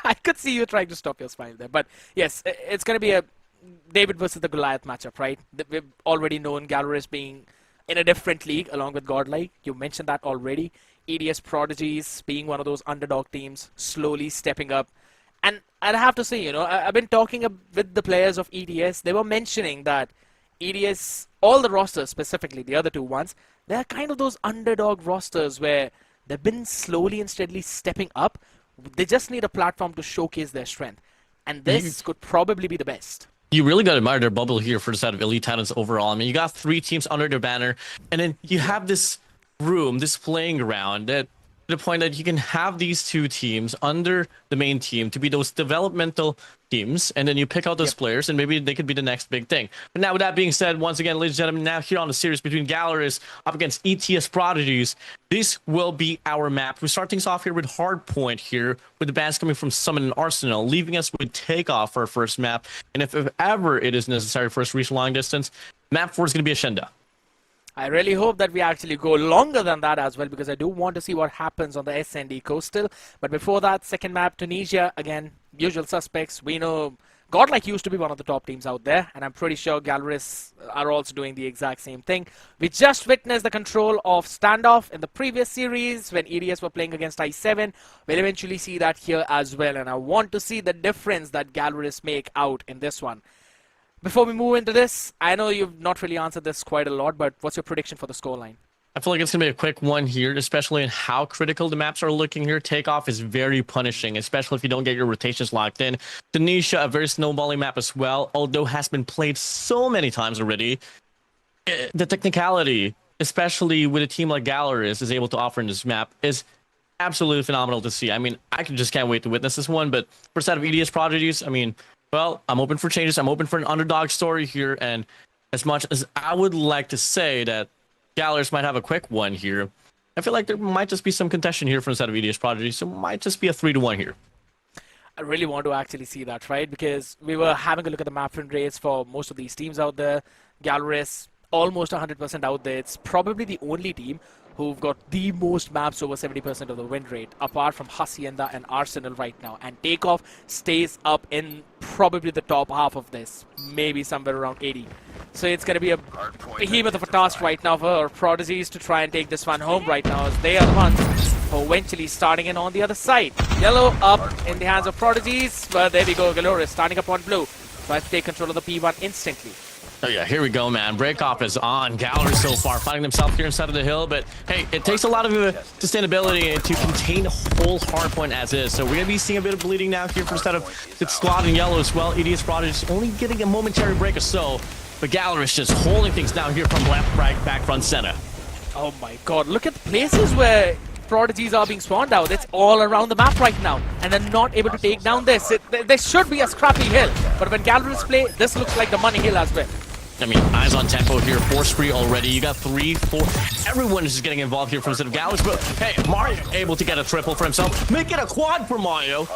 I could see you trying to stop your smile there. But, yes, it's going to be a David versus the Goliath matchup, right? We've already known Gallerist being in a different league along with Godlike. You mentioned that already. EDS Prodigies being one of those underdog teams, slowly stepping up. And I'd have to say, I've been talking with the players of EDS. They were mentioning that EDS, all the rosters, specifically the other 2 ones, they're kind of those underdog rosters where they've been slowly and steadily stepping up. They just need a platform to showcase their strength. And this could probably be the best. You really got to admire their bubble here for the side of Elite Titans overall. I mean, you got 3 teams under their banner, and then you have this room, this playing ground, that to the point that you can have these 2 teams under the main team to be those developmental teams, and then you pick out those players, and maybe they could be the next big thing. But now, with that being said, once again, ladies and gentlemen, now here on the series between Gallerist up against ETS Prodigies, this will be our map. We start things off here with Hardpoint here, with the bands coming from Summon and Arsenal, leaving us with Takeoff for our first map. And if ever it is necessary for us to reach long distance, map 4 is going to be Ashenda. I really hope that we actually go longer than that as well, because I do want to see what happens on the SND Coastal. But before that, second map, Tunisia, again, usual suspects. We know Godlike used to be one of the top teams out there, and I'm pretty sure Gallerist are also doing the exact same thing. We just witnessed the control of Standoff in the previous series when EDS were playing against I7. We'll eventually see that here as well, and I want to see the difference that Gallerist make out in this one. Before we move into this, I know you've not really answered this quite a lot, but what's your prediction for the scoreline? I feel like it's going to be a quick one here, especially in how critical the maps are looking here. Takeoff is very punishing, especially if you don't get your rotations locked in. Tunisia, a very snowballing map as well, although has been played so many times already. The technicality, especially with a team like Gallerist is able to offer in this map, is absolutely phenomenal to see. I mean, I just can't wait to witness this one, but for a set of EDS Prodigies, I mean, well, I'm open for changes. I'm open for an underdog story here. And as much as I would like to say that Gallerist might have a quick one here, I feel like there might just be some contention here from the side of EDS Prodigy, so it might just be a 3-1 here. I really want to actually see that, right? Because we were having a look at the map win rates for most of these teams out there. Galleries, almost 100% out there. It's probably the only team who've got the most maps over 70% of the win rate, apart from Hacienda and Arsenal right now. And Takeoff stays up in probably the top half of this, maybe somewhere around 80. So it's going to be a behemoth of a task right now for Prodigies to try and take this one home right now, as they are the ones who are eventually starting in on the other side. Yellow up in the hands of Prodigies, but there we go, Galoris starting up on blue. Tries to take control of the P1 instantly. Oh yeah, here we go, man. Breakoff is on. Gallery so far, finding themselves here inside of the hill, but hey, it takes a lot of sustainability to contain the whole hardpoint as is. So we're gonna be seeing a bit of bleeding now here for the side of the squad in yellow as well. EDS Prodigy is only getting a momentary break or so, but Gallery is just holding things down here from left, right, back, front, center. Oh my god, look at the places where Prodigies are being spawned out. It's all around the map right now, and they're not able to take down this. There should be a scrappy hill, but when Galleries play, this looks like the money hill as well. I mean, eyes on tempo here, 4 spree already. You got 3, 4. Everyone is just getting involved here from the side of Galleries, but hey, Mario able to get a triple for himself. Make it a quad for Mario.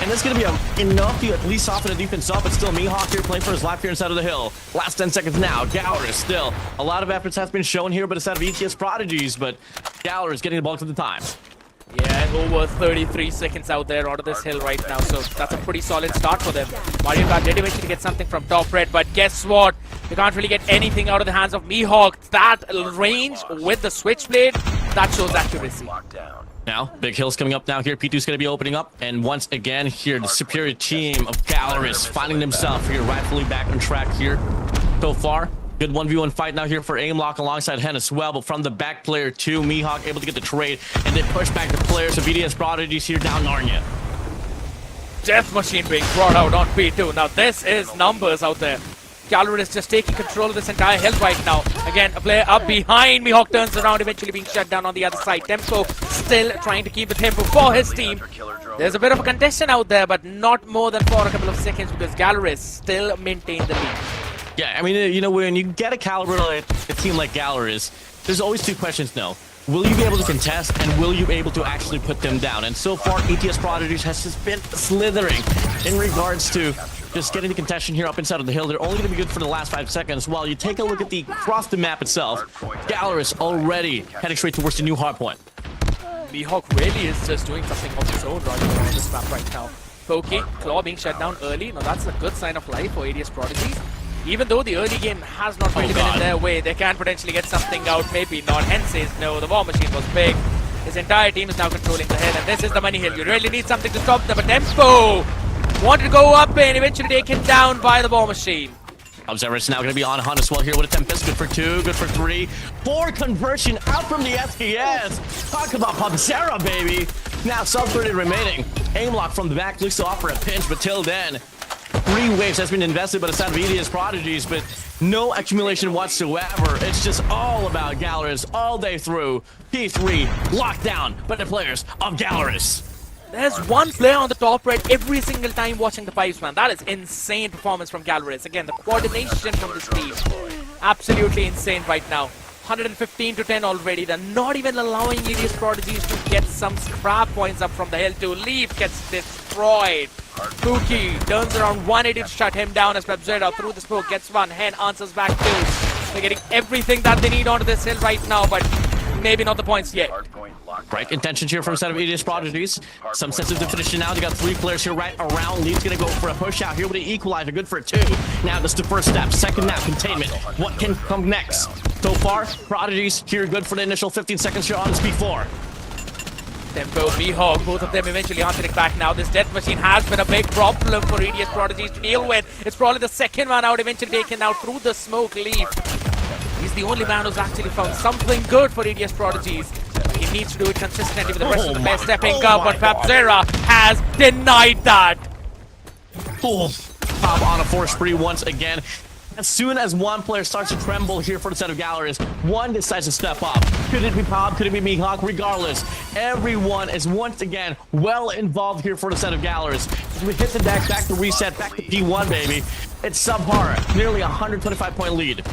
And that's going to be enough to at least soften the defense up, but still Mihawk here playing for his life here inside of the hill. Last 10 seconds now. Galleries still. A lot of efforts has been shown here, but instead of ETS Prodigies, but Galleries getting the bulk of the time. Yeah, over 33 seconds out there onto this hill right now, so that's a pretty solid start for them. Mario Kart did eventually get something from top red, but guess what? You can't really get anything out of the hands of Mihawk. That range with the switchblade, that shows accuracy. Now, big hills coming up now here. P2's going to be opening up, and once again here, the superior team of Galleries finding themselves here rightfully back on track here so far. Good 1v1 fight now here for Aimlock alongside Hen as well, but from the back player too, Mihawk able to get the trade, and they push back the players of EDS Prodigies here down Narnia. Death Machine being brought out on P2. Now this is numbers out there. Gallery is just taking control of this entire hill right now. Again, a player up behind. Mihawk turns around, eventually being shut down on the other side. Tempo still trying to keep the tempo for his team. There's a bit of a contestant out there, but not more than for a couple of seconds, because Gallery still maintain the lead. Yeah, I mean, you know, when you get a caliber like a team like Galleries, there's always 2 questions now. Will you be able to contest, and will you be able to actually put them down? And so far, ETS Prodigies has just been slithering in regards to just getting the contention here up inside of the hill. They're only going to be good for the last 5 seconds. While you take a look at the across the map itself, Galleries already heading straight towards the new hardpoint. Mihawk really is just doing something of his own right on this map right now. Pokey, Claw being shut down early. Now that's a good sign of life for ADS Prodigies. Even though the early game has not really been in their way, they can potentially get something out, maybe not. Hen says no, the War Machine was big. His entire team is now controlling the hill, and this is the money hill. You really need something to stop them, but Tempo wanted to go up and eventually taken down by the War Machine. Observer's now going to be on Hunt as well here with a Tempest. Good for 2, good for 3. 4 conversion out from the FPS. Talk about Pubzera, baby. Now sub 30 remaining. Aimlock from the back looks to offer a pinch, but till then, 3 waves has been invested by the side of EDS Prodigies, but no accumulation whatsoever. It's just all about Galleries all day through. P3 locked down by the players of Galleries. There's one player on the top right every single time watching the pipes, man. That is insane performance from Galleries. Again, the coordination from this team, absolutely insane right now. 115 to 10 already. They're not even allowing EDS Prodigies to get some scrap points up from the hill. To Leaf gets destroyed. Pookie turns around 180 to shut him down as Pepzera through the smoke gets one. Hen answers back too. They're getting everything that they need onto this hill right now, but maybe not the points yet. Right intentions here from the side of EDS Prodigies. Some sense of definition now. They got 3 players here right around. Leaf's gonna go for a push out here with an equalizer. Good for 2. Now this is the first step. Second now, containment. What can come next? So far, Prodigies here good for the initial 15 seconds here on this P4. Tempo, Mihawk, both of them eventually answering back now. This Death Machine has been a big problem for EDS Prodigies to deal with. It's probably the second one out, eventually taken out through the smoke. Leaf. He's the only man who's actually found something good for EDS Prodigies. He needs to do it consistently with the rest of the players stepping up, but Pepzera has denied that. Pop on a 4 spree once again. As soon as one player starts to tremble here for the set of Galleries, one decides to step up. Could it be Pop? Could it be Mihawk? Regardless, everyone is once again well involved here for the set of Galleries. As we hit the deck, back to reset, back to P1, baby. It's subpar, nearly 125-point lead.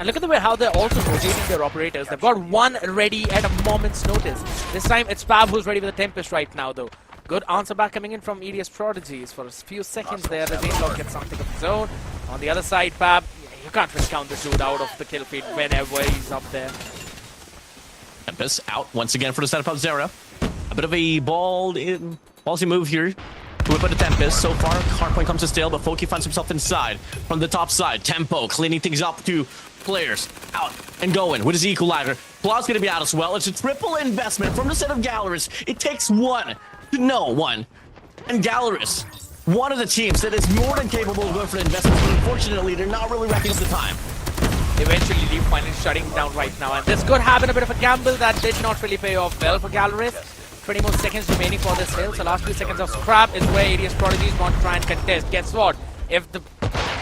And look at the way how they're also rotating their operators. They've got one ready at a moment's notice. This time it's Fab who's ready with the Tempest right now though. Good answer back coming in from EDS Prodigies for a few seconds there. The Zainlock gets something of his own. On the other side, Fab, you can't really count this dude out of the kill feed whenever he's up there. Tempest out once again for the setup of Zera. A bit of a ballsy move here. Whip of the Tempest. So far, Hardpoint comes to stale, but Foki finds himself inside from the top side. Tempo cleaning things up to players out and going with his equalizer. Plaw's going to be out as well. It's a triple investment from the set of Gallerist. It takes one to know one. And Gallerist, one of the teams that is more than capable of going for the investments, but unfortunately, they're not really racking up the time. Eventually, Leaf finally shutting down right now, and this could have been a bit of a gamble that did not really pay off well for Gallerist. 20 more seconds remaining for this hill, so last few seconds of scrap is where ADS Prodigies want to try and contest. Guess what? If the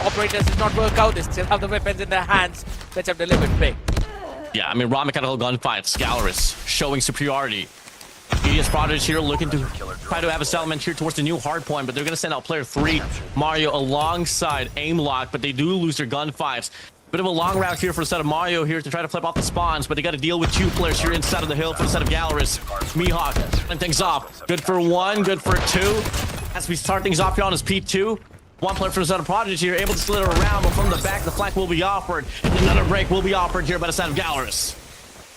operators did not work out, they still have the weapons in their hands, which have delivered big. Yeah, I mean, raw mechanical gunfights. Gallerist showing superiority. EDS Prodigies here looking to try to have a settlement here towards the new hardpoint, but they're going to send out player 3, Mario, alongside Aimlock, but they do lose their gunfights. Bit of a long route here for the set of Mario here to try to flip off the spawns, but they got to deal with 2 players here inside of the hill for the set of Gallerist. Mihawk and things off. Good for 1, good for 2. As we start things off here on his P2. 1 player for the set of Prodigy here, able to slither around, but from the back, the flank will be offered. And another break will be offered here by the set of Gallerist.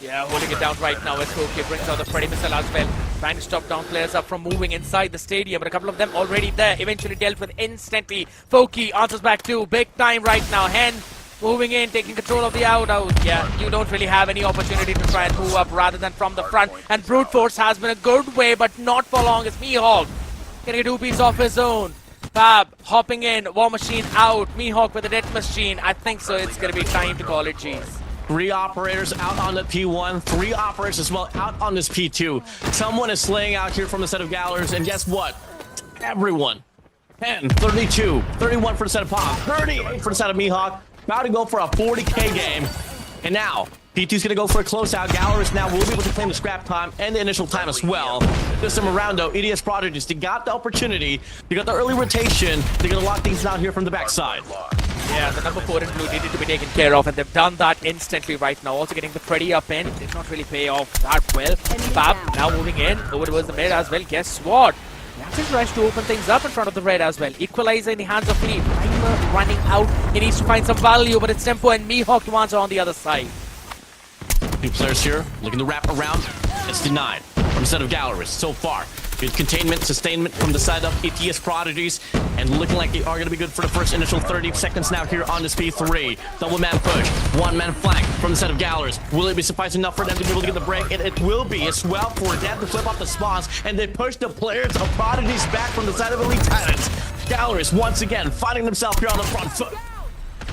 Yeah, holding it down right now as Koki brings out the Freddy missile as well. Trying to stop down players up from moving inside the stadium, but a couple of them already there. Eventually dealt with instantly. Foki answers back too. Big time right now. Hen moving in, taking control of the out. Yeah, you don't really have any opportunity to try and move up rather than from the front. And Brute Force has been a good way, but not for long as Mihawk getting a 2-piece off his own. Fab hopping in, War Machine out. Mihawk with a Death Machine. I think so. It's going to be time to call it G's. 3 operators out on the P1, 3 operators as well out on this P2. Someone is slaying out here from the set of Gallers, and guess what? Everyone. 10, 32, 31 for the set of Pop, 38 for the set of Mihawk. About to go for a 40k game. And now, P2's gonna go for a closeout. Gallers now will be able to claim the scrap time and the initial time as well. This time around though, EDS Prodigies, they got the opportunity, they got the early rotation, they're gonna lock things down here from the backside. Yeah, the number 4 in blue needed to be taken care of, and they've done that instantly right now. Also getting the Freddy up in, did not really pay off that well. Fab now moving in, over towards the mid as well. Guess what? Jackson tries to open things up in front of the red as well. Equalizer in the hands of Lee. Primer running out. He needs to find some value, but it's Tempo and Mihawk to answer on the other side. 2 players here looking to wrap around. It's denied from the set of Gallerist so far. Good containment, sustainment from the side of EDS Prodigies, and looking like they are going to be good for the first initial 30 seconds now here on this P3. Double man push, 1-man flank from the set of Gallers. Will it be suffice enough for them to be able to get the break? It will be as well for them to flip off the spawns, and they push the players of Prodigies back from the side of Elite Titans. Gallers once again finding themselves here on the front foot.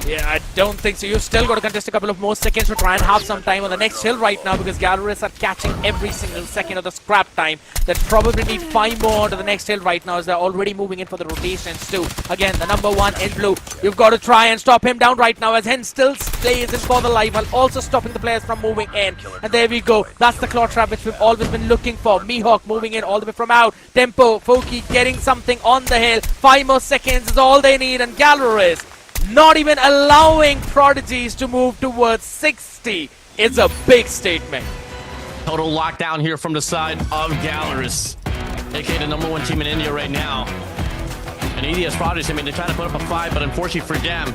Yeah, I don't think so. You've still got to contest a couple of more seconds to try and have some time on the next hill right now, because Gallerists are catching every single second of the scrap time. They probably need 5 more to the next hill right now, as they're already moving in for the rotations too. Again, the number 1 in blue. You've got to try and stop him down right now, as Hen still stays in for the life while also stopping the players from moving in. And there we go. That's the claw trap which we've always been looking for. Mihawk moving in all the way from out. Tempo, Foki getting something on the hill. 5 more seconds is all they need, and Gallerists not even allowing Prodigies to move towards 60 is a big statement. Total lockdown here from the side of Gallerist, aka the number 1 team in India right now. And EDS Prodigies, I mean, they tried to put up a fight, but unfortunately for them,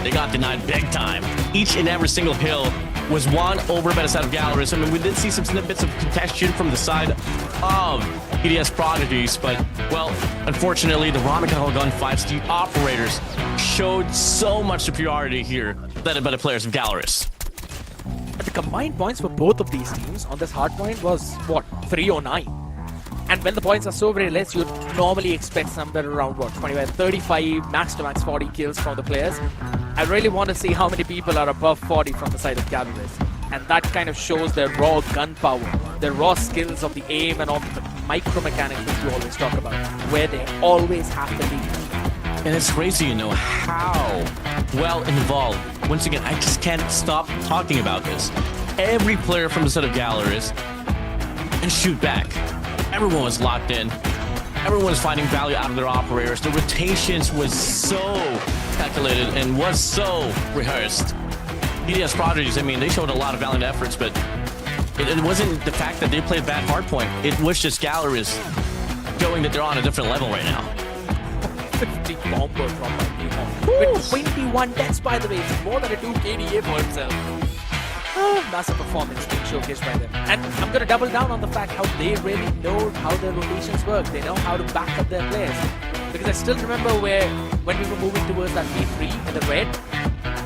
they got denied big time. Each and every single hill was won over by the side of Gallerist. I mean, we did see some snippets of contention from the side of EDS Prodigies, but, well, unfortunately, the raw mechanical gunfights, the operators showed so much superiority here, led by the players of Gallerist. But the combined points for both of these teams on this hardpoint was, what, 309? And when the points are so very less, you'd normally expect somewhere around, what, 25, 35, max to max 40 kills from the players. I really want to see how many people are above 40 from the side of Gallerist. And that kind of shows their raw gun power, their raw skills of the aim and of the micro mechanics which we always talk about, where they always have to lead. And it's crazy, you know, how well involved. Once again, I just can't stop talking about this. Every player from the set of Gallerist and shoot back. Everyone was locked in. Everyone was finding value out of their operators. The rotations was so calculated and was so rehearsed. EDS Prodigies, I mean, they showed a lot of valiant efforts, but it wasn't the fact that they played bad hardpoint. It was just Gallerist showing that they're on a different level right now. 50 bomber from Takeoff. With 21 deaths, by the way. It's more than a 2 KDA for himself. Massive performance being showcased by them. And I'm going to double down on the fact how they really know how their rotations work. They know how to back up their players. Because I still remember when we were moving towards that B3 in the red.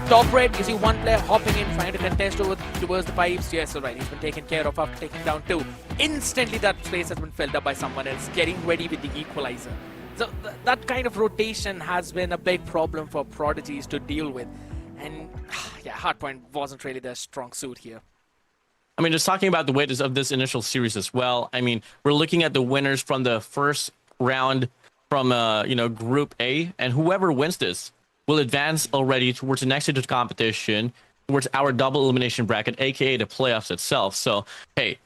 Top red, you see one player hopping in, trying to contest towards the pipes. Yes, alright, he's been taken care of after taking down 2. Instantly that space has been filled up by someone else, getting ready with the equalizer. So that kind of rotation has been a big problem for Prodigies to deal with. And yeah, Hardpoint wasn't really their strong suit here. I mean, just talking about the weight of this initial series as well. I mean, we're looking at the winners from the first round from Group A, and whoever wins this will advance already towards the next stage of competition, towards our double elimination bracket, aka the playoffs itself. So, hey,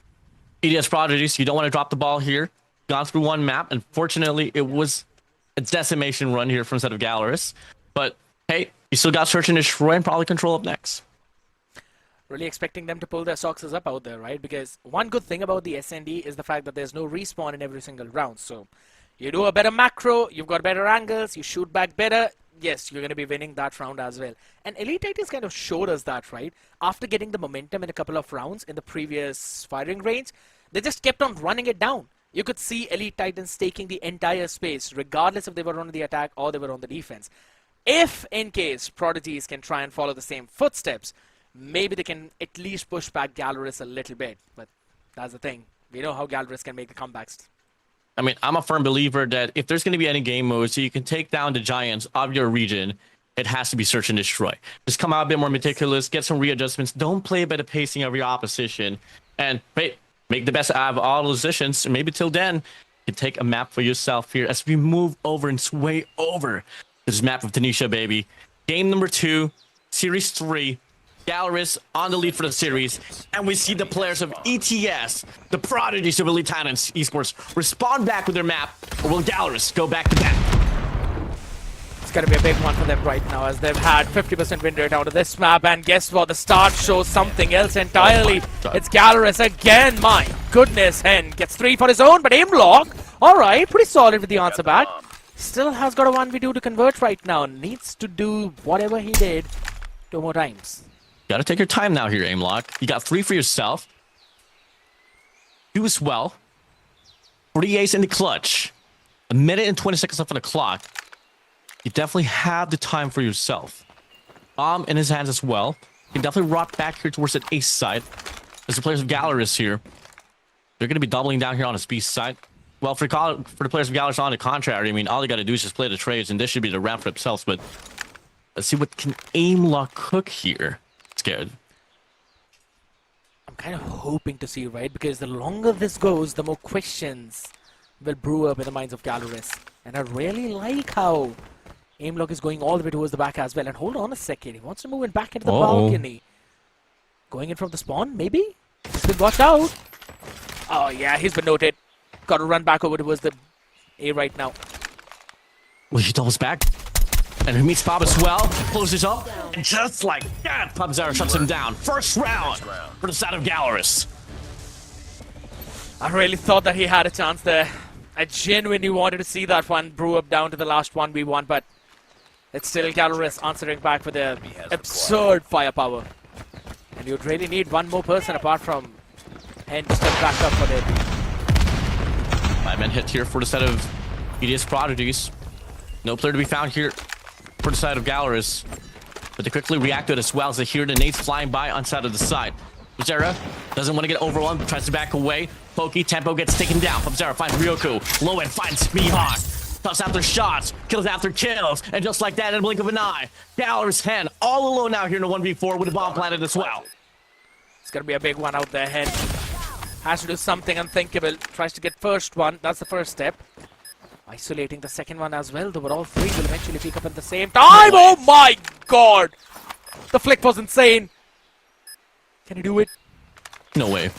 EDS Prodigies, you don't want to drop the ball here. Gone through one map. Unfortunately, it was a decimation run here from set of Gallerist. But hey, you still got Search and Destroy and probably Control up next. Really expecting them to pull their socks up out there, right? Because one good thing about the SND is the fact that there's no respawn in every single round. So you do a better macro, you've got better angles, you shoot back better. Yes, you're going to be winning that round as well. And Elite Titans kind of showed us that, right? After getting the momentum in a couple of rounds in the previous firing range, they just kept on running it down. You could see Elite Titans taking the entire space, regardless if they were on the attack or they were on the defense. If, in case, Prodigies can try and follow the same footsteps, maybe they can at least push back Gallerist a little bit. But that's the thing. We know how Gallerist can make the comebacks. I mean, I'm a firm believer that if there's going to be any game mode so you can take down the giants of your region, it has to be Search and Destroy. Just come out a bit more meticulous, get some readjustments. Don't play by the pacing of your opposition. And make the best out of all the positions. And maybe till then, you can take a map for yourself here as we move over and sway over this map of Tanisha, baby. Game number 2, Series 3. Gallerist on the lead for the series, and we see the players of ETS, the Prodigies of Elite Titans Esports, respond back with their map, or will Gallerist go back to back? It's going to be a big one for them right now, as they've had 50% win rate out of this map, and guess what? The start shows something else entirely. It's Gallerist again, my goodness, Hen gets 3 for his own, but aim lock, alright, pretty solid with the answer back. Still has got a 1v2 to convert right now, needs to do whatever he did 2 more times. Gotta take your time now here, Aimlock. You got 3 for yourself. 2 as well. 48 in the clutch. 1 minute and 20 seconds left on the clock. You definitely have the time for yourself. Bomb in his hands as well. You can definitely rock back here towards that ace side. As the players of Gallerist here, they're going to be doubling down here on his B side. Well, for the players of Gallerist on the contrary, I mean, all they got to do is just play the trades, and this should be the round for themselves. But let's see what can Aimlock cook here. Scared. I'm kind of hoping to see, right? Because the longer this goes, the more questions will brew up in the minds of Gallerist. And I really like how Aimlock is going all the way towards the back as well. And hold on a second, he wants to move in back into the balcony. Going in from the spawn, maybe? He's been watched out. Oh yeah, he's been noted. Got to run back over towards the A right now. Well, he doubles back. And he meets Bob as well, closes up, and just like that, PUBZera shuts him down. First round for the side of Gallerist. I really thought that he had a chance there. I genuinely wanted to see that one brew up down to the last 1v1, but it's still Gallerist answering back with their absurd firepower. And you'd really need one more person apart from Hen to step back up for their team. 5-man hit here for the set of EDS Prodigies. No player to be found here for the side of Gallerist, but they quickly react to it as well as they hear the nades flying by on side of the side. PUBZera doesn't want to get overwhelmed, tries to back away. Pokey tempo gets taken down. PUBZera finds Ryoku. Low end finds Mihawk. Toss after shots, kills after kills, and just like that in a blink of an eye, Gallerist Hen all alone out here in the 1v4 with a bomb planted as well. It's gonna be a big one out there. Hen has to do something unthinkable. Tries to get first one. That's the first step. Isolating the second one as well, though, but all 3 will eventually pick up at the same time. Oh my god! The flick was insane. Can he do it? No way.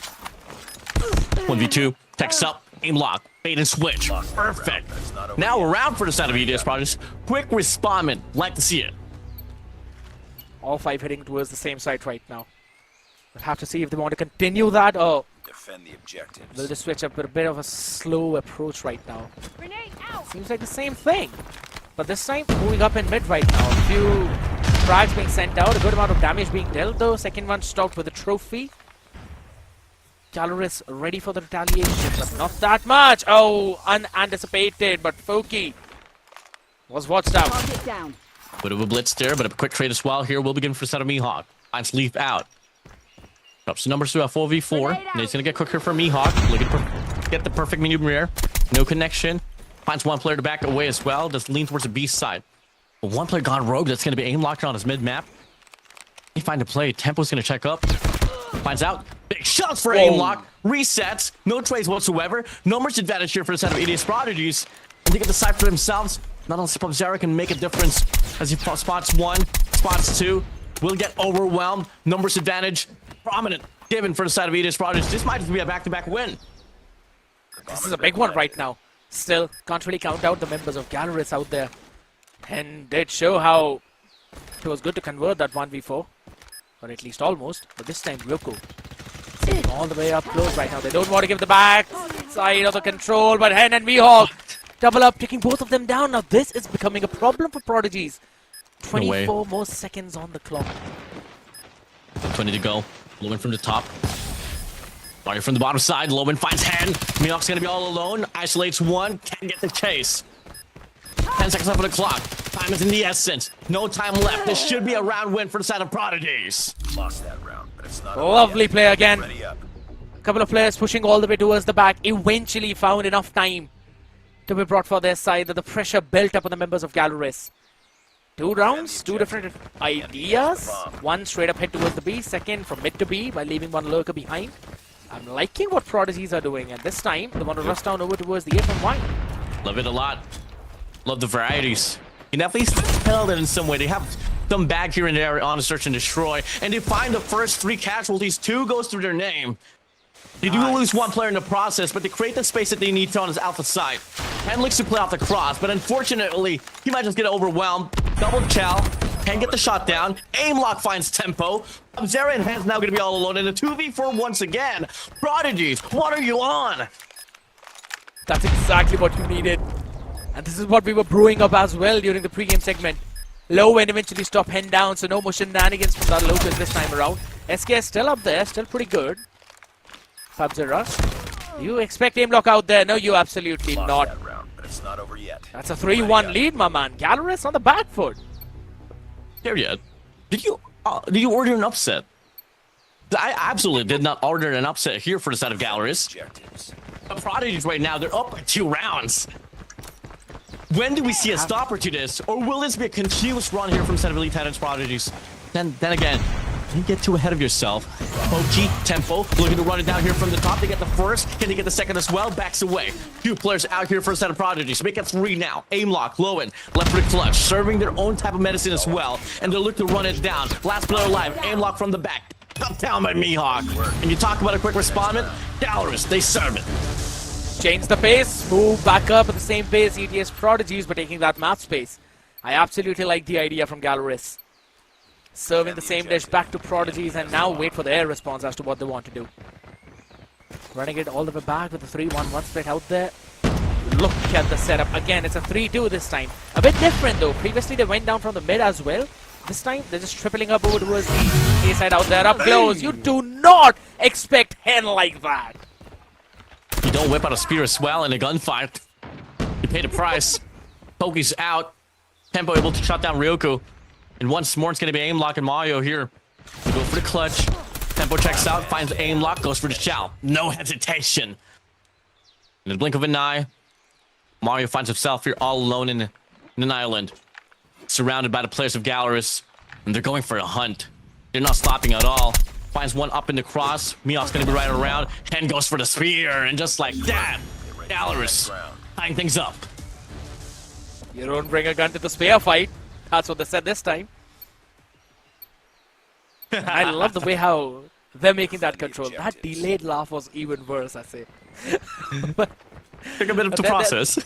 1v2, text up, aim lock, bait and switch. Perfect. Now around for the side of EDS Prodigies. Quick respondment. Like to see it. All 5 heading towards the same side right now. We'll have to see if they want to continue that or Defend the objectives. they'll just switch up with a bit of a slow approach right now. Seems like the same thing. But this time, moving up in mid right now. A few frags being sent out, a good amount of damage being dealt though. Second one stopped with a trophy. Galleris ready for the retaliation, but not that much. Oh, unanticipated, but Foki was watched out. Target down. Bit of a blitz there, but a quick trade as well here. Will begin for the set of Mihawk. Finds Leaf out. Drops the numbers to a 4v4. And he's going to get quicker for Mihawk. Look at get the perfect medium rear. No connection. Finds one player to back away as well. Just lean towards the B side. But one player gone rogue. That's going to be aim locked on his mid map. He find a play. Tempo's going to check up. Finds out. Big shots for aim lock. Resets. No trades whatsoever. No much advantage here for the set of EDS Prodigies. And they get the side for themselves. Not only Sub-Zero can make a difference as he spots 1, spots 2. Will get overwhelmed. Numbers advantage. Prominent. Given for the side of EDS Prodigies. This might just be a back-to-back win. This is a big one right now. Still, can't really count out the members of Galleris out there. And did show how it was good to convert that 1v4. Or at least almost. But this time, Ryoko sitting all the way up close right now. They don't want to give the back side of the control. But Hen and Mihawk double up, taking both of them down. Now this is becoming a problem for Prodigies. 24 more seconds on the clock. 20 to go. Lowen from the top. Mario from the bottom side. Lowen finds Hen. Mihawk's going to be all alone. Isolates 1. Can't get the chase. 10 seconds left on the clock. Time is in the essence. No time left. This should be a round win for the side of Prodigies. Lost that round, but it's not over Lovely yet. play again. Ready up. A couple of players pushing all the way towards the back. Eventually found enough time to be brought for their side that the pressure built up on the members of Galleris. 2 rounds, 2 different ideas. One straight up hit towards the B, second from mid to B by leaving one lurker behind. I'm liking what Prodigies are doing, and this time they want to rush down over towards the A from Y. Love it a lot. Love the varieties. You can definitely tell that in some way. They have some bag here and there on a search and destroy, and they find the first 3 casualties. 2 goes through their name. They do lose 1 player in the process, but they create the space that they need to on his alpha side. Ken looks to play off the cross, but unfortunately, he might just get overwhelmed. Double chow. Can get the shot down. Aimlock finds tempo. Zera and Hen's now going to be all alone in a 2v4 once again. Prodigies, what are you on? That's exactly what you needed. And this is what we were brewing up as well during the pregame segment. Low end eventually stop Hen down, so no more shenanigans from that Locust this time around. SK is still up there, still pretty good. Sub-Zero. You expect aimlock out there? No, you absolutely Lost not. that round, but it's not over yet. That's a 3-1 lead, my man. Galleris on the back foot. Here yet. Did you order an upset? I absolutely did not order an upset here for the side of Galleris. Objectives. The Prodigies right now, they're up by 2 rounds. When do we see a stopper to this? Or will this be a continuous run here from the side of Elite Titans Prodigies? Then again, you get too ahead of yourself. Pokey, tempo, looking to run it down here from the top. They get the first. Can they get the second as well? Backs away. 2 players out here for a set of Prodigies. Make it 3 now. Aimlock, Lowen, left for the clutch. Serving their own type of medicine as well. And they'll look to run it down. Last player alive. Aimlock from the back. Up down by Mihawk. And you talk about a quick respondent. Galleris, they serve it. Change the pace, move back up at the same pace. ETS Prodigies by taking that map space. I absolutely like the idea from Galleris. Serving the same dish back to Prodigies and now wait for their response as to what they want to do. Running it all the way back with the 3-1-1 split out there. Look at the setup. Again, it's a 3-2 this time. A bit different though. Previously they went down from the mid as well. This time they're just tripling up over towards the A side out there. Up close. You do not expect Hen like that. You don't whip out a spear as well in a gunfight. You pay the price. Pokey's out. Tempo able to shut down Ryoko. And once more, it's going to be Aimlock and Mario here. They go for the clutch. Tempo checks out, finds Aimlock, goes for the chow. No hesitation. In the blink of an eye, Mario finds himself here all alone in an island. Surrounded by the players of Galleris. And they're going for a hunt. They're not stopping at all. Finds one up in the cross. Mihawk's going to be right around. Hen goes for the spear. And just like that, Galleris tying things up. You don't bring a gun to the spear fight. That's what they said this time. I love the way how they're making that control. That delayed laugh was even worse, I say. But Took a bit to process.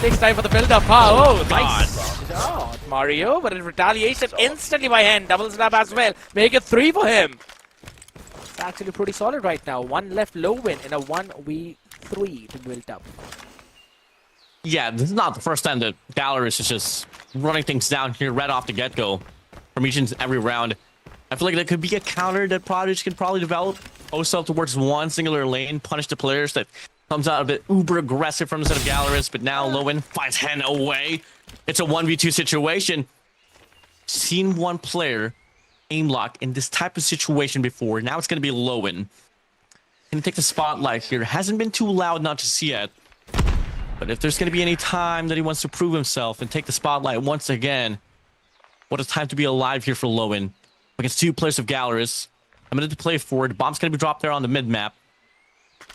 takes time for the build-up. Oh, nice. Oh, Mario, but in retaliation instantly by Hen. Double snap as well. Make it 3 for him. It's actually pretty solid right now. 1 left, low win in a 1v3 to build up. Yeah, this is not the first time that Gallerus is just running things down here right off the get-go from each and every round. I feel like there could be a counter that Prodigy can probably develop. Post up towards one singular lane, punish the players that comes out a bit uber aggressive from the set of Gallerus, but now Lowen finds Hen away. It's a 1v2 situation. Seen one player aim lock in this type of situation before. Now it's going to be Lowen. Can take the spotlight here. Hasn't been too loud not to see it. But if there's going to be any time that he wants to prove himself and take the spotlight once again, what a time to be alive here for Lowen. Against 2 players of Gallerus. A minute to play forward. Bomb's going to be dropped there on the mid-map.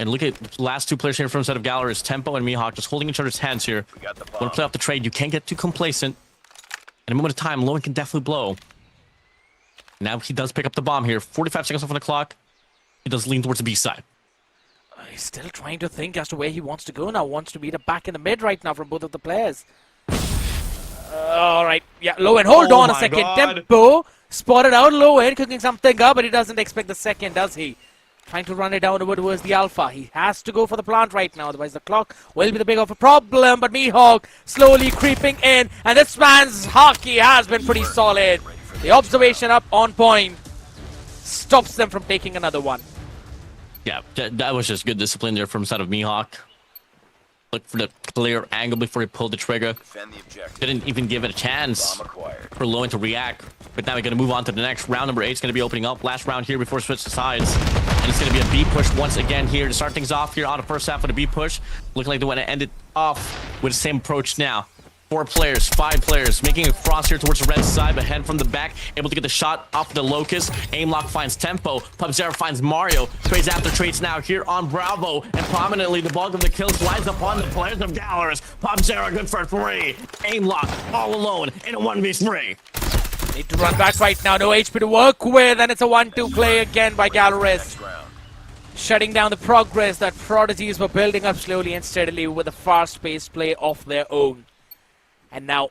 And look at the last 2 players here from the set of Gallerus. Tempo and Mihawk just holding each other's hands here. Want to play off the trade. You can't get too complacent. In a moment of time, Lowen can definitely blow. Now he does pick up the bomb here. 45 seconds off on the clock. He does lean towards the B side. He's still trying to think as to where he wants to go now. Wants to meet up back in the mid right now from both of the players. All right. Yeah, Lowen, hold on a second. God. Tempo spotted out Lowen, cooking something up, but he doesn't expect the second, does he? Trying to run it down over towards the Alpha. He has to go for the plant right now, otherwise the clock will be the big of a problem. But Mihawk slowly creeping in, and this man's hockey has been pretty solid. The observation up on point stops them from taking another one. Yeah, that was just good discipline there from the side of Mihawk. Look for the clear angle before he pulled the trigger. Defend the objective. Didn't even give it a chance Bomb acquired. for Lowen to react. But now we're going to move on to the next round. Number 8 is going to be opening up. Last round here before switch to sides. And it's going to be a B push once again here to start things off here on the first half of the B push. Looking like they want to end it off with the same approach now. 4 players, 5 players, making a cross here towards the red side, but Hen from the back, able to get the shot off the Locust. Aimlock finds Tempo. Pubzera finds Mario. Trades after trades now here on Bravo, and prominently the bulk of the kills lies upon the players of Gallerus. Pubzera good for 3. Aimlock all alone in a 1v3. Need to run back right now. No HP to work with, and it's a 1-2 play again by Gallerus. Next round. Shutting down the progress that Prodigies were building up slowly and steadily with a fast-paced play of their own. And now,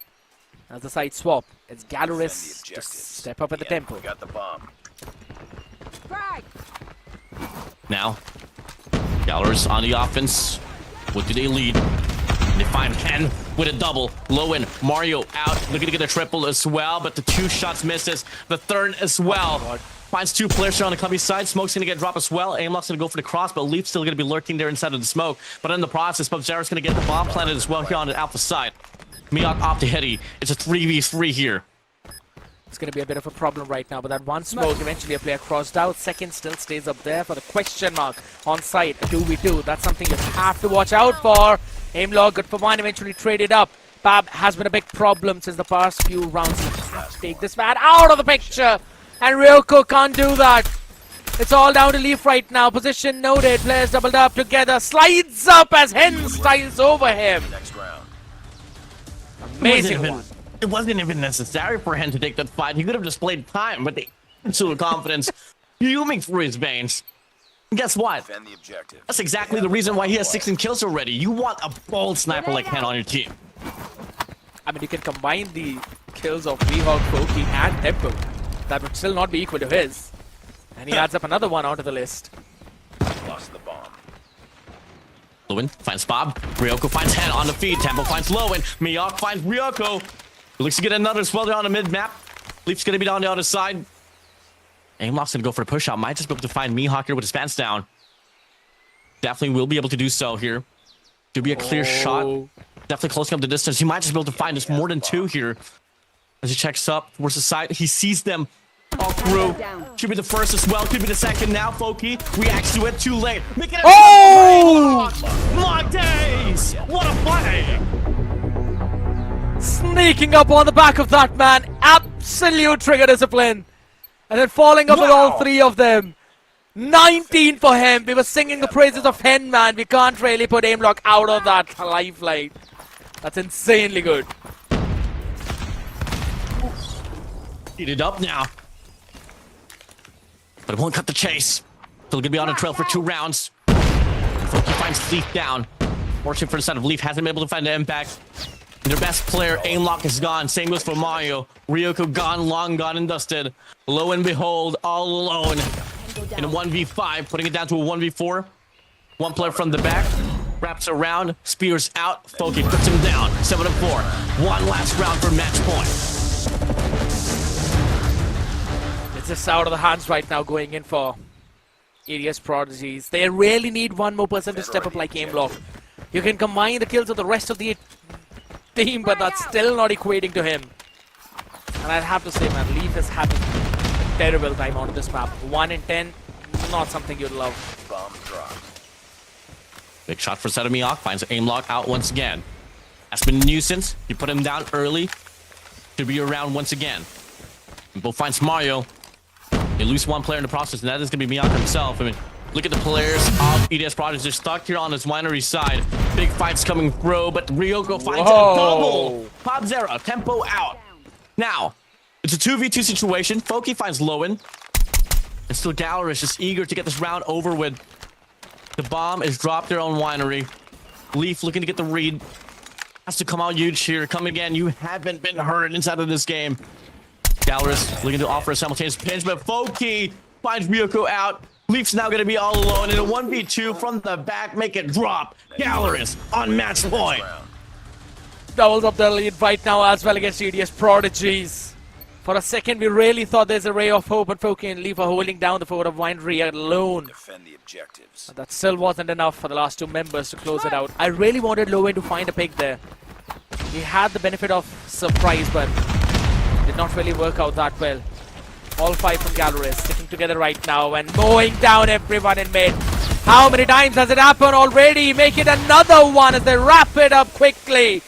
as the side swap, it's Gallerus to step up at the tempo. We got the bomb. Now, Gallerus on the offense. What do they lead? They find Hen with a double. Lowen, Mario out, looking to get a triple as well, but the 2 shots misses. The 3rd as well. Finds 2 players here on the clubby side. Smoke's going to get dropped as well. Aimlock's going to go for the cross, but Leaf's still going to be lurking there inside of the smoke. But in the process, Pubzera's going to get the bomb planted as well here on the alpha side. Mihawk off to Hetty. It's a 3v3 here. It's going to be a bit of a problem right now, but that one smoke, eventually a player crossed out. Second still stays up there for the question mark on site. 2v2. That's something you have to watch out for. Aimlock, good for 1, eventually traded up. Bab has been a big problem since the past few rounds. He has to take this man out of the picture. And Ryoko can't do that. It's all down to Leaf right now. Position noted. Players doubled up together. Slides up as Hen styles over him. Next round. Amazing one. It wasn't even necessary for Hen to take that fight. He could have displayed time, but the absolute confidence fuming through his veins. And guess what? Defend the objective. That's exactly the reason why he has 16 kills already. You want a bold sniper like Hen on your team. I mean, you can combine the kills of Mihawk, Foki, and Tempo. That would still not be equal to his. And he adds up another one onto the list. Lost the bomb. Lowen finds Bob. Ryoko finds Hen on the feed. Tempo finds Lowen. Mihawk finds Ryoko. Looks to get another as well there on the mid-map. Leaf's going to be down the other side. Aimlock's going to go for the push-out. Might just be able to find Mihawk here with his pants down. Definitely will be able to do so here. To be a clear shot. Definitely closing up the distance. He might just be able to find just more than 2 here. As he checks up towards the side, he sees them all through. Should be the first as well. Could be the second now. Foki reacts to it too late. Making it. Oh! My days! What a play! Sneaking up on the back of that man. Absolute trigger discipline. And then falling up with all 3 of them. 19 for him. We were singing the praises of Hen, man. We can't really put Aimlock out of that lifeline. That's insanely good. Heated up now. But it won't cut the chase. Still gonna be on a trail for 2 rounds. Foki finds Leaf down. Fortunate for the side of Leaf, hasn't been able to find the impact. Their best player, Aimlock, is gone. Same goes for Mario. Ryoko gone, long gone and dusted. Lo and behold, all alone in a 1v5, putting it down to a 1v4. One player from the back wraps around, spears out. Foki puts him down. 7-4. One last round for match point. It's just out of the hands right now, going in for ADS Prodigies. They really need one more person to step up like Aimlock. You can combine the kills of the rest of the team, but that's still not equating to him. And I'd have to say, man, Leaf is having a terrible time on this map. 1 in 10, not something you'd love. Bomb dropped. Big shot for Sedemiok, finds Aimlock out once again. That's been a nuisance. You put him down early to be around once again. Both finds Mario. They lose one player in the process, and that is going to be Miyako himself. I mean, look at the players of EDS Prodigy. They're stuck here on his winery side. Big fights coming through, but Ryoko finds a double. Podzera, tempo out. Now, it's a 2v2 situation. Foki finds Lowen. And still Gallerus just eager to get this round over with. The bomb is dropped there on winery. Leaf looking to get the read. Has to come out huge here. Come again. You haven't been hurt inside of this game. Gallerus looking to offer a simultaneous pinch, but Foki finds Ryoko out. Leaf's now going to be all alone in a 1v2 from the back. Make it drop. Gallerus on match point. Doubles up the lead right now as well against EDS Prodigies. For a second, we really thought there's a ray of hope, but Foki and Leaf are holding down the fort of Winery alone. Defend the objectives. But that still wasn't enough for the last two members to close it out. I really wanted Lowen to find a pick there. He had the benefit of surprise, but did not really work out that well. All five from Gallerus sticking together right now and mowing down everyone in mid. How many times has it happened already? Make it another one as they wrap it up quickly.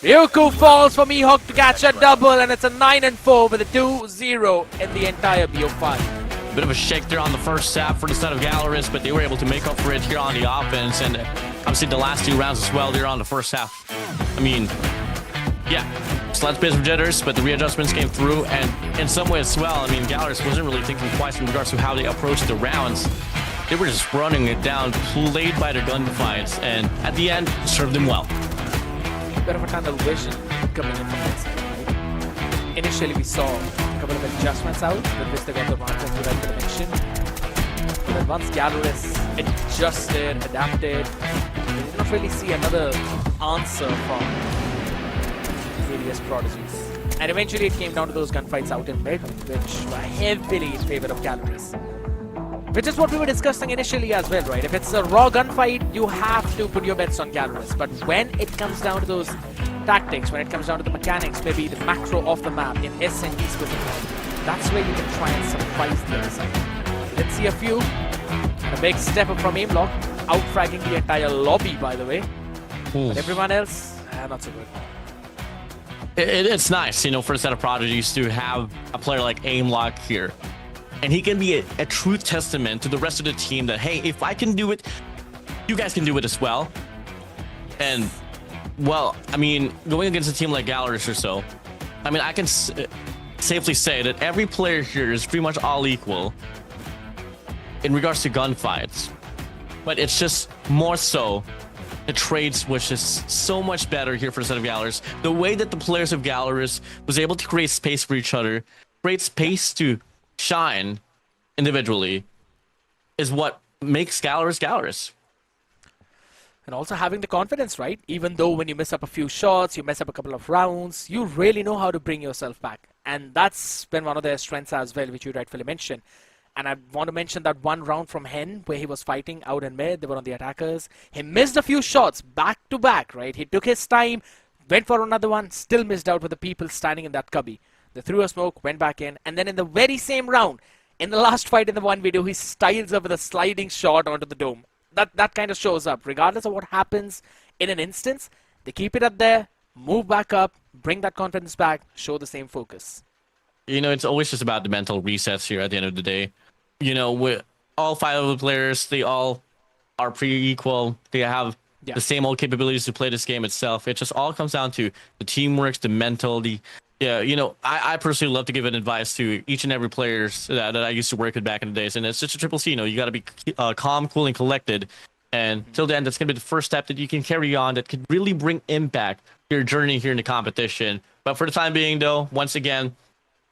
Ryuku falls for Mihawk to catch a double, and it's a 9-4 with a 2-0 in the entire BO5. Bit of a shake there on the first half for the side of Gallerus, but they were able to make up for it here on the offense, and obviously the last two rounds as well there on the first half. I mean, yeah, slight bit of jitters, but the readjustments came through, and in some ways as well, I mean, Gallerus wasn't really thinking twice in regards to how they approached the rounds. They were just running it down, played by their gunfights, and at the end, served them well. Bit of a tunnel vision coming in from that side, right? Initially, we saw a couple of adjustments out with which they got the advantage to that connection. But then once Gallerus adjusted, adapted, we did not really see another answer from ADS Prodigies. And eventually, it came down to those gunfights out in mid, which were heavily in favor of Gallerus. Which is what we were discussing initially as well, right? If it's a raw gunfight, you have to put your bets on Gallerus. But when it comes down to those tactics, when it comes down to the mechanics, maybe the macro of the map, in S and D specifically, that's where you can try and surprise the other side. Let's see a few. A big step up from Aimlock, out-fragging the entire lobby, by the way. But everyone else, not so good. It's nice, you know, for a set of Prodigies to have a player like Aimlock here. And he can be a true testament to the rest of the team that, hey, if I can do it, you guys can do it as well. And, well, I mean, going against a team like Gallerus or so, I mean, I can safely say that every player here is pretty much all equal in regards to gunfights. But it's just more so the trades, which is so much better here for the set of Gallerus. The way that the players of Gallerus was able to create space for each other, create space to shine individually, is what makes Gallerus Gallerus. And also having the confidence, right? Even though when you mess up a few shots, you mess up a couple of rounds, you really know how to bring yourself back. And that's been one of their strengths as well, which you rightfully mentioned. And I want to mention that one round from Hen where he was fighting out in mid. They were on the attackers. He missed a few shots back to back, right? He took his time, went for another one, still missed out with the people standing in that cubby. They threw a smoke, went back in, and then in the very same round, in the last fight in the one video, he styles up with a sliding shot onto the dome. That kind of shows up. Regardless of what happens in an instance, they keep it up there, move back up, bring that confidence back, show the same focus. You know, it's always just about the mental resets here at the end of the day. You know, with all five of the players, they all are pretty equal. They have the same old capabilities to play this game itself. It just all comes down to the teamwork, the mental, yeah, you know, I personally love to give an advice to each and every player that I used to work with back in the days. And it's just a triple C, you know, you got to be calm, cool, and collected. And till then, that's going to be the first step that you can carry on that could really bring impact your journey here in the competition. But for the time being, though, once again,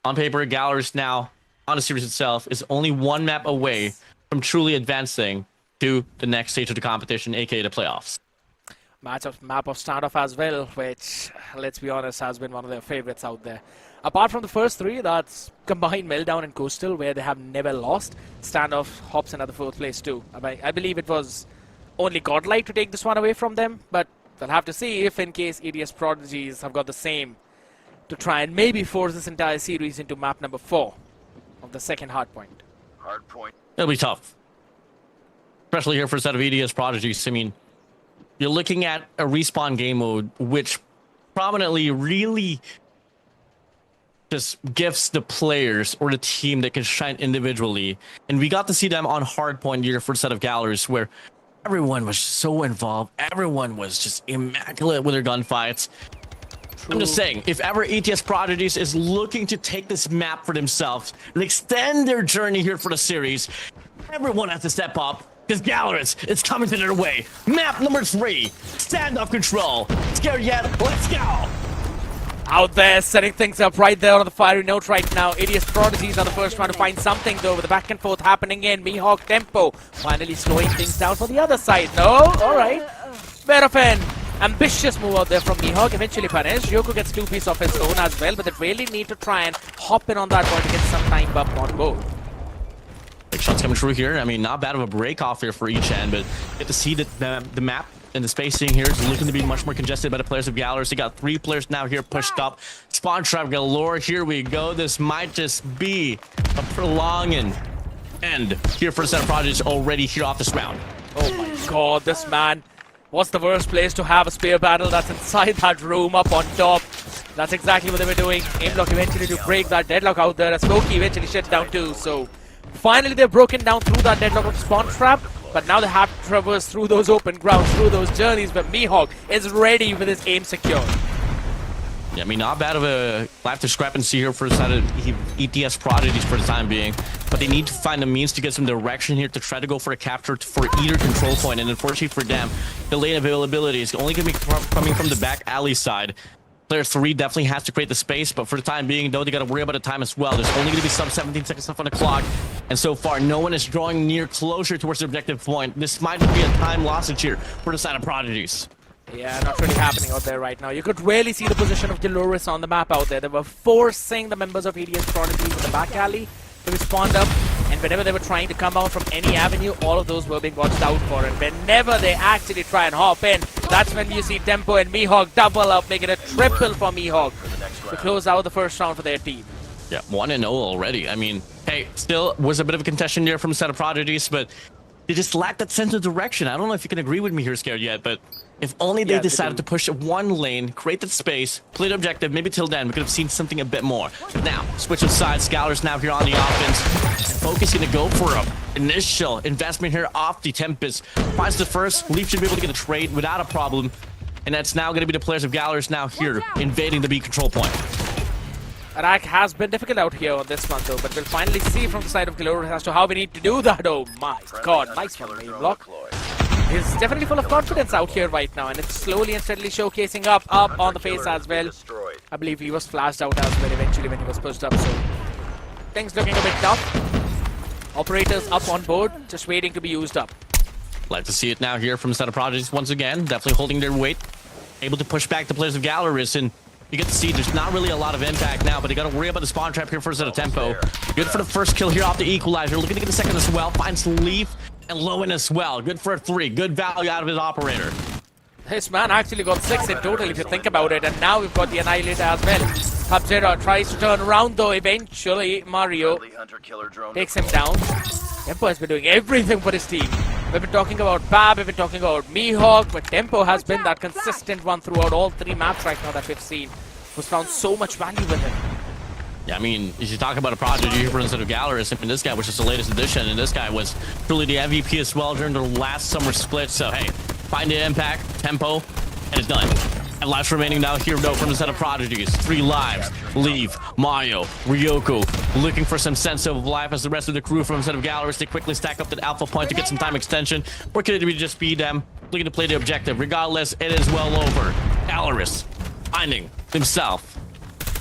on paper, Gallerist now on the series itself is only one map away from truly advancing to the next stage of the competition, aka the playoffs. Map of Standoff as well, which, let's be honest, has been one of their favorites out there. Apart from the first three, that's combined Meltdown and Coastal, where they have never lost. Standoff hops in at the 4th place too. I believe it was only Godlike to take this one away from them, but we'll have to see if in case EDS Prodigies have got the same to try and maybe force this entire series into map number 4 of the second Hardpoint. Hardpoint. It'll be tough, especially here for a set of EDS Prodigies. I mean, you're looking at a respawn game mode, which prominently really just gifts the players or the team that can shine individually. And we got to see them on Hardpoint here for a set of Galleries, where everyone was so involved. Everyone was just immaculate with their gunfights. I'm just saying, if ever ETS Prodigies is looking to take this map for themselves and extend their journey here for the series, everyone has to step up, because Gallerist is coming to their way. Map number 3, Standoff control. Scared yet? Let's go! Out there, setting things up right there on the fiery note right now. EDS Prodigies are the first one to find something, though, with the back and forth happening in. Mihawk Tempo finally slowing things down for the other side. No, alright. Bit of an ambitious move out there from Mihawk, eventually punished. Yoko gets 2 pieces of his own as well, but they really need to try and hop in on that one to get some time bump on board. Big shots coming through here. I mean, not bad of a break off here for each end, but get to see the map and the spacing here is looking to be much more congested by the players of Gallerist. They got 3 players now here pushed up. Spawn trap galore. Here we go. This might just be a prolonging end here for a set of projects already here off this round. Oh my god, this man. What's the worst place to have a spear battle? That's inside that room up on top. That's exactly what they were doing. Aimlock eventually to break that deadlock out there. As Smokey eventually shuts down too. So finally they've broken down through that deadlock of spawn trap. But now they have to traverse through those open grounds, through those journeys, but Mihawk is ready with his aim secured. Yeah, I mean, not bad of a life discrepancy here for the side of ETS Prodigies for the time being. But they need to find a means to get some direction here to try to go for a capture for either control point. And unfortunately for them, the lane availability is only going to be coming from the back alley side. Player 3 definitely has to create the space, but for the time being, though, they got to worry about the time as well. There's only going to be some 17 seconds left on the clock, and so far, no one is drawing near closer towards the objective point. This might be a time lossage here for the side of Prodigies. Yeah, not really happening out there right now. You could really see the position of Dolores on the map out there. They were forcing the members of EDS Prodigies in the back alley to be spawned up, and whenever they were trying to come out from any avenue, all of those were being watched out for. And whenever they actually try and hop in, that's when you see Tempo and Mihawk double up, making a triple for Mihawk to close out the first round for their team. Yeah, 1-0 already. I mean, hey, still was a bit of a contention there from the set of Prodigies, but they just lack that sense of direction. I don't know if you can agree with me here, Scared Yet, but if only they decided to push one lane, create that space, play the objective, maybe till then, we could have seen something a bit more. Now, switch of sides, Scholars now here on the offense, focusing to go for an initial investment here off the Tempest. Finds the first, Leaf should be able to get a trade without a problem, and that's now going to be the players of Gallerist now here, invading the B control point. Attack has been difficult out here on this one though, but we'll finally see from the side of Glorious as to how we need to do that. Oh my god, nice one, main block. He's definitely full of confidence out here right now, and it's slowly and steadily showcasing up on the face as well. I believe he was flashed out as well eventually when he was pushed up, so things looking a bit tough. Operators up on board, just waiting to be used up. Like to see it now here from the set of Prodigies once again, definitely holding their weight, able to push back the players of Gallerist, and you get to see there's not really a lot of impact now, but they got to worry about the spawn trap here for a set of Tempo. Good for the first kill here off the Equalizer, looking to get the second as well, finds Leaf and Lowen as well. Good for a 3, good value out of his operator. This man actually got 6 in total if you think about it, and now we've got the Annihilator as well. Sub-Zero tries to turn around though, eventually Mario takes him down. Tempo has been doing everything for his team. We've been talking about Bab, we've been talking about Mihawk, but Tempo has been that consistent one throughout all 3 maps right now that we've seen. Who's found so much value with him. Yeah, I mean, if you talk about a prodigy here instead of Gallerist, I mean, this guy was just the latest addition, and this guy was truly the MVP as well during the last summer split. So, hey, find the impact, Tempo, and it's done. And lives remaining now here, though, from the set of prodigies. 3 lives. Leave, Mayo, Ryoko, looking for some sense of life as the rest of the crew from the set of Gallerist. They quickly stack up the alpha point to get some time extension. Or could it just be them looking to play the objective? Regardless, it is well over. Gallerist finding himself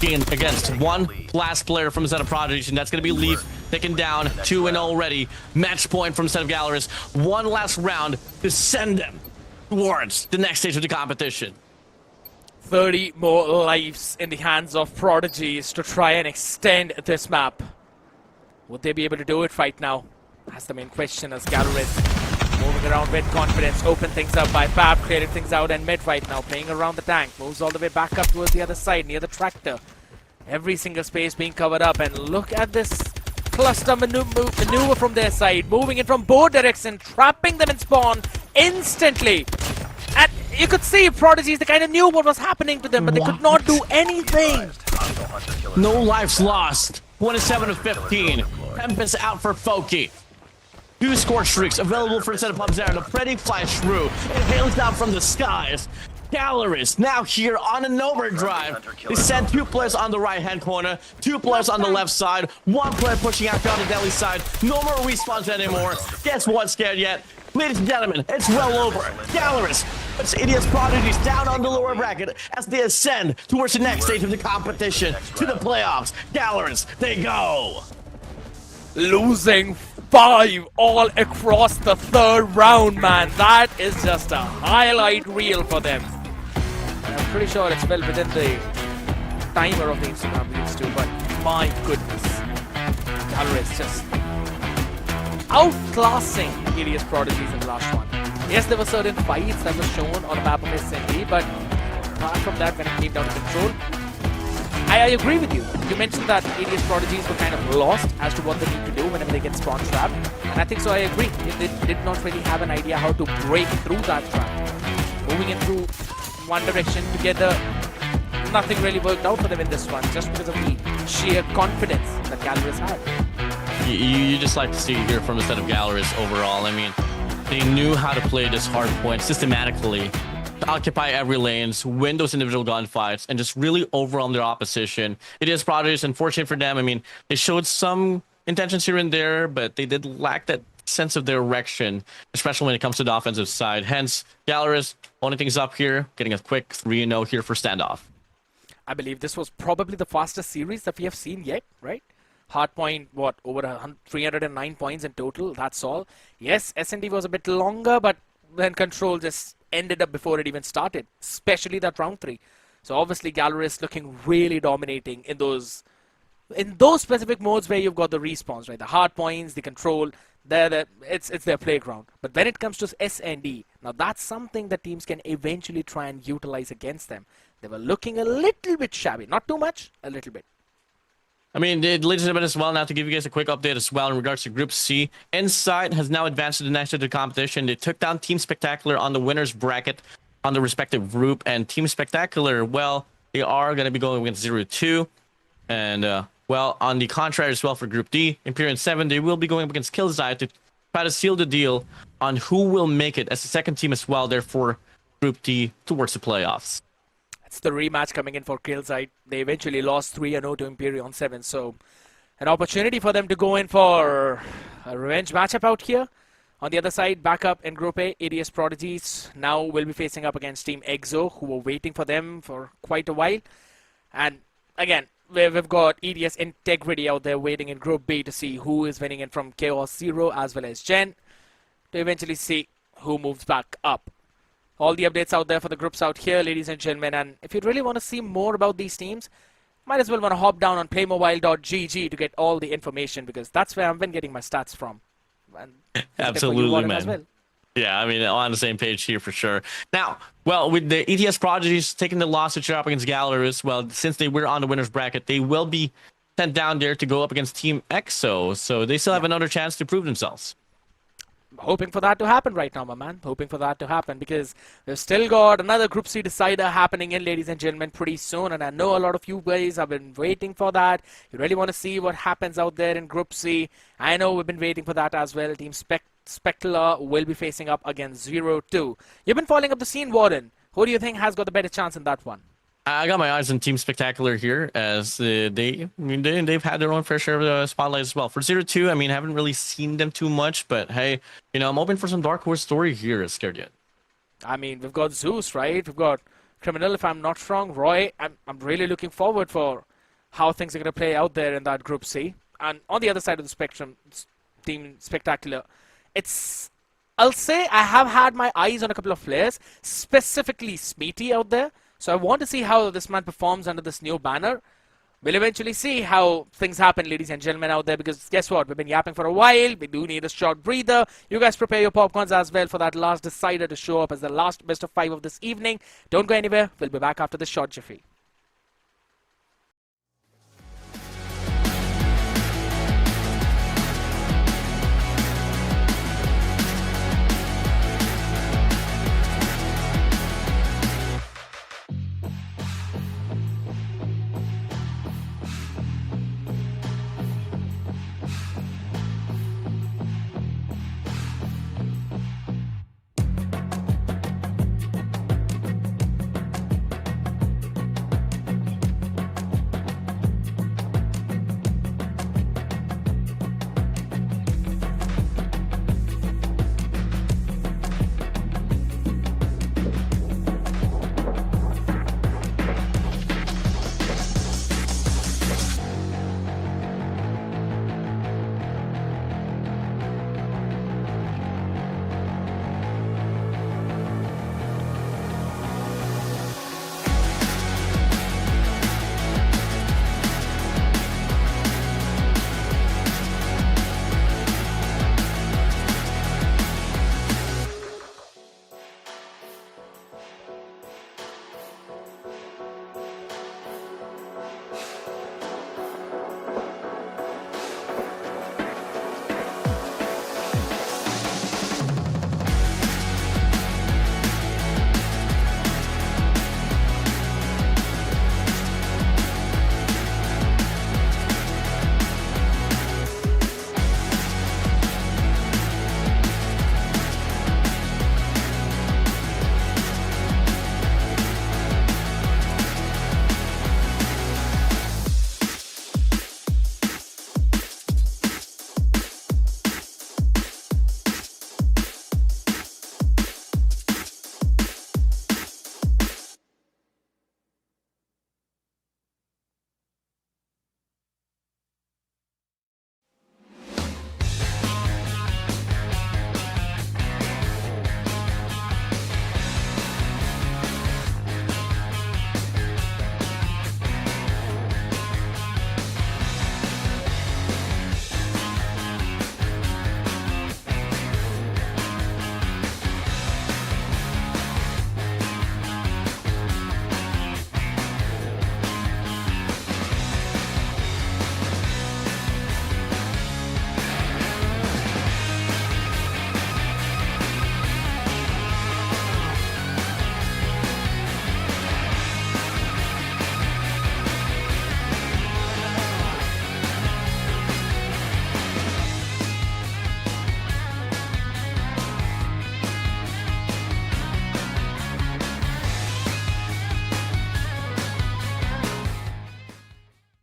against one last player from the set of Prodigy, and that's going to be Leaf, taken down 2-0 already. Match point from the set of Gallerist. One last round to send them towards the next stage of the competition. 30 more lives in the hands of Prodigies to try and extend this map. Would they be able to do it right now? That's the main question as Gallerist moving around with confidence, open things up by Fab, clearing things out, and mid right now, playing around the tank, moves all the way back up towards the other side, near the tractor. Every single space being covered up, and look at this cluster maneuver from their side, moving in from both directions, trapping them in spawn instantly. And you could see Prodigies, they kind of knew what was happening to them, but they could not do anything. No lives lost. 27 of 15. Tempest out for Foki. 2 score streaks available for a set of pubs there. The Freddy flies through. It hails down from the skies. Gallerist now here on an overdrive. They send 2 players on the right hand corner, 2 players on the left side, 1 player pushing out on the deli side. No more respawns anymore. Guess what's scared yet? Ladies and gentlemen, it's well over. Gallerist, it's Idiots Prodigies down on the lower bracket as they ascend towards the next stage of the competition, to the playoffs. Gallerist, they go. Losing 5 all across the 3rd round, man. That is just a highlight reel for them. And I'm pretty sure it's well within the timer of the Instagram reels too, but my goodness. Gallerist just outclassing Idiots Prodigies in the last one. Yes, there were certain fights that were shown on the map of SND, but apart from that, when it came down to control, I agree with you. You mentioned that Idiots Prodigies were kind of lost as to what they need to do whenever they get spawn trapped. And I think so, I agree. They did not really have an idea how to break through that trap. Moving in through one direction together, nothing really worked out for them in this one, just because of the sheer confidence that Gallerist had. You just like to see here from a set of Gallerist overall. I mean, they knew how to play this Hardpoint systematically, to occupy every lanes, win those individual gunfights, and just really overwhelm their opposition. It is Prodigies, unfortunate for them. I mean, they showed some intentions here and there, but they did lack that sense of direction, especially when it comes to the offensive side. Hence, Gallerist owning things up here, getting a quick 3-0 here for Standoff. I believe this was probably the fastest series that we have seen yet, right? Hardpoint, what, over 309 points in total, that's all. Yes, S&D was a bit longer, but then Control just ended up before it even started, especially that round 3. So obviously Gallerist looking really dominating in those specific modes where you've got the respawns, right? The hard points, the control, it's their playground. But when it comes to S&D, now that's something that teams can eventually try and utilize against them. They were looking a little bit shabby, not too much, a little bit. I mean, ladies and gentlemen, as well, now to give you guys a quick update as well in regards to Group C. Insight has now advanced to the next of the competition. They took down Team Spectacular on the winner's bracket on the respective group. And Team Spectacular, well, they are going to be going against 0-2. And, well, on the contrary as well for Group D, Imperium 7, they will be going up against Killzai to try to seal the deal on who will make it as the second team as well, therefore Group D towards the playoffs. It's the rematch coming in for Killzai. They eventually lost 3-0 to Imperium 7, so an opportunity for them to go in for a revenge matchup out here. On the other side, back up in Group A, ADS Prodigies now will be facing up against Team Exo, who were waiting for them for quite a while. And again, we've got EDS Integrity out there waiting in Group B to see who is winning in from Chaos Zero as well as Gen, to eventually see who moves back up. All the updates out there for the groups out here, ladies and gentlemen. And if you really want to see more about these teams, might as well want to hop down on playmobile.gg to get all the information, because that's where I've been getting my stats from. And absolutely, man. as well. Yeah, I mean, on the same page here for sure. Now, well, with the ETS Prodigies taking the loss to up against Gallerist, well, since they were on the winner's bracket, they will be sent down there to go up against Team EXO. So they still have another chance to prove themselves. Hoping for that to happen right now, my man. Hoping for that to happen, because we've still got another Group C decider happening in, ladies and gentlemen, pretty soon. And I know a lot of you guys have been waiting for that. You really want to see what happens out there in Group C. I know we've been waiting for that as well. Team Spectacular will be facing up against 0-2. You've been following up the scene, Warden. Who do you think has got the better chance in that one? I got my eyes on Team Spectacular here, as they've had their own fair share of the spotlight as well. For 0-2, I mean, I haven't really seen them too much, but hey, you know, I'm hoping for some Dark Horse story here, Scared Yet. I mean, we've got Zeus, right? We've got Criminal, if I'm not wrong. Roy, I'm really looking forward for how things are going to play out there in that Group C. And on the other side of the spectrum, Team Spectacular. I'll say I have had my eyes on a couple of players, specifically Smeety out there. So I want to see how this man performs under this new banner. We'll eventually see how things happen, ladies and gentlemen out there, because guess what? We've been yapping for a while. We do need a short breather. You guys prepare your popcorns as well for that last decider to show up as the last best of 5 of this evening. Don't go anywhere. We'll be back after this short jiffy.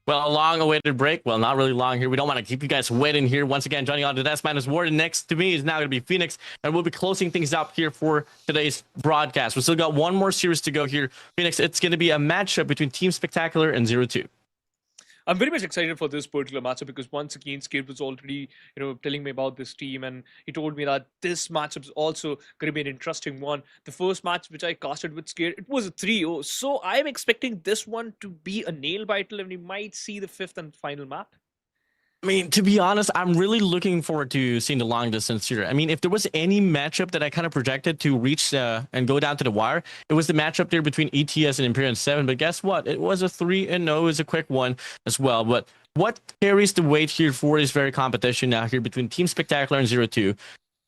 Well, a long-awaited break. Well, not really long here. We don't want to keep you guys waiting here. Once again, joining on to Death Minus Warden. Next to me is now going to be Phoenix, and we'll be closing things up here for today's broadcast. We still got one more series to go here. Phoenix, it's going to be a matchup between Team Spectacular and 0-2. I'm very much excited for this particular matchup because once again, Skate was already, telling me about this team, and he told me that this matchup is also going to be an interesting one. The first match which I casted with Skate, it was a 3-0. So I'm expecting this one to be a nail-biter, and we might see the fifth and final map. I mean, to be honest, I'm really looking forward to seeing the long distance here. I mean, if there was any matchup that I kind of projected to reach and go down to the wire, it was the matchup there between ETS and Imperium 7. But guess what? It was a 3-0. It was a quick one as well. But what carries the weight here for this very competition now here between Team Spectacular and 0-2?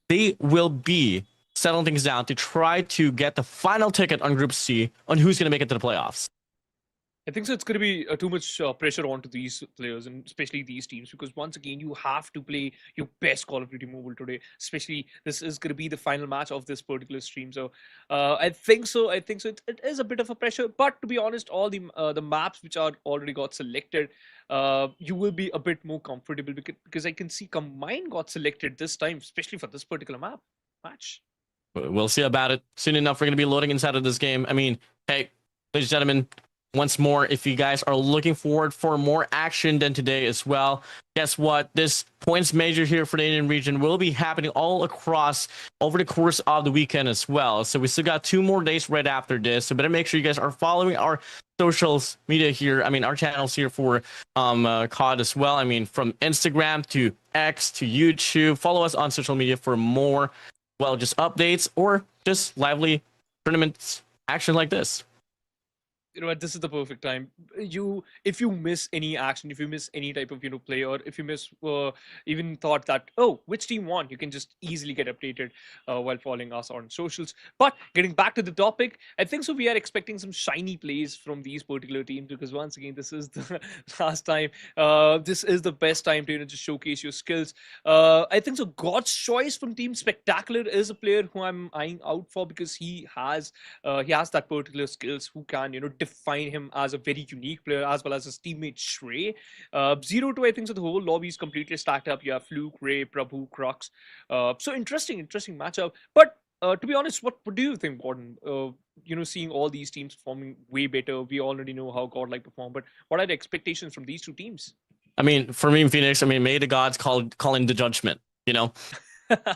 They will be settling things down to try to get the final ticket on Group C on who's going to make it to the playoffs. I think so. It's going to be too much pressure onto these players and especially these teams because once again you have to play your best Call of Duty mobile today. Especially this is going to be the final match of this particular stream. So I think so. It is a bit of a pressure, but to be honest, all the maps which are already got selected, you will be a bit more comfortable because I can see Combine got selected this time, especially for this particular match. We'll see about it soon enough. We're going to be loading inside of this game. I mean, hey, ladies and gentlemen, once more, if you guys are looking forward for more action than today as well, guess what? This points major here for the Indian region will be happening all across over the course of the weekend as well. So we still got 2 more days right after this. So better make sure you guys are following our socials media here. I mean, our channels here for COD as well. I mean, from Instagram to X to YouTube. Follow us on social media for more, well, just updates or just lively tournaments action like this. You know what, this is the perfect time. If you miss any action, if you miss any type of play, or if you miss even thought that, oh, which team won, you can just easily get updated while following us on socials. But getting back to the topic, I think so we are expecting some shiny plays from these particular teams, because once again, this is the last time, this is the best time to just showcase your skills. I think so God's choice from Team Spectacular is a player who I'm eyeing out for, because he has that particular skills who can define him as a very unique player, as well as his teammate Shrey. 0-2, I think so the whole lobby is completely stacked up. You have Fluke, Ray, Prabhu, Crux. So interesting matchup. But to be honest, what do you think, Gordon? Seeing all these teams performing way better, we already know how Godlike perform, but what are the expectations from these 2 teams? I mean, for me, Phoenix, I mean, may the gods call in the judgment,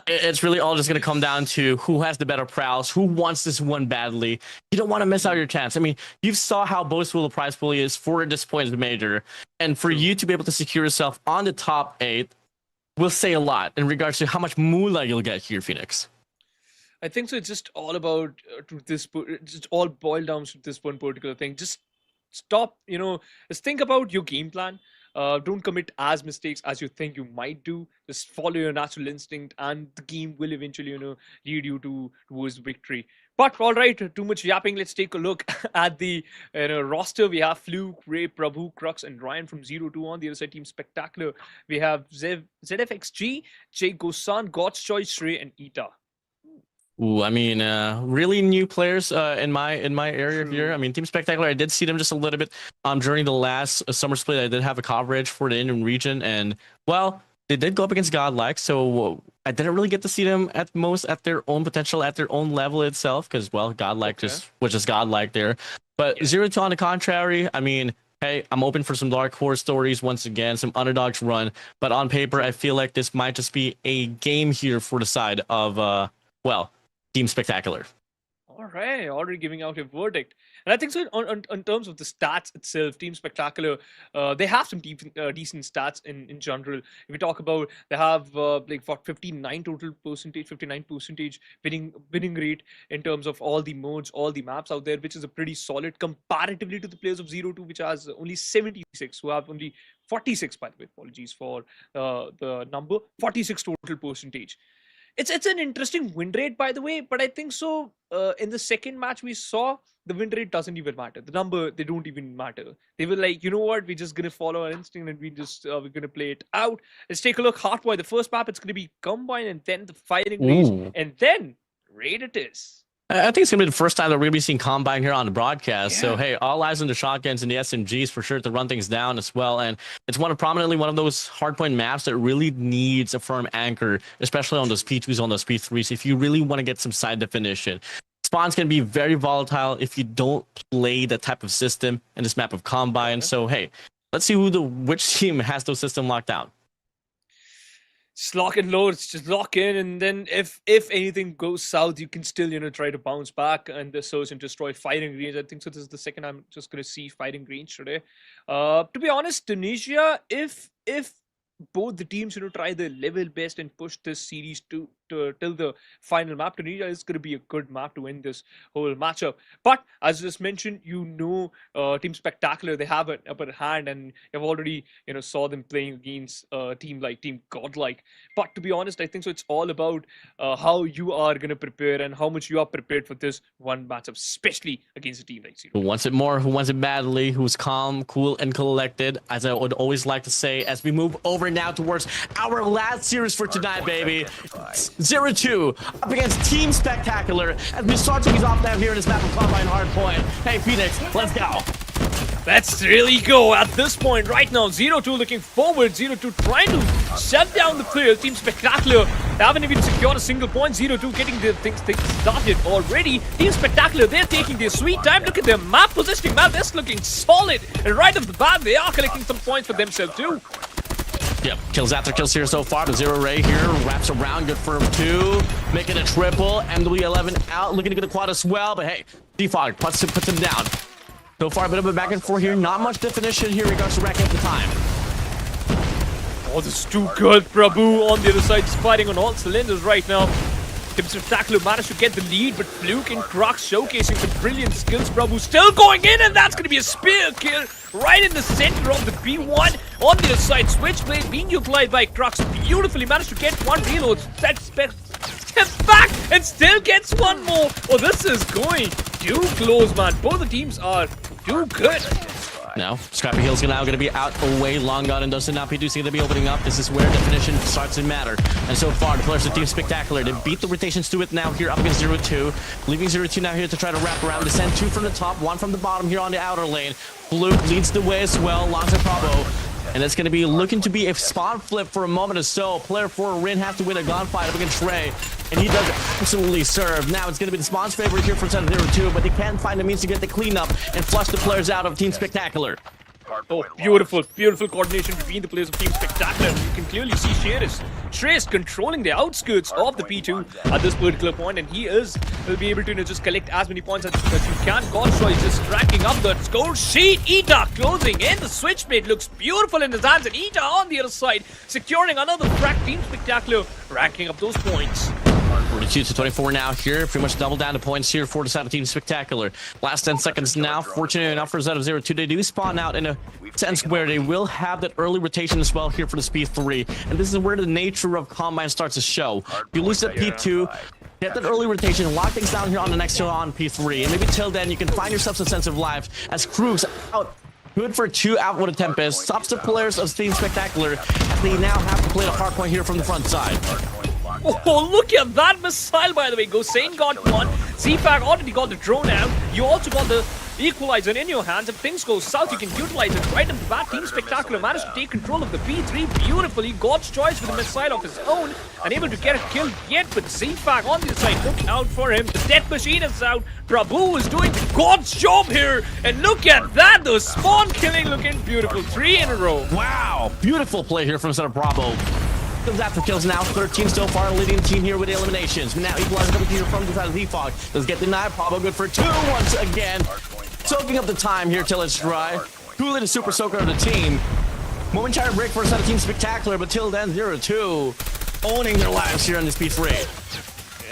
It's really all just going to come down to who has the better prowess, who wants this one badly. You don't want to miss out your chance. I mean, you saw how boastful the prize pool is for this points major, and for you to be able to secure yourself on the top 8 will say a lot in regards to how much moolah you'll get here, Phoenix. I think so. It's just all about it's all boiled down to this one particular thing. Just stop, just think about your game plan. Don't commit as mistakes as you think you might do. Just follow your natural instinct, and the game will eventually, lead you towards victory. But all right, too much yapping. Let's take a look at the roster. We have Fluke, Ray, Prabhu, Crux, and Ryan from 0-2 on the other side. Team Spectacular. We have ZFXG, Jay Gosan, God's Choice, Shrey, and Ita. Ooh, I mean, really new players in my area here. I mean, Team Spectacular, I did see them just a little bit during the last summer split. I did have a coverage for the Indian region, and well, they did go up against Godlike, so I didn't really get to see them at most at their own potential, at their own level itself, because well, Godlike was just Godlike there. But 0-2 on the contrary, I mean, hey, I'm open for some dark horse stories once again, some underdogs run, but on paper, I feel like this might just be a game here for the side of Team Spectacular. All right, already giving out a verdict. And I think so on terms of the stats itself, Team Spectacular, they have some decent stats in general. If we talk about, they have 59% winning rate in terms of all the modes, all the maps out there, which is a pretty solid comparatively to the players of 0-2, which has only 76, who have only 46, by the way, apologies for the number, 46 total percentage. It's an interesting win rate, by the way, but I think so in the second match we saw, the win rate doesn't even matter. The number, they don't even matter. They were like, you know what, we're just going to follow our instinct, and we're going to play it out. Let's take a look. Hardpoint, the first map, it's going to be Combine, and then the Fighting Range, and then Raid it is. I think it's going to be the first time that we're going to be seeing Combine here on the broadcast. Yeah. So, hey, all eyes on the shotguns and the SMGs for sure to run things down as well. And it's prominently one of those hardpoint maps that really needs a firm anchor, especially on those P2s, on those P3s, if you really want to get some side definition. Spawns can be very volatile if you don't play that type of system in this map of Combine. So, hey, let's see which team has those systems locked down. Just lock and load, just lock in, and then if anything goes south, you can still try to bounce back and the search and destroy Fighting Range. I think so. This is the second I'm just gonna see Fighting Range today. To be honest, Tunisia, if both the teams try their level best and push this series till the final map, Tunisia is going to be a good map to win this whole matchup. But as just mentioned, Team Spectacular, they have an upper hand, and you've already saw them playing against a team like Team Godlike. But to be honest, I think so it's all about how you are going to prepare and how much you are prepared for this one matchup, especially against a team like Zero. Who wants it more, who wants it badly, who's calm, cool, and collected, as I would always like to say, as we move over now towards our last series for tonight, baby. 0-2 up against Team Spectacular as we start things off now here in this map of Combine Hardpoint. Hey, Phoenix, let's go. Let's really go at this point right now. 0-2 looking forward. 0-2 trying to shut down the clear. Team Spectacular haven't even secured a single point. 0-2 getting their things started already. Team Spectacular, they're taking their sweet time. Look at their map positioning. Man, that's looking solid. And right off the bat, they are collecting some points for themselves too. Yep, kills after kills here so far, but Zero Ray here wraps around, good for him too, making a triple. MW11 out, looking to get a quad as well, but hey, Defog puts him down. So far, a bit of a back and forth here, not much definition here in regards to racking up the time. Oh, this is too good. Prabhu on the other side is fighting on all cylinders right now. Team Spectacular managed to get the lead, but Fluke and Crux showcasing some brilliant skills. Prabhu still going in, and that's going to be a spear kill right in the center of the B1. On the other side, Switchblade being utilized by Crux. Beautifully managed to get one reload. Steps back and still gets one more. Oh, this is going too close, man. Both the teams are too good. Now, Scrappy Hill's now going to be out away. Long Gun and Dustin now P2C going to be opening up. This is where definition starts to matter. And so far, the players of Team Spectacular, they beat the rotations to it now here up against 0-2. Leaving 0-2 now here to try to wrap around. They send 2 from the top, 1 from the bottom here on the outer lane. Fluke leads the way as well, Lonzo Bravo. And it's going to be looking to be a spawn flip for a moment or so. Player 4, Rin, has to win a gunfight up against Trey. And he does absolutely serve. Now it's going to be the spawn's favorite here for 0-2, but they can't find a means to get the cleanup and flush the players out of Team Spectacular. Oh, beautiful coordination between the players of Team Spectacular. You can clearly see Trace controlling the outskirts of the P2 at this particular point, and will be able to just collect as many points as you can. Godshot is just racking up the score sheet. Ita closing in. The Switchblade looks beautiful in his hands, and Ita on the other side securing another frack. Team Spectacular racking up those points. 42-24 now here. Pretty much double down to points here for the side of Team Spectacular. Last 10 seconds now. Fortunate enough for out of 0-2. They do spawn out in a sense where they will have that early rotation as well here for the Speed 3. And this is where the nature of Combine starts to show. If you lose that P2, get that early rotation, lock things down here on the next turn on P3. And maybe till then, you can find yourself some sense of life as Cruz out. Good for 2 out with a Tempest. Stops the players of Team Spectacular as they now have to play the Hardpoint here from the front side. Oh, look at that missile, by the way. Gosane got one. ZFAG already got the drone out. You also got the equalizer in your hands. If things go south, you can utilize it right in the bat. Team Spectacular managed to take control of the P3 beautifully. God's choice with a missile of his own. Unable to get a kill yet, but ZFAG on the side. Look out for him. The death machine is out. Prabhu is doing God's job here. And look at that. The spawn killing looking beautiful. 3 in a row. Wow. Beautiful play here from Center Bravo. Comes after kills now, 13 so far, leading the team here with the eliminations. But now equalizer coming here from the side of Defog. Does get denied, Bravo good for 2 once again. Soaking up the time here till it's dry. Coolly the super soaker of the team. Momentary break for the side of Team Spectacular, but till then 0-2. Owning their lives here in this P3.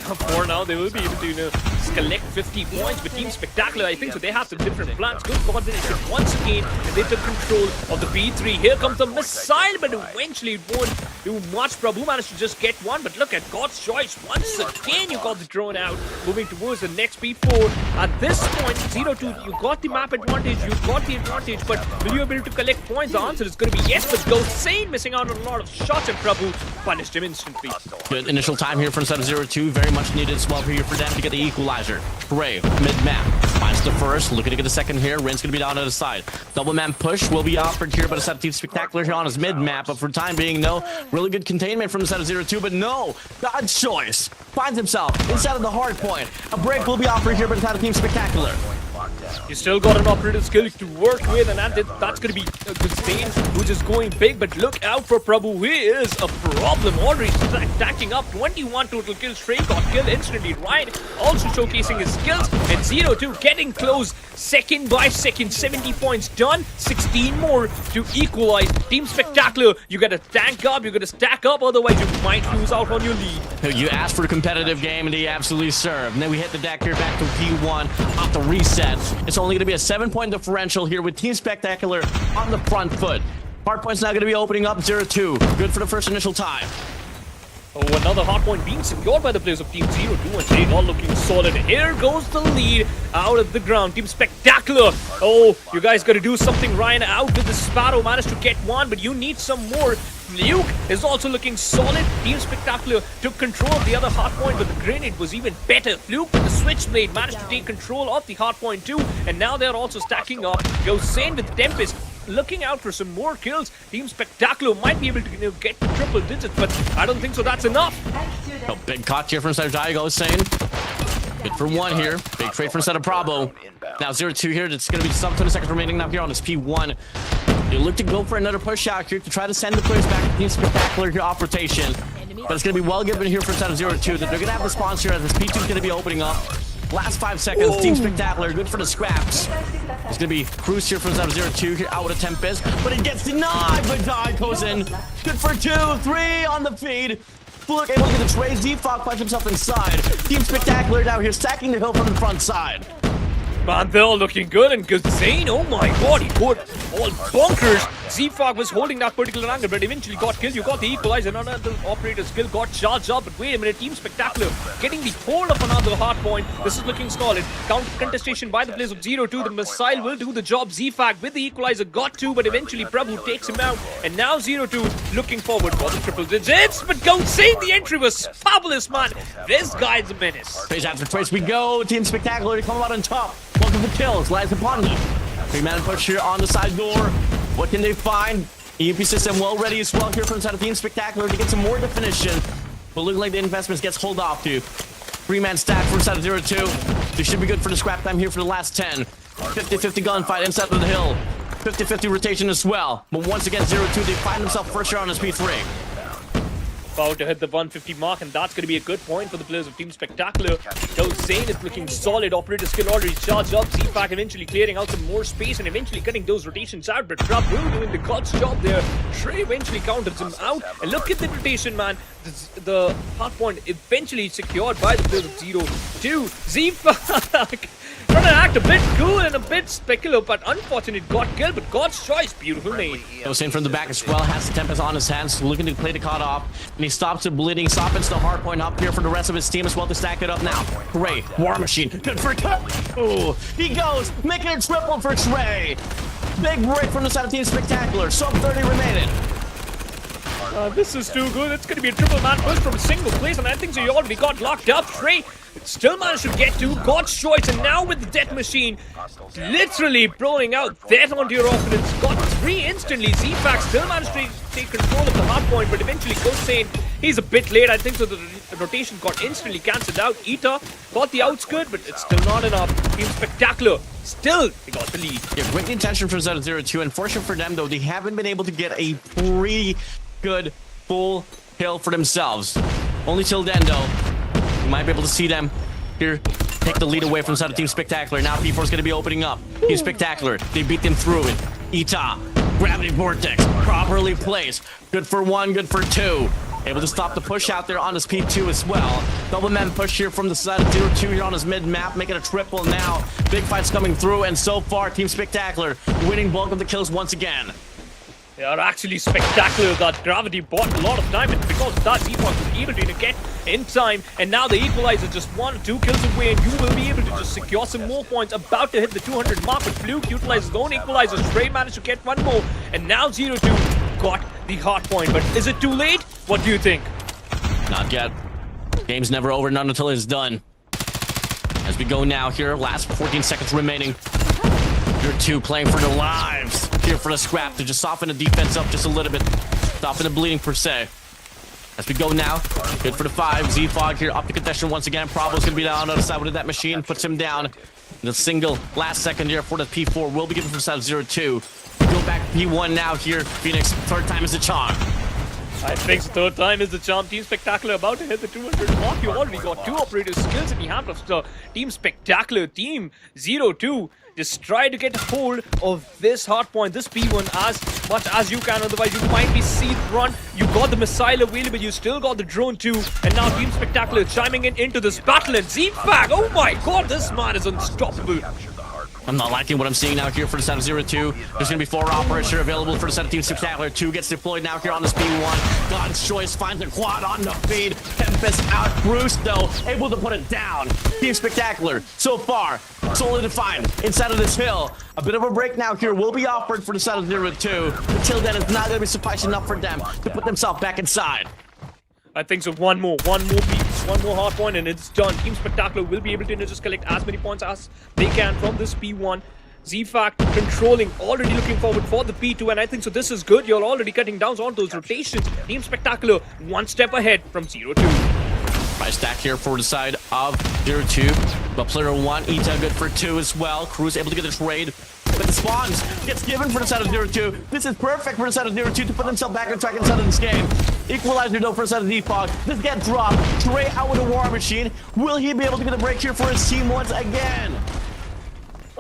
For now, they will be able to collect 50 points with Team Spectacular. I think so. They have some different plans. Good coordination once again, and they took control of the B3. Here comes the missile, but eventually it won't do much. Prabhu managed to just get one, but look at God's choice. Once again, you got the drone out, moving towards the next B4. At this point, 0-2, you got the map advantage, you got the advantage, but will you be able to collect points? The answer is going to be yes, but Gosane missing out on a lot of shots, and Prabhu punished him instantly. Good initial time here from 0-2. Very much needed as well here for them to get the equalizer. Trey, mid-map, finds the first, looking to get the second here. Rin's gonna be down to the side. Double man push will be offered here by the side of Team Spectacular here on his mid-map, but for the time being, no. Really good containment from the side of 0-2, but no. God's choice finds himself inside of the hard point. A break will be offered here by the side of Team Spectacular. You still got an operative skill to work with, and that's going to be a good stain, which is going big. But look out for Prabhu. He is a problem. Already stacking up 21 total kills. Trey got killed instantly, right? Also showcasing his skills. And 0-2 getting close, second by second. 70 points done, 16 more to equalize. Team Spectacular, you got to tank up, you got to stack up, otherwise you might lose out on your lead. You asked for a competitive game, and they absolutely served. And then we hit the deck here back to P1 off the reset. It's only going to be a 7-point differential here with Team Spectacular on the front foot. Hardpoint's now going to be opening up 0-2. Good for the first initial time. Oh, another hardpoint being secured by the players of Team 0-2, and they are looking solid. Here goes the lead out of the ground. Team Spectacular. Oh, you guys got to do something. Ryan out with the Sparrow. Managed to get one, but you need some more. Fluke is also looking solid. Team Spectacular took control of the other hardpoint, but the grenade was even better. Fluke with the switchblade managed to take control of the hardpoint too, and now they're also stacking up. Goes Sane with Tempest, looking out for some more kills. Team Spectacular might be able to get triple digits, but I don't think so. That's enough. A big caught here from side of Diago, saying good for one here. Big trade from side of Bravo. Now 0-2 here. It's going to be sub 20 seconds remaining now here on this P1. You look to go for another push out here to try to send the players back to Team Spectacular here off rotation. But it's going to be well given here for side of 0-2. They're going to have the spawns here as this P2 is going to be opening up. Last 5 seconds, Team Spectacular, good for the scraps. It's going to be Cruz here from side of 0-2 here out with a Tempest, but it gets denied, but Die goes in. Good for 2, 3 on the feed. Fluke able to get the trade. Z-Fog finds himself inside. Team Spectacular down here stacking the hill from the front side. Man, they're all looking good, and Zane, oh my god, he put all bonkers. Z-Fog was holding that particular angle, but eventually got killed. You got the equalizer, another operator skill got charged up, but wait a minute, Team Spectacular getting the hold of another hard point. This is looking solid. Counter contestation by the players of 0-2. The missile will do the job. Z-Fog with the equalizer got 2, but eventually Prabhu takes him out, and now 0-2 looking forward for the triple digits, but Zane, the entry was fabulous, man. This guy's a menace. Phase after twice we go. Team Spectacular to come out on top. Multiple kills lies upon them. 3-man push here on the side door. What can they find? EMP system well ready as well here from the side of Team Spectacular to get some more definition. But looking like the investments gets hold off to 3-man stack from the side of 0-2. They should be good for the scrap time here for the last 10. 50-50 gunfight inside of the hill. 50-50 rotation as well. But once again 0-2, they find themselves first here on this P3. About to hit the 150 mark, and that's going to be a good point for the players of Team Spectacular. Zane is looking solid. Operator skill already charged up. Z-Pack eventually clearing out some more space and eventually cutting those rotations out. But Prabhu doing the God's job there. Trey eventually counters him out. And look at the rotation, man. The hard point eventually secured by the players of 0-2. Z-Pack trying to act a bit cool and a bit specular, but unfortunately got killed. But God's choice, beautiful nade. Goes in from the back as well, has the Tempest on his hands, looking to play the cut off, and he stops the bleeding, softens the hard point up here for the rest of his team as well to stack it up now. Trey, War Machine, good for oh, he goes, making a triple for Trey. Big break from the side of Team Spectacular, sub 30 remaining. This is too good. It's going to be a triple man push from a single place, and I think so. You already got locked up. Trey still managed to get to God's choice, and now with the death machine, literally blowing out death onto your opponents. Got 3 instantly. Z-Pack still managed to take control of the hard point, but eventually goes Sane. He's a bit late. I think so. The rotation got instantly cancelled out. Ita got the outskirt, but it's still not enough. Team Spectacular still they got the lead. Yeah, great intention from Zeta 0-2. Unfortunate for them, though, they haven't been able to get a pretty good full kill for themselves. Only till then, though, you might be able to see them here take the lead away from side of Team Spectacular. Now P4 is going to be opening up. Team Spectacular, they beat them through it. Ita, Gravity Vortex, properly placed. Good for 1, good for 2. Able to stop the push out there on his P2 as well. Double man push here from the side of 0-2 here on his mid-map, making a triple now. Big fights coming through, and so far, Team Spectacular winning bulk of the kills once again. They are actually spectacular. That Gravity bought a lot of time, and because of that, Z-Fox was able to get in time, and now the equalizer just 1 or 2 kills away, and you will be able to just secure some more points. About to hit the 200 mark, but Fluke utilizes his own equalizer. Stray managed to get 1 more, and now 0-2 got the hard point. But is it too late? What do you think? Not yet. Game's never over, not until it's done. As we go now here, last 14 seconds remaining. 0-2 playing for their lives. Here for the scrap to just soften the defense up just a little bit. Soften the bleeding per se. As we go now, good for the 5. Z-Fog here up to contestation once again. Bravo's going to be down on the other side with that machine. Puts him down. The single last second here for the P4 will be given for the side of 0-2. Go back to P1 now here. Phoenix, third time is the charm. I think the third time is the charm. Team Spectacular about to hit the 200 mark. You already got 2 operator skills in the hand of the Team Spectacular. Team 0-2 just try to get hold of this hard point, this P1 as much as you can. Otherwise, you might be seen run. You got the missile available. You still got the drone too. And now Team Spectacular chiming in into this battle. And Z-Pack, oh my god, this man is unstoppable. I'm not liking what I'm seeing now here for the set of 0-2. There's going to be 4 operators here available for the set of Team Spectacular. 2 gets deployed now here on this P1. God's Choice finds the quad on the feed. Tempest out. Bruce, though, able to put it down. Team Spectacular, so far, solely defined inside of this hill. A bit of a break now here will be offered for the set of 0-2. Until then, it's not going to be suffice enough for them to put themselves back inside. I think so. One more piece, one more hard point, and it's done. Team Spectacular will be able to just collect as many points as they can from this P1. Z-Fact controlling, already looking forward for the P2, and I think so this is good. You're already cutting down on those rotations. Team Spectacular one step ahead from 0-2. Price stack here for the side of 0-2. But player 1, Ita good for 2 as well. Cruz able to get the trade. But the spawns gets given for the side of 0-2. This is perfect for the side of 0-2 to put themselves back on track inside of this game. Equalizer though for the side of Defog. This get dropped. Trey out with a War Machine. Will he be able to get a break here for his team once again?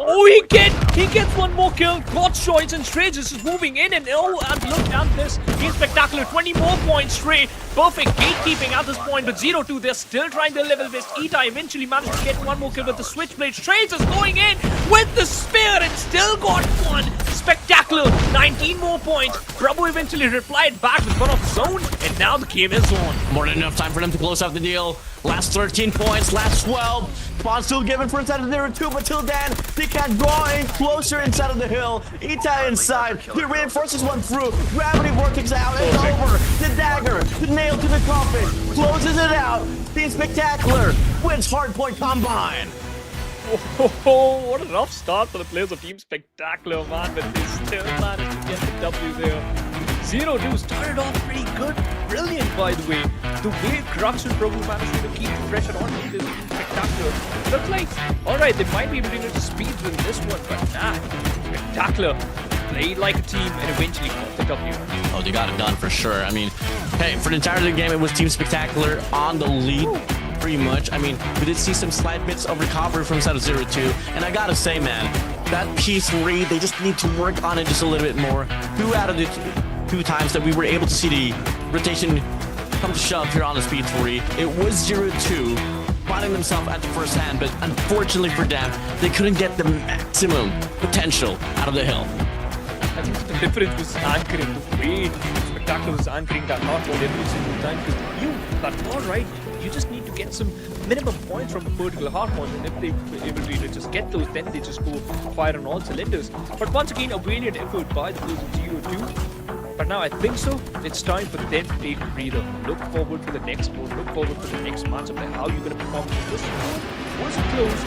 Oh, he gets one more kill. God's Choice and Stray just is moving in, and oh, and look at this. Team Spectacular, 20 more points. Stray, perfect gatekeeping at this point, but 0-2, they're still trying their level best. Ita eventually managed to get one more kill with the Switchblade. Stray just going in with the spear and still got one. Spectacular, 19 more points. Prabhu eventually replied back with one of his own, and now the game is on. More than enough time for them to close out the deal. Last 13 points, last 12. Spawn still given for inside of 0-2, but till then, they can't go in closer inside of the hill. Ita inside. He reinforces one through. Gravity Vortex out. It's over. The dagger. The nail to the coffin. Closes it out. Team Spectacular wins Hardpoint Combine. Oh, what a rough start for the players of Team Spectacular, man, but they still managed to get the W there. 0-2 started off pretty good. Brilliant, by the way. The way Crux and Prabhu managed to keep the pressure on the Team Spectacular. Looks like, alright, they might be able to get to speeds with this one, but nah. Spectacular played like a team and eventually got the W. Oh, they got it done for sure. I mean, hey, for the entirety of the game, it was Team Spectacular on the lead. Pretty much. I mean, we did see some slight bits of recovery from side of 0-2, and I gotta say, man, that P3, they just need to work on it just a little bit more. 2 out of the 2 times that we were able to see the rotation come to shove here on this P3, it was 0-2, finding themselves at the first hand, but unfortunately for them, they couldn't get the maximum potential out of the hill. I think the difference was anchoring, the way Spectacular was anchoring that hardball every single time, because they knew that, alright, you just need to get some minimum points from the particular hardpoint, and if they were able to just get those, then they just go fire on all cylinders. But once again, a valiant effort by the players of 0-2. But now I think so, it's time for them to take a breather. Look forward to the next one, look forward to the next matchup, and how you're going to perform in this one. Was a close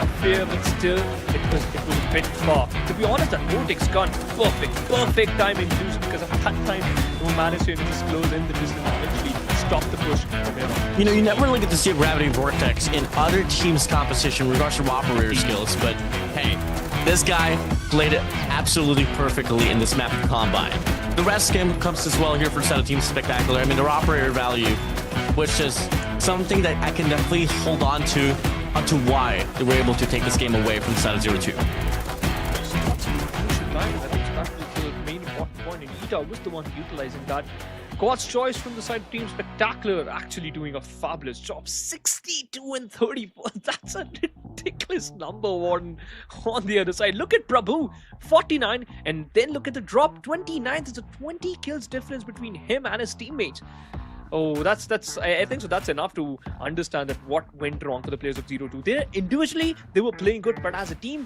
affair, but still, it was a bit far. To be honest, that Vortex gun, perfect timing use, because at that time, we managed to just close in the distance and eventually stop the push from here on. You know, you never really get to see a Gravity Vortex in other teams' composition in regards to operator skills, but hey, this guy played it absolutely perfectly in this map of Combine. The rest game comes as well here for set of Team Spectacular. I mean, their operator value, which is something that I can definitely hold on to why they were able to take this game away from the side of 0-2. I think that was the main important point, and Ita was the one utilizing that. God's Choice from the side of Team Spectacular actually doing a fabulous job. 62 and 34. That's a ridiculous number, Warden, on the other side. Look at Prabhu, 49, and then look at the drop, 29. There's a 20 kills difference between him and his teammates. Oh, I think so. That's enough to understand that what went wrong for the players of 0-2. They individually they were playing good, but as a team,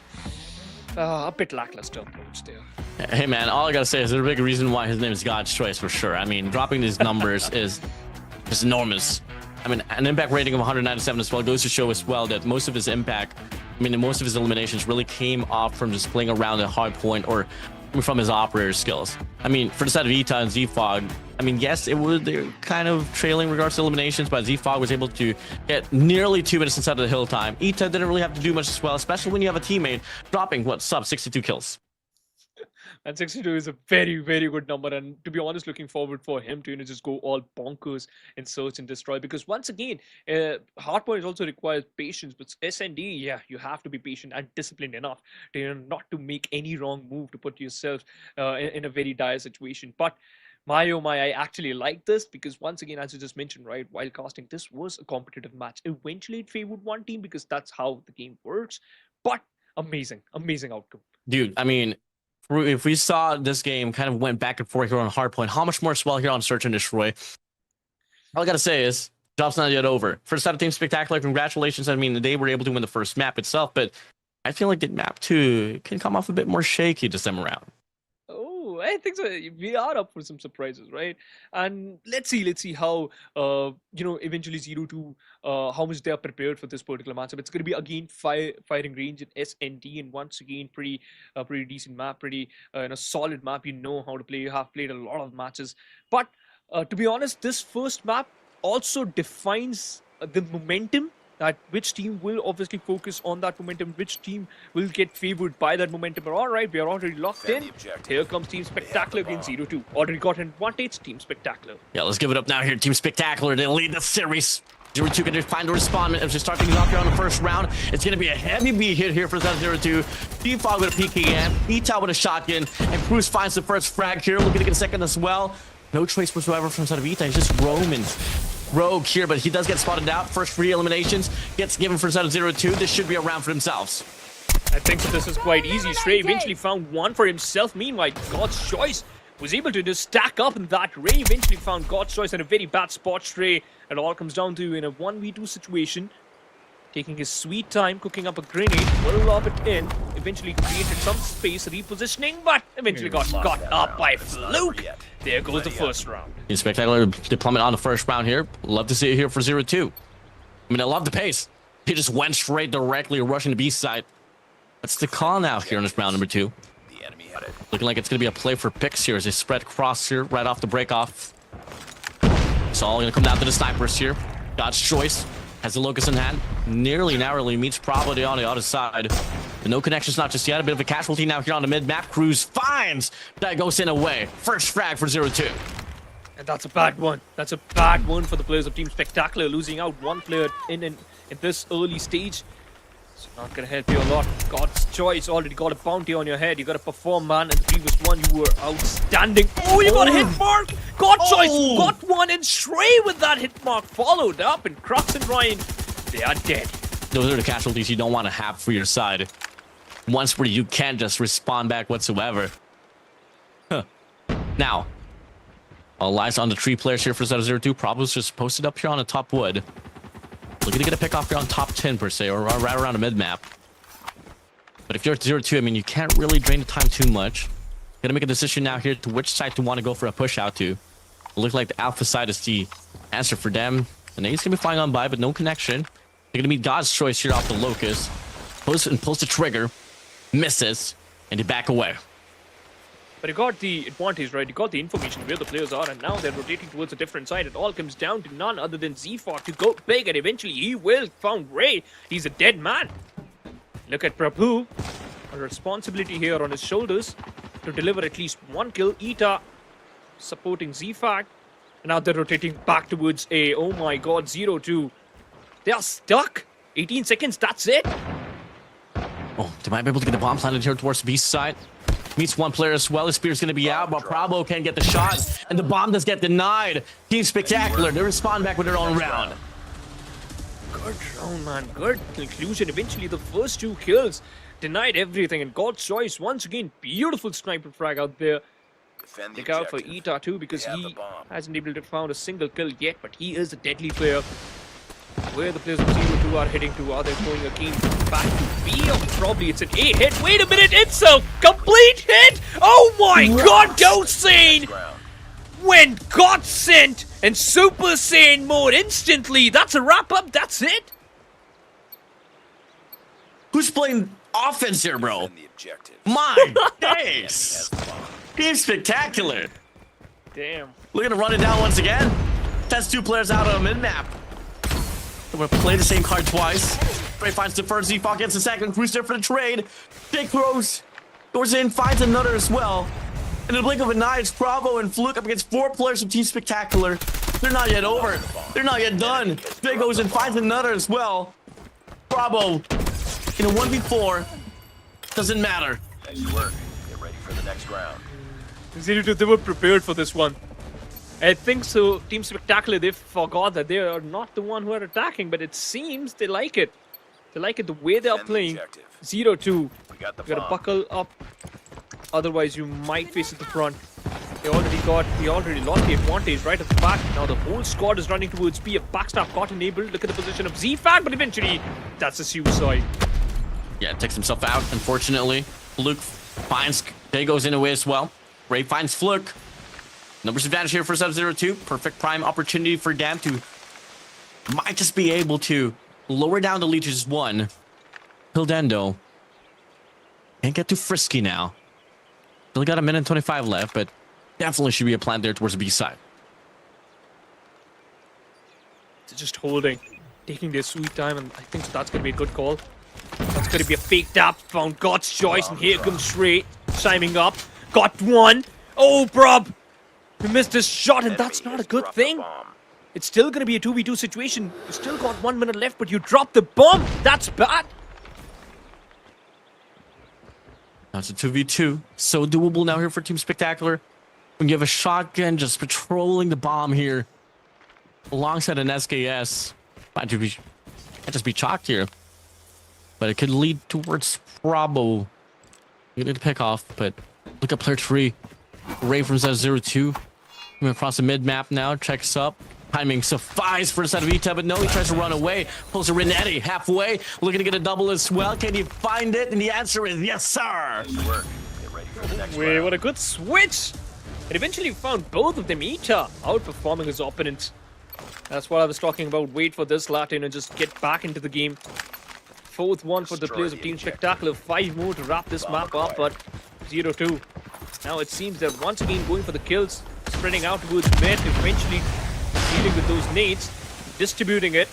a bit lackluster approach there. Hey man, all I gotta say is there's a big reason why his name is God's Choice for sure. I mean, dropping these numbers is just enormous. I mean, an impact rating of 197 as well goes to show as well that most of his impact, I mean, most of his eliminations really came off from just playing around at hardpoint or from his operator skills. I mean, for the side of Ita and Z-Fog, I mean, yes, they're kind of trailing in regards to eliminations, but Z-Fog was able to get nearly 2 minutes inside of the hill time. Ita didn't really have to do much as well, especially when you have a teammate dropping, 62 kills. And 62 is a very, very good number. And to be honest, looking forward for him to just go all bonkers and search and destroy. Because once again, Hardpoint also requires patience. But SND, yeah, you have to be patient and disciplined enough to not to make any wrong move to put yourself in a very dire situation. But my oh my, I actually like this because once again, as you just mentioned, right, while casting, this was a competitive match. Eventually, it favored one team because that's how the game works. But amazing outcome. Dude, I mean, if we saw this game kind of went back and forth here on Hardpoint, how much more swell here on Search and Destroy? All I gotta say is, job's not yet over. First out of Team Spectacular, congratulations. I mean, they were able to win the first map itself, but I feel like the map 2 can come off a bit more shaky this time around. Oh, I think so. We are up for some surprises, right? And let's see how eventually 0-2, how much they are prepared for this particular matchup. It's going to be again firing range in SND, and once again pretty decent map, pretty solid map. You know how to play. You have played a lot of matches, but to be honest, this first map also defines the momentum. That which team will obviously focus on that momentum, which team will get favored by that momentum. But all right, we are already locked in. Here comes Team Spectacular against 0-2. Already got an advantage, Team Spectacular. Yeah, let's give it up now here. Team Spectacular, they lead the series. 0-2 can find a respond as they start things off here on the first round. It's going to be a heavy B hit here for 0-2. Defog with a PKM, Eta with a shotgun, and Cruz finds the first frag here. Looking to get a second as well. No trace whatsoever from side of Eta. He's just roaming rogue here, but he does get spotted out. First free eliminations gets given for side of 0-2. This should be a round for themselves. I think that this is quite easy. Stray eventually found one for himself. Meanwhile, God's Choice was able to just stack up in that. Ray eventually found God's Choice in a very bad spot. Stray, it all comes down to in a 1v2 situation, taking his sweet time, cooking up a grenade, will lob it in, eventually created some space, repositioning, but eventually got up by fluke. There goes the first round. Spectacular deployment on the first round here. Love to see it here for 0-2. I mean, I love the pace. He just went straight directly rushing the B side. That's the call now here on this round number 2. The enemy had it. Looking like it's going to be a play for picks here as they spread across here right off the break off. It's all going to come down to the snipers here. God's Choice has the locus in hand. Nearly narrowly meets probably on the other side. But no connections, not just yet. A bit of a casualty now here on the mid-map. Cruz finds that goes in away. First frag for 0-2. And that's a bad one. That's a bad one for the players of Team Spectacular, losing out one player in this early stage. It's not going to help you a lot. God's Choice already got a bounty on your head. You got to perform, man. In the previous one, you were outstanding. Oh, you got a hit mark. God's Choice got one, and Stray with that hit mark followed up. And Crux and Ryan, they are dead. Those are the casualties you don't want to have for your side. Once where you can't just respond back whatsoever. Huh. Now, all eyes on the 3 players here for 0-2. Probably's just posted up here on the top wood. Looking to get a pick off here on top 10 per se, or right around the mid map. But if you're at 0-2, I mean, you can't really drain the time too much. Gotta make a decision now here to which side to want to go for a push out to. It looks like the alpha side is the answer for them. And he's gonna be flying on by, but no connection. They're gonna meet God's Choice here off the locus. Pulls the trigger, misses, and they back away. But you got the advantage, right? You got the information where the players are, and now they're rotating towards a different side. It all comes down to none other than Z4 to go big, and eventually he will found Ray. He's a dead man. Look at Prabhu. A responsibility here on his shoulders to deliver at least one kill. Eta supporting ZFAC. And now they're rotating back towards A. Oh my god, 0-2. They are stuck. 18 seconds, that's it. Oh, they might be able to get the bomb planted here towards the B side. Meets one player as well. His spear's going to be out, but Bravo can get the shot, and the bomb does get denied. Team Spectacular, they respond back with their own round. Good round, man. Good conclusion. Eventually, the first 2 kills denied everything, and God's Choice once again. Beautiful sniper frag out there. Defend the Look out for objective. Eta too, because They have he the bomb. hasn't able to found a single kill yet, but he is a deadly player. Where the players of 0-2 are heading to, are they going again back to B, or probably it's an A hit? Wait a minute, it's a complete hit! Oh my god, Ghost Saiyan! Ground. When God sent and Super Saiyan mode instantly, that's a wrap up, that's it! Who's playing offense here, bro? Defend the objective. My Has days! the bomb. Team Spectacular. Damn. Looking to run it down once again. Test 2 players out on mid-map. We're gonna play the same card twice. Trey finds the first, Z-Fog gets the second. Cruz there for the trade. Big throws. Goes in, finds another as well. In the blink of an eye, it's Bravo and Fluke up against 4 players from Team Spectacular. They're not yet over. They're not yet done. Big goes and finds another as well. Bravo in a 1v4. Doesn't matter. Nice work. Get ready for the next round. 0-2, they were prepared for this one. I think so. Team Spectacular, they forgot that they are not the one who are attacking, but it seems they like it. They like it the way they are Defend the playing. objective. 0-2. We got the You gotta bomb. buckle up. Otherwise, you might face at the front. They already lost the advantage right at the back. Now the whole squad is running towards B. A backstab got enabled. Look at the position of ZFAC, but eventually, that's a suicide. Yeah, takes himself out, unfortunately. Fluke finds Day goes in away as well. Ray finds Fluke. Numbers advantage here for Sub-02. Perfect prime opportunity for Dam to might just be able to lower down the lead to just one. Hildendo can't get too frisky now. Still got a minute and 25 left, but definitely should be a plan there towards the B side. They're just holding, taking their sweet time, and I think that's gonna be a good call. That's gonna be a fake tap. Found God's choice, and here comes Ray chiming up. Got one. Oh, Prob! He missed his shot, and that's not a good thing. It's still gonna be a 2v2 situation. You still got 1 minute left, but you dropped the bomb. That's bad. Now it's a 2v2. So doable now here for Team Spectacular. We give a shotgun just patrolling the bomb here alongside an SKS. Might just be chalked here. But it could lead towards Bravo. You need to pick off, but look at player 3. Ray from Z02. Coming across the mid-map now. Checks up. Timing suffice for the side of Ita, but no, he tries to run away. Pulls a Renetti halfway. Looking to get a double as well. Can he find it? And the answer is yes, sir. Nice work. Get ready for the next Wait, round. what a good switch! It eventually found both of them. Ita outperforming his opponents. That's what I was talking about. Wait for this Latin and just get back into the game. 4th one for the Destroy players of the Team objective. Spectacular. 5 more to wrap this map up, but 0-2. Now it seems they're once again going for the kills, spreading out towards mid, eventually dealing with those nades, distributing it.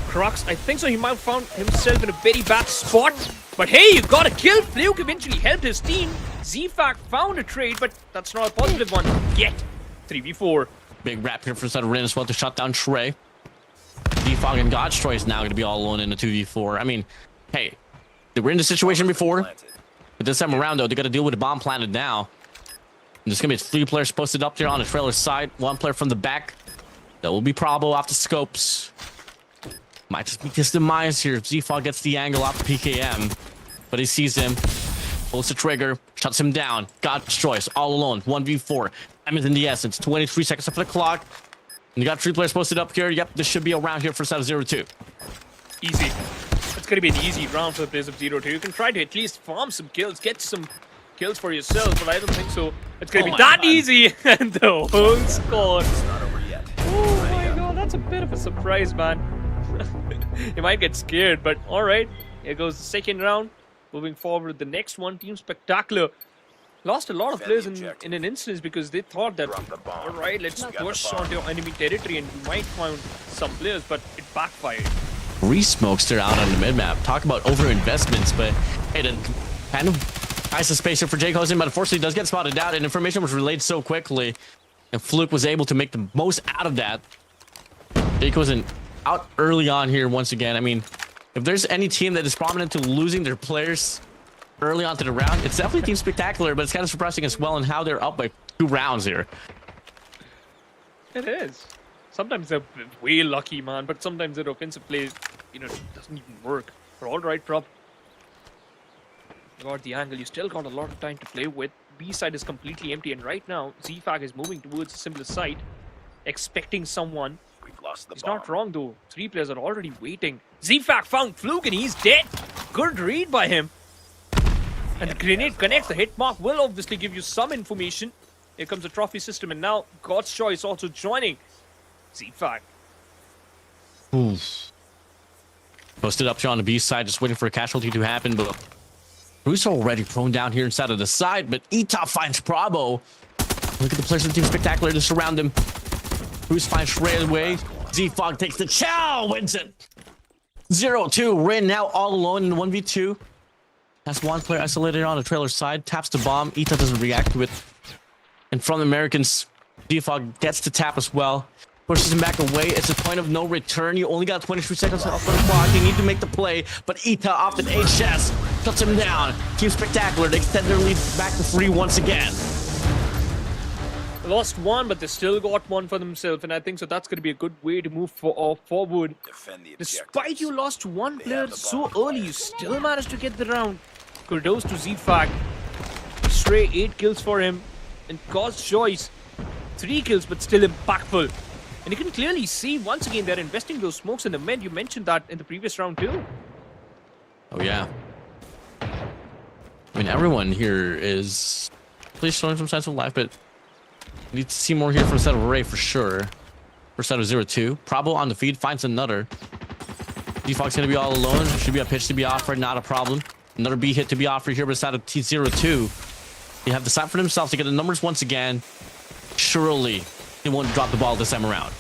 Crux, I think so, he might have found himself in a very bad spot. But hey, you got a kill. Fluke eventually helped his team. ZFAC found a trade, but that's not a positive one yet. 3v4. Big wrap here for the side of Rin as well to shut down Trey. Defog and God's Choice now going to be all alone in a 2v4. I mean, hey, they were in this situation before. Planted. But this time around, though, they got to deal with the bomb planted now. And there's going to be 3 players posted up there on the trailer side. 1 player from the back. That will be Bravo off the scopes. Might just be his demise here. Z-Fog gets the angle off the PKM. But he sees him. Pulls the trigger. Shuts him down. God's Choice. All alone. 1v4. Emmett in the essence. 23 seconds left for the clock. And you got 3 players posted up here. Yep, this should be a round here for side of 0-2. Easy. It's going to be an easy round for the players of 0-2. You can try to at least farm some kills, get some kills for yourself, but I don't think so. It's going to Oh be my that God. easy. And the whole score. It's not over yet. Oh my god, that's a bit of a surprise, man. You might get scared, but alright. Here goes the second round. Moving forward, the next one, Team Spectacular. Lost a lot of Defend players the in objective. an instance because they thought that, Drop the bomb. alright, let's You got the push bomb. onto enemy territory and we might find some players, but it backfired. 3 smokes there out on the mid-map. Talk about over-investments, but hey, the kind of ice the space here for Jake Hosen, but unfortunately does get spotted out, and information was relayed so quickly, and Fluke was able to make the most out of that. Jake Hosen out early on here once again. I mean, if there's any team that is prominent to losing their players early on to the round, it's definitely Team Spectacular, but it's kind of surprising as well in how they're up by 2 rounds here. It is. Sometimes they're way lucky, man, but sometimes their offensive play, doesn't even work. But alright, Prob. You got the angle. You still got a lot of time to play with. B side is completely empty, and right now, ZFAC is moving towards a similar site, expecting someone. We've lost the He's bomb. not wrong, though. 3 players are already waiting. ZFAC found Fluke, and he's dead. Good read by him. And the grenade connects. The hit mark will obviously give you some information. Here comes the trophy system, and now God's Choice also joining. ZFAC. Posted up here on the B side, just waiting for a casualty to happen, but Bruce already prone down here inside of the side, but Etop finds Bravo. Look at the players of Team Spectacular to surround him. Bruce finds Ray away. Z-Fog takes the chow, wins it. 0-2, Rin now all alone in 1v2. Has 1 player isolated on the trailer side, taps the bomb. Etop doesn't react to it. And from the Americans, Z-Fog gets to tap as well. Pushes him back away. It's a point of no return. You only got 23 seconds left on the clock. You need to make the play, but Ita off an HS shuts him down. Team Spectacular, they extend their lead back to 3 once again. Lost one, but they still got one for themselves, and I think so that's going to be a good way to move forward. Defend the Despite objectives. you lost one They player have the so bomb early, you players. still managed to get the round. Kudos to ZFAC. Stray 8 kills for him, and God's choice 3 kills, but still impactful. And you can clearly see once again they're investing those smokes in the mid. You mentioned that in the previous round too. Oh yeah. I mean, everyone here is please showing some signs of life, but we need to see more here from the set of Ray for sure. For set of 0-2. Prabo on the feed finds another. Defog's gonna be all alone. Should be a pitch to be offered, not a problem. Another B hit to be offered here, but it's out of T02. They have the side for themselves to get the numbers once again. Surely they won't drop the ball this time around.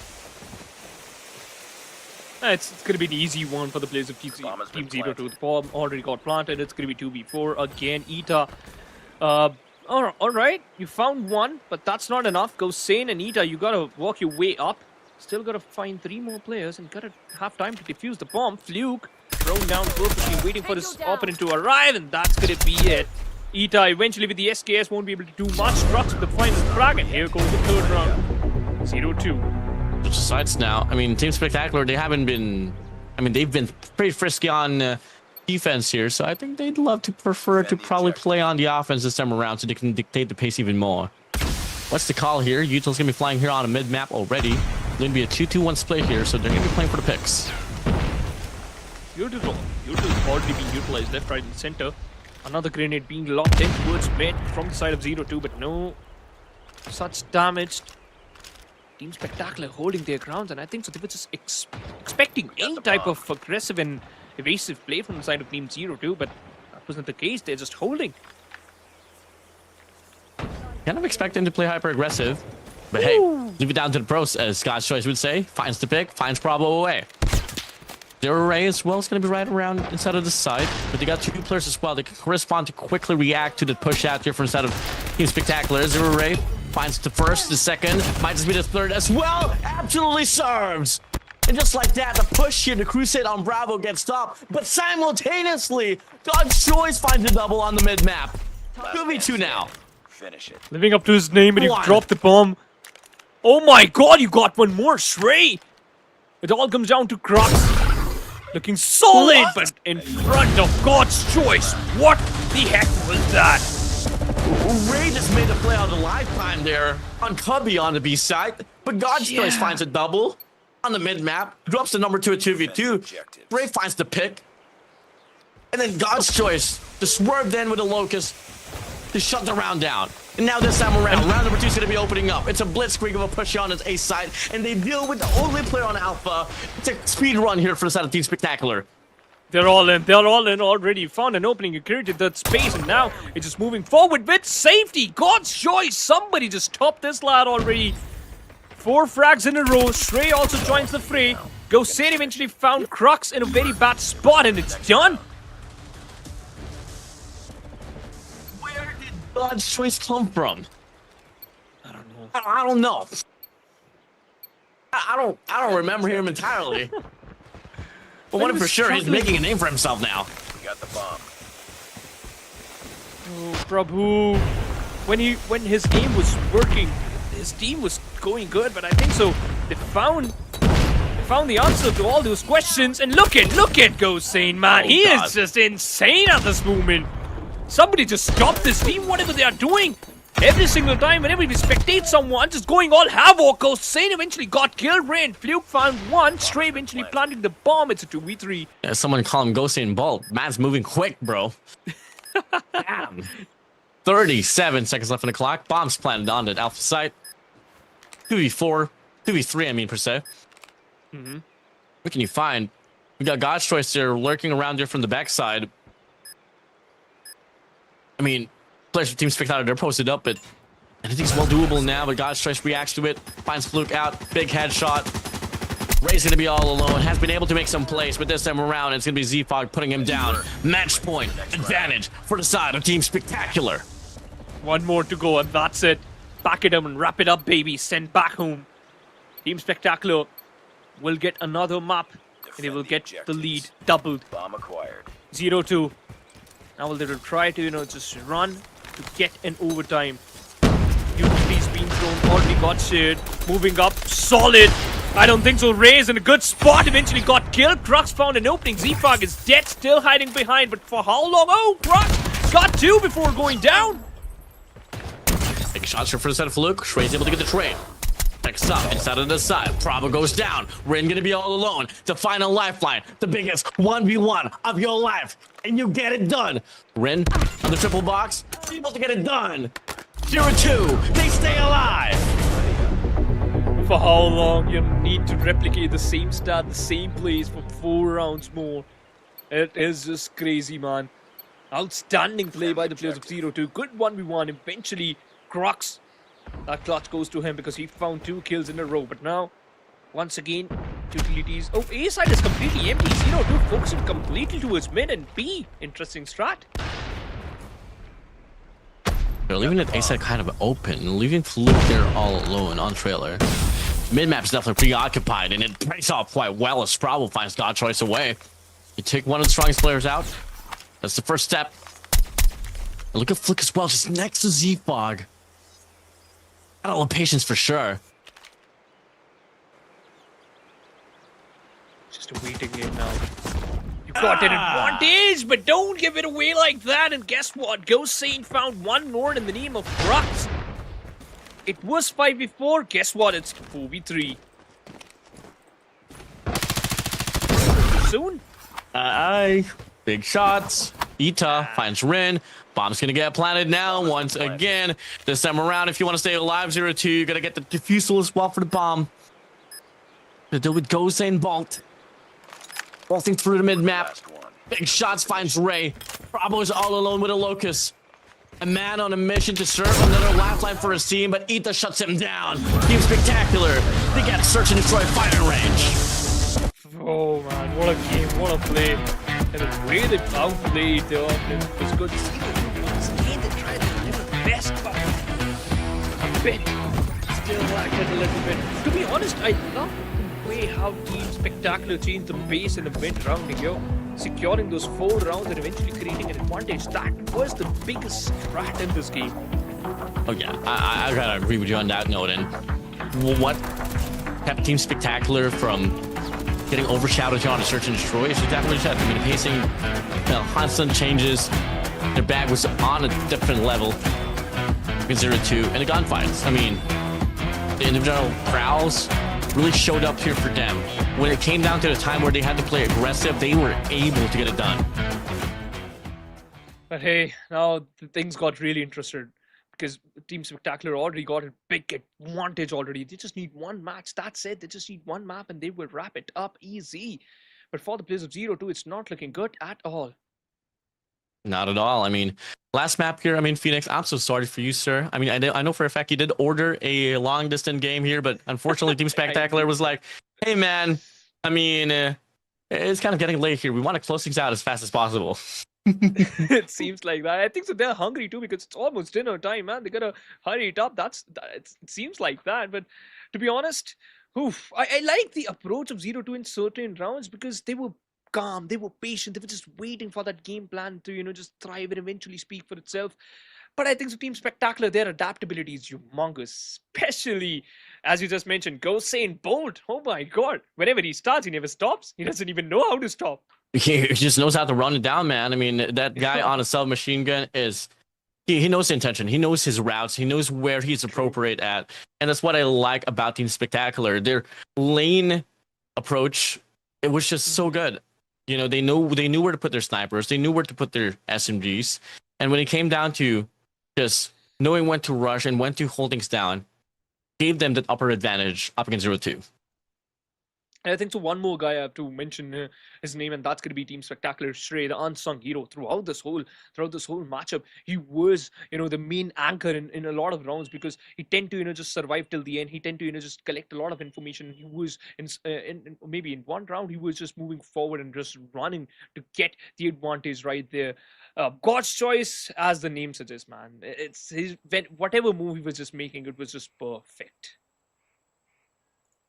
It's going to be an easy one for the players of Team Bomb has been 0-2. planted. The bomb already got planted. It's going to be 2v4 again. Ita. All right, you found one, but that's not enough. Go Sane and Ita, you got to walk your way up. Still got to find 3 more players and got to have time to defuse the bomb. Fluke thrown down perfectly, waiting for his opponent to arrive, and that's going to be it. Ita eventually with the SKS won't be able to do much. Strucks with the final frag, and here goes the third round. 0-2. Switch sides now. I mean, Team Spectacular, they haven't been... I mean, they've been pretty frisky on defense here, so I think they'd love to prefer to probably play on the offense this time around so they can dictate the pace even more. What's the call here? Util's going to be flying here on a mid-map already. Going to be a 2-2-1 split here, so they're going to be playing for the picks. Util already being utilized left, right, and center. Another grenade being locked in towards mid from the side of 0-2, but no such damage. Team Spectacular holding their grounds, and I think so they were just expecting any type of aggressive and evasive play from the side of Team 0-2, but that wasn't the case. They're just holding. Kind of expect them to play hyper aggressive, but hey, leave it down to the pros, as Scott's Choice would say. Finds the pick, finds Bravo away. Zero Ray as well is going to be right around inside of the side, but they got 2 players as well. They can correspond to quickly react to the push out here from the side of Team Spectacular. Zero Ray finds the first, the second, might just be the third as well. Absolutely serves. And just like that, the push here, the crusade on Bravo gets stopped, but simultaneously, God's Choice finds a double on the mid-map. 2v2 now. Finish it. Living up to his name, and you One. dropped the bomb. Oh my god, you got one more, Shrey! It all comes down to Crux. Looking solid, What? but in front of God's Choice. What the heck was that? Ray just made a play on the lifetime there on Cubby on the B side, but God's Choice finds a double on the mid map, drops the number 2 at 2v2. Ray finds the pick, and then God's Choice just swerved in with a Locust to shut the round down. And now this time around, round number 2 is going to be opening up. It's a blitzkrieg of a push on his A side, and they deal with the only player on Alpha. It's a speed run here for the side of Team Spectacular. They're all in already. Found an opening, you created that space, and now it's just moving forward with safety. God's Choice, somebody just topped this lad already. 4 frags in a row. Shrey also joins the fray. Gosane eventually found Crux in a very bad spot, and it's done. Where did God's Choice come from? I don't know. I don't know. I don't remember him entirely. But one was for sure, he's struggling. making a name for himself now. We got the bomb. Oh, Prabhu. When his game was working, his team was going good, but I think so they found the answer to all those questions. And look at Gosane, man. Oh, He God. is just insane at this moment. Somebody just stop this team, whatever they are doing. Every single time, whenever we spectate someone, just going all havoc. Gosane eventually got killed. Ray and Fluke found one. Stray eventually planting the bomb. It's a 2v3. Yeah, someone call him Gosane Bolt. Man's moving quick, bro. Damn. 37 seconds left on the clock. Bombs planted on the Alpha site. 2v4. 2v3, I mean, per se. What can you find? We got God's Choice there lurking around there from the backside. I mean, players from Team Spectacular, they're posted up, but anything's well doable now, but God's Choice reacts to it, finds Fluke out, big headshot. Ray's gonna be all alone, has been able to make some plays, but this time around, it's gonna be Z-Fog putting him down. Match point, advantage for the side of Team Spectacular. One more to go, and that's it. Back it up and wrap it up, baby. Send back home. Team Spectacular will get another map, and they will get the lead doubled. Bomb acquired. 0-2. Now they will try to, just run to get an overtime. You ulti's been thrown, already got shared, moving up, solid. I don't think so. Ray's in a good spot, eventually got killed. Crux found an opening. Zfog is dead, still hiding behind, but for how long? Oh, Crux got 2 before going down. Big shots here for the set of Fluke. Shrey's able to get the trade. Next up, inside of the side. Bravo goes down. Rin gonna be all alone to find a lifeline. The biggest 1v1 of your life. And you get it done. Rin on the triple box. Able to get it done. 0-2. They stay alive. For how long? You need to replicate the same stat, the same place for 4 rounds more. It is just crazy, man. Outstanding play by the players of 0-2. Good 1v1. Eventually, Crux. That clutch goes to him because he found 2 kills in a row. But now, once again, utilities. Oh, A side is completely empty. 0-2 focusing completely towards mid and B. Interesting strat. They're leaving it A side kind of open, leaving Fluke there all alone on trailer. Mid-map's definitely preoccupied, and it plays off quite well as Bravo finds God Choice away. You take one of the strongest players out. That's the first step. And look at Fluke as well, just next to Zfog. Got a lot of patience for sure. Just a waiting game now. You got an advantage, but don't give it away like that. And guess what? Ghost Saint found 1 Nord in the name of Crux. It was 5v4. Guess what? It's 4v3. Soon. Big shots. Ita finds Rin. Bomb's gonna get planted now once again. This time around, if you want to stay alive, 0-2, you gotta get the defusal as well for the bomb. To deal with Ghost and Bolt. Bolting through the mid-map. Last one. Big shots finds Ray. Bravo is all alone with a Locust. A man on a mission to serve another lifeline for his team, but Ita shuts him down. Team Spectacular. They get search and destroy firing range. Oh man, what a game, what a play. And the way they outplayed the offense was good. Once again, they tried to deliver the best, but a bit still lacked it a little bit. To be honest, I love the way how Team Spectacular changed the pace in the mid-round, yo. Securing those 4 rounds and eventually creating an advantage. That was the biggest strat in this game. Oh yeah, I gotta agree with you on that note. And what kept Team Spectacular from getting overshadowed here on the search and destroy is definitely said. I mean, the pacing, constant changes. Their bag was on a different level with 0-2 and the gunfights. I mean, the individual prowls really showed up here for them. When it came down to the time where they had to play aggressive, they were able to get it done. But hey, now things got really interesting because Team Spectacular already got a big advantage already. They just need 1 match. That's it. They just need 1 map and they will wrap it up easy. But for the players of 0-2, it's not looking good at all. Not at all. I mean, last map here, I mean, Phoenix, I'm so sorry for you, sir. I mean, I know for a fact you did order a long distance game here, but unfortunately, Team Spectacular was like, hey, man, I mean, it's kind of getting late here. We want to close things out as fast as possible. It seems like that. I think so. They're hungry too because it's almost dinner time, man. They gotta hurry it up. It seems like that. But to be honest, I like the approach of 0-2 in certain rounds because they were calm, they were patient, they were just waiting for that game plan to just thrive and eventually speak for itself. But I think so Team Spectacular, their adaptability is humongous, especially as you just mentioned, Ghost Saint Bolt. Oh my god, whenever he starts, he never stops. He doesn't even know how to stop. He just knows how to run it down, man. I mean, that guy on a submachine gun is he knows the intention, he knows his routes, he knows where he's appropriate at, and that's what I like about Team Spectacular. Their lane approach, it was just so good. They knew where to put their snipers, they knew where to put their SMGs, and when it came down to just knowing when to rush and when to hold things down, gave them that upper advantage up against 0-2. And I think so one more guy I have to mention his name, and that's going to be Team Spectacular Shrey, the unsung hero throughout this whole matchup. He was, the main anchor in a lot of rounds because he tend to, just survive till the end. He tend to, just collect a lot of information. He was maybe in 1 round, he was just moving forward and just running to get the advantage right there. God's choice, as the name suggests, man. It's whatever move he was just making, it was just perfect.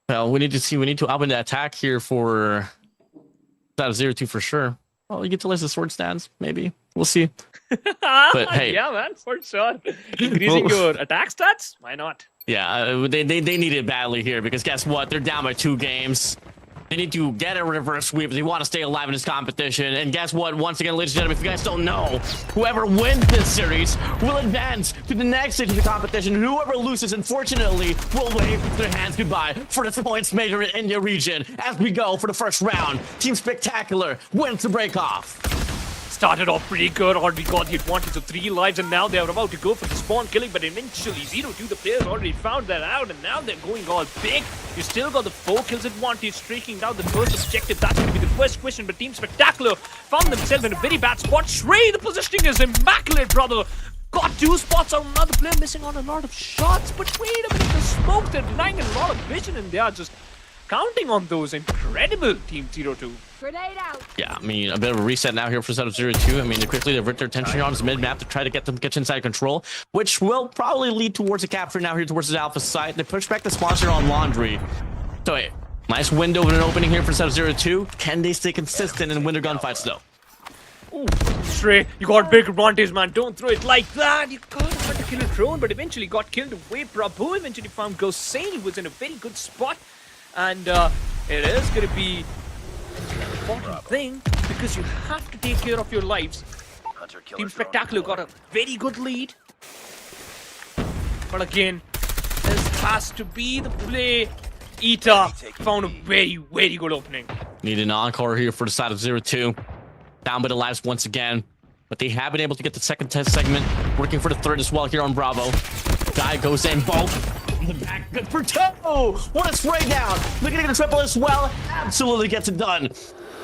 Well, we need to up in the attack here for that 0-2 for sure. Well, you get to list the sword stands, maybe. We'll see. But hey. Yeah, man, for sure. Increasing your attack stats? Why not? Yeah, they need it badly here because guess what? They're down by 2 games. They need to get a reverse sweep if they want to stay alive in this competition. And guess what? Once again, ladies and gentlemen, if you guys don't know, whoever wins this series will advance to the next stage of the competition. Whoever loses, unfortunately, will wave their hands goodbye for the points major in India region as we go for the first round. Team Spectacular wins the break-off. Started off pretty good, already got the advantage of 3 lives, and now they're about to go for the spawn killing, but eventually 0-2, the players already found that out, and now they're going all big. You still got the 4 kills advantage, streaking down the first objective. That's going to be the first question, but Team Spectacular found themselves in a very bad spot. Shrey, the positioning is immaculate, brother. Got 2 spots on another player, missing on a lot of shots, but wait a minute, the smoke, they're denying a lot of vision, and they are just counting on those. Incredible, Team 0-2. Grenade out. Yeah, I mean, a bit of a reset now here for set of 0-2. I mean, they quickly divert their attention arms mid-map to try to get them inside control, which will probably lead towards a capture now here towards the alpha site. They push back the sponsor on Laundry. So, hey, nice window of an opening here for set of 0-2. Can they stay consistent in winter gunfights, though? Ooh, Shrey, you got big advantage, man. Don't throw it like that. You can't try to kill a drone, but eventually got killed away. Prabhu eventually found Ghost Sane. He was in a very good spot. And it is going to be an important thing because you have to take care of your lives. Team Spectacular got a very good lead. But again, this has to be the play. Ita found a very, very good opening. Need an encore here for the side of 0-2. Down by the lives once again. But they have been able to get the second test segment. Working for the third as well here on Bravo. Guy goes in, both. In the back, good for 2. What a spray down. Looking at the triple as well. Absolutely gets it done.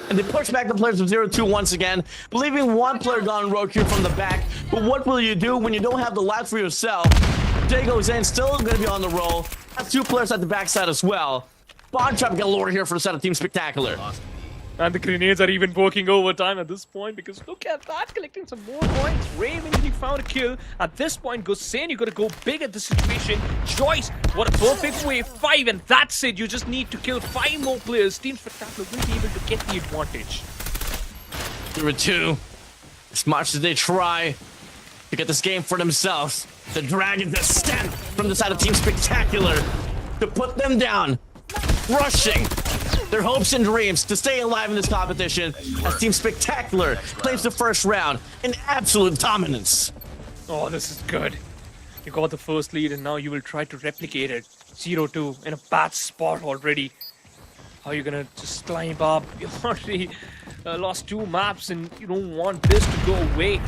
And they push back the players of 0-2 once again, leaving 1 player gone rogue here from the back. But what will you do when you don't have the lives for yourself? Jay goes in, still going to be on the roll. That's 2 players at the backside as well. Bond trap galore here for the set of Team Spectacular. And the grenades are even working overtime at this point because look at that, collecting some more points. Ray eventually found a kill. At this point, Gosen, you got to go big at the situation. Joyce, what a perfect way. 5, and that's it. You just need to kill 5 more players. Team Spectacular will be able to get the advantage. 0-2. As much as they try to get this game for themselves, the Dragons are sent from the side of Team Spectacular to put them down, crushing their hopes and dreams to stay alive in this competition as Team Spectacular claims the first round in absolute dominance. Oh, this is good. You got the first lead and now you will try to replicate it. 0-2 in a bad spot already. How are you gonna just climb up? You already lost 2 maps and you don't want this to go away.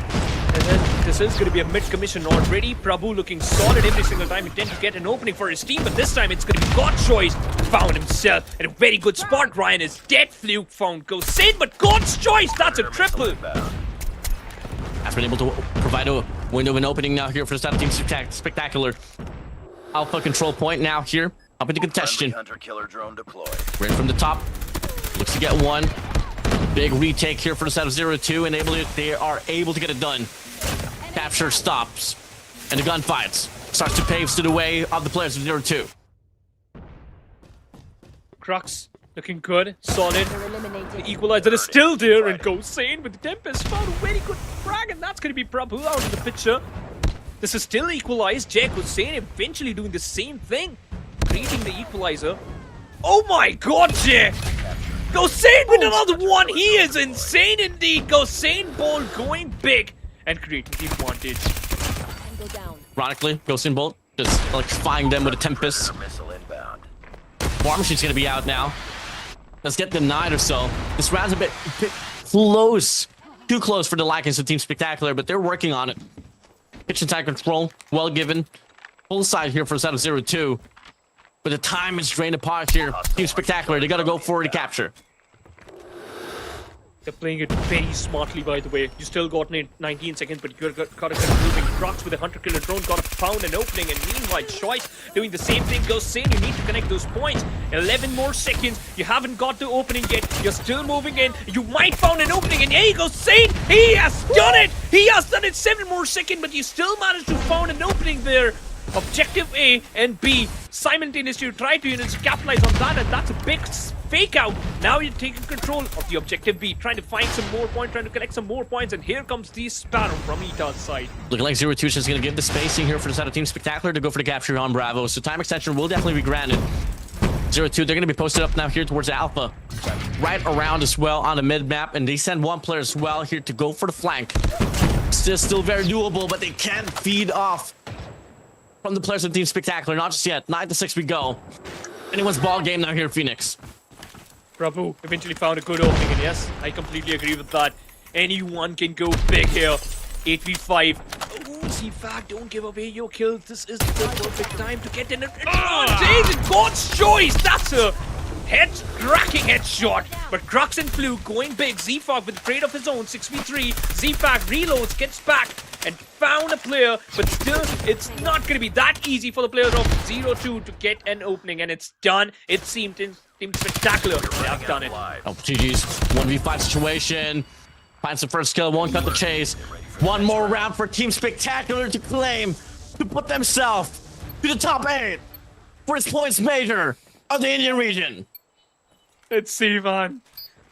And then this is going to be a mid-commission already. Prabhu looking solid every single time he tends to get an opening for his team, but this time it's going to be God Choice. Found himself in a very good spot. Ryan is dead. Fluke found Ghost in, but God's Choice, that's a triple. Has been able to provide a window of an opening now here for the Team Spectacular. Alpha control point now here, up into contention. Hunter-killer drone deployed. Right from the top, looks to get 1. Big retake here for the side of 0-2, and they are able to get it done. Capture stops, and the gunfights starts to pave to the way of the players of 0-2. Crux looking good, solid. The equalizer is still there and goes sane with the Tempest. Found a very good frag, and that's going to be Prabhu out of the picture. This is still equalized. Jack Hussein eventually doing the same thing, creating the equalizer. Oh my god, Jay! Gosen with another one! He is insane indeed! Gosen ball going big and creating the advantage. Ironically, Ghost in Bolt just electrifying them with a Tempest. Missile inbound. War Machine's gonna be out now. Let's get denied or so. This round's a bit close. Too close for the likings of Team Spectacular, but they're working on it. Kitchen side control, well given. Full side here for a set of 0-2. But the time is drained apart here. Team Spectacular, they gotta go for the capture. They're playing it very smartly, by the way. You still got 19 seconds, but you've got to keep moving. Crux with a hunter-killer drone got found an opening, and meanwhile, Choice doing the same thing. Goes sane, you need to connect those points. 11 more seconds. You haven't got the opening yet. You're still moving in. You might found an opening, and here he goes sane. He has done it. He has done it. 7 more seconds, but you still managed to found an opening there. Objective A and B simultaneously, you try to capitalize on that, and that's a big fake out. Now you're taking control of the objective B, trying to find some more points, trying to collect some more points, and here comes the Sparrow from Ita's side. Looking like 0-2 is just going to give the spacing here for the side of Team Spectacular to go for the capture on Bravo. So time extension will definitely be granted. 0-2, they're going to be posted up now here towards Alpha. Right around as well on the mid-map, and they send one player as well here to go for the flank. Still very doable, but they can't feed off from the players of Team Spectacular. Not just yet. 9-6 we go. Anyone's ball game now here, Phoenix. Bravo eventually found a good opening, and yes, I completely agree with that. Anyone can go big here. 8v5. Oh, CFAC, don't give away your kills. This is the perfect time to get an advantage. And God's choice. That's a cracking headshot. But Crux and Flu going big. ZFAC with a trade of his own. 6v3. ZFAC reloads, gets back, and found a player. But still, it's not going to be that easy for the players of 0-2 to get an opening. And it's done. It seemed Team Spectacular. They have done it. Oh, GG's. 1v5 situation. Finds the first kill, won't cut the chase. One more round for Team Spectacular to claim, to put themselves to the top 8 for its points major of the Indian region. Let's see, man.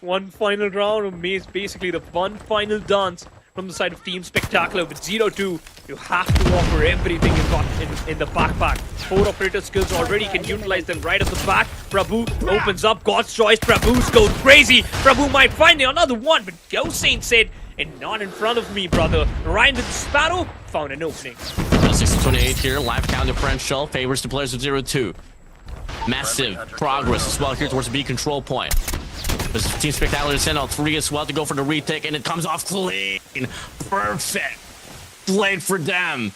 One final round of basically the one final dance from the side of Team Spectacular. With 0-2, you have to offer everything you've got in the backpack. 4 operator skills already, can utilize them right at the back. Prabhu opens up, God's choice. Prabhu's goes crazy. Prabhu might find another one, but Hossein said, and not in front of me, brother. Ryan with the Sparrow found an opening. 6-28 here, live count differential favors the players of 0-2. Massive progress as well here towards the B control point. This Team Spectacular to send out 3 as well to go for the retake, and it comes off clean. Perfect. Played for them.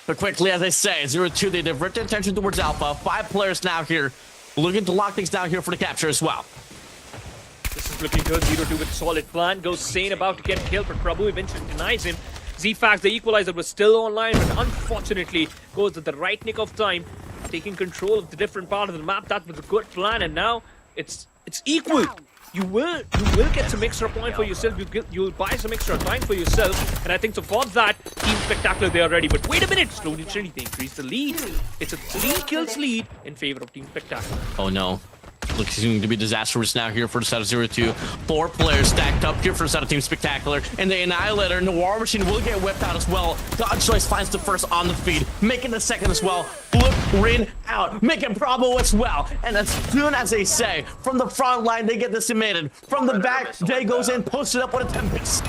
But quickly, as I say, 0-2, they divert their attention towards Alpha. 5 players now here looking to lock things down here for the capture as well. This is looking good. 0-2 with a solid plan. Goes Sane about to get killed, but Prabhu eventually denies him. ZFAX, the equalizer, was still online, but unfortunately goes at the right nick of time, taking control of the different part of the map. That was a good plan, and now it's equal. You will get some extra point for yourself. You'll buy some extra time for yourself, and I think so for that, Team Spectacular, they are ready. But wait a minute, slowly they increase the lead. It's a 3 kills lead in favor of Team Spectacular. Oh no. Looking to be disastrous now here for the side of 0-2. 4 players stacked up here for the side of Team Spectacular, and the Annihilator and the War Machine will get whipped out as well. God's Choice finds the first on the feed, making the second as well. Flip Rin out, making Bravo as well. And as soon as they say, from the front line, they get decimated. From the back, Jay goes in, posted up with a Tempest.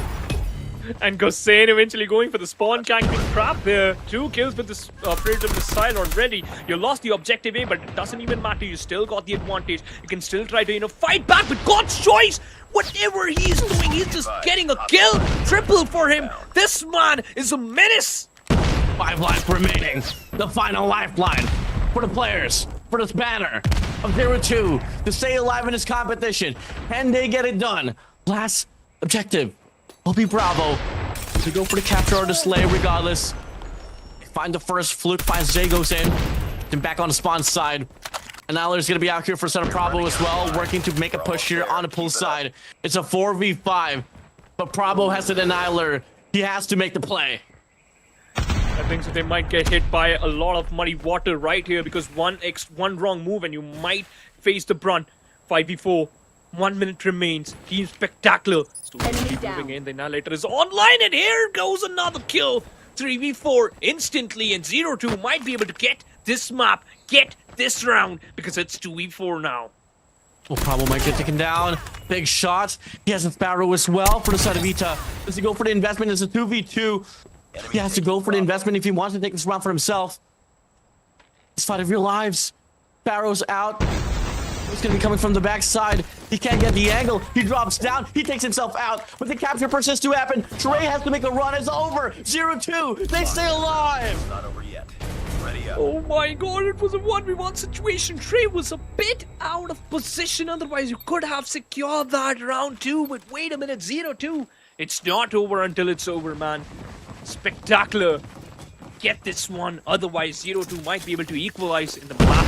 And Gosain eventually going for the spawn camping trap there. 2 kills with this Predator missile already. You lost the objective A, but it doesn't even matter. You still got the advantage. You can still try to, fight back with God's Choice. Whatever he's doing, he's just getting a kill. Triple for him. This man is a menace. 5 lives remaining. The final lifeline for the players, for this banner of 0-2 to stay alive in this competition. Can they get it done? Last objective will be Bravo to go for the capture or the slay regardless. Find the first. Fluke finds Jay, goes in. Then back on the spawn side. Annihilator's going to be out here for a set of Bravo as well, working to make a push here on the pull side. It's a 4v5, but Bravo has an Annihilator. He has to make the play. I think so they might get hit by a lot of muddy water right here, because one wrong move and you might face the brunt. 5v4. 1 minute remains. Team Spectacular. Keep moving in. The Annihilator is online, and here goes another kill. 3v4 instantly, and 0-2 might be able to get this map, get this round, because it's 2v4 now. Well, Bravo might get taken down. Big shot. He has a Sparrow as well for the side of Ita. Does he go for the investment? It's a 2v2. He has to go for the investment if he wants to take this round for himself. It's fight of your lives. Sparrow's out. He's going to be coming from the backside. He can't get the angle. He drops down. He takes himself out. But the capture persists to happen. Trey has to make a run. It's over. 0-2. They stay alive. Not over yet. Ready up. Oh my god, it was a 1v1 situation. Trey was a bit out of position. Otherwise, you could have secured that round 2. But wait a minute, 0-2. It's not over until it's over, man. Spectacular. Get this one. Otherwise, 0-2 might be able to equalize in the map.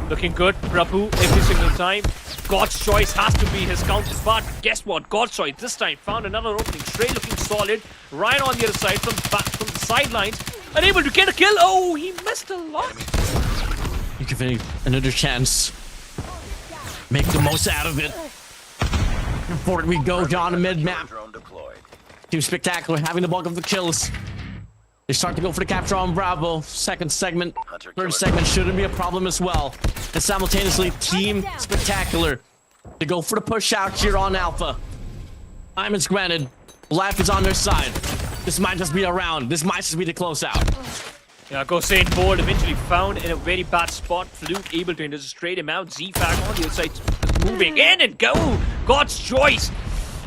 Looking good, Prabhu, every single time. God's Choice has to be his counterpart. Guess what? God's Choice this time found another opening. Trey looking solid. Ryan on the other side from the sidelines. Unable to get a kill. Oh, he missed a lot. You give him another chance. Make the most out of it. Forward we go, John, mid-map. Drone deployed. Team Spectacular having the bulk of the kills. They start to go for the capture on Bravo. Second segment, third segment shouldn't be a problem as well. And simultaneously, Team Spectacular to go for the push out here on Alpha. Time is granted. Life is on their side. This might just be a round. This might just be the closeout. Yeah, Gosain board eventually found in a very bad spot. Fluke able to just straight him out. Z-Fag on the other side moving in and go. God's choice.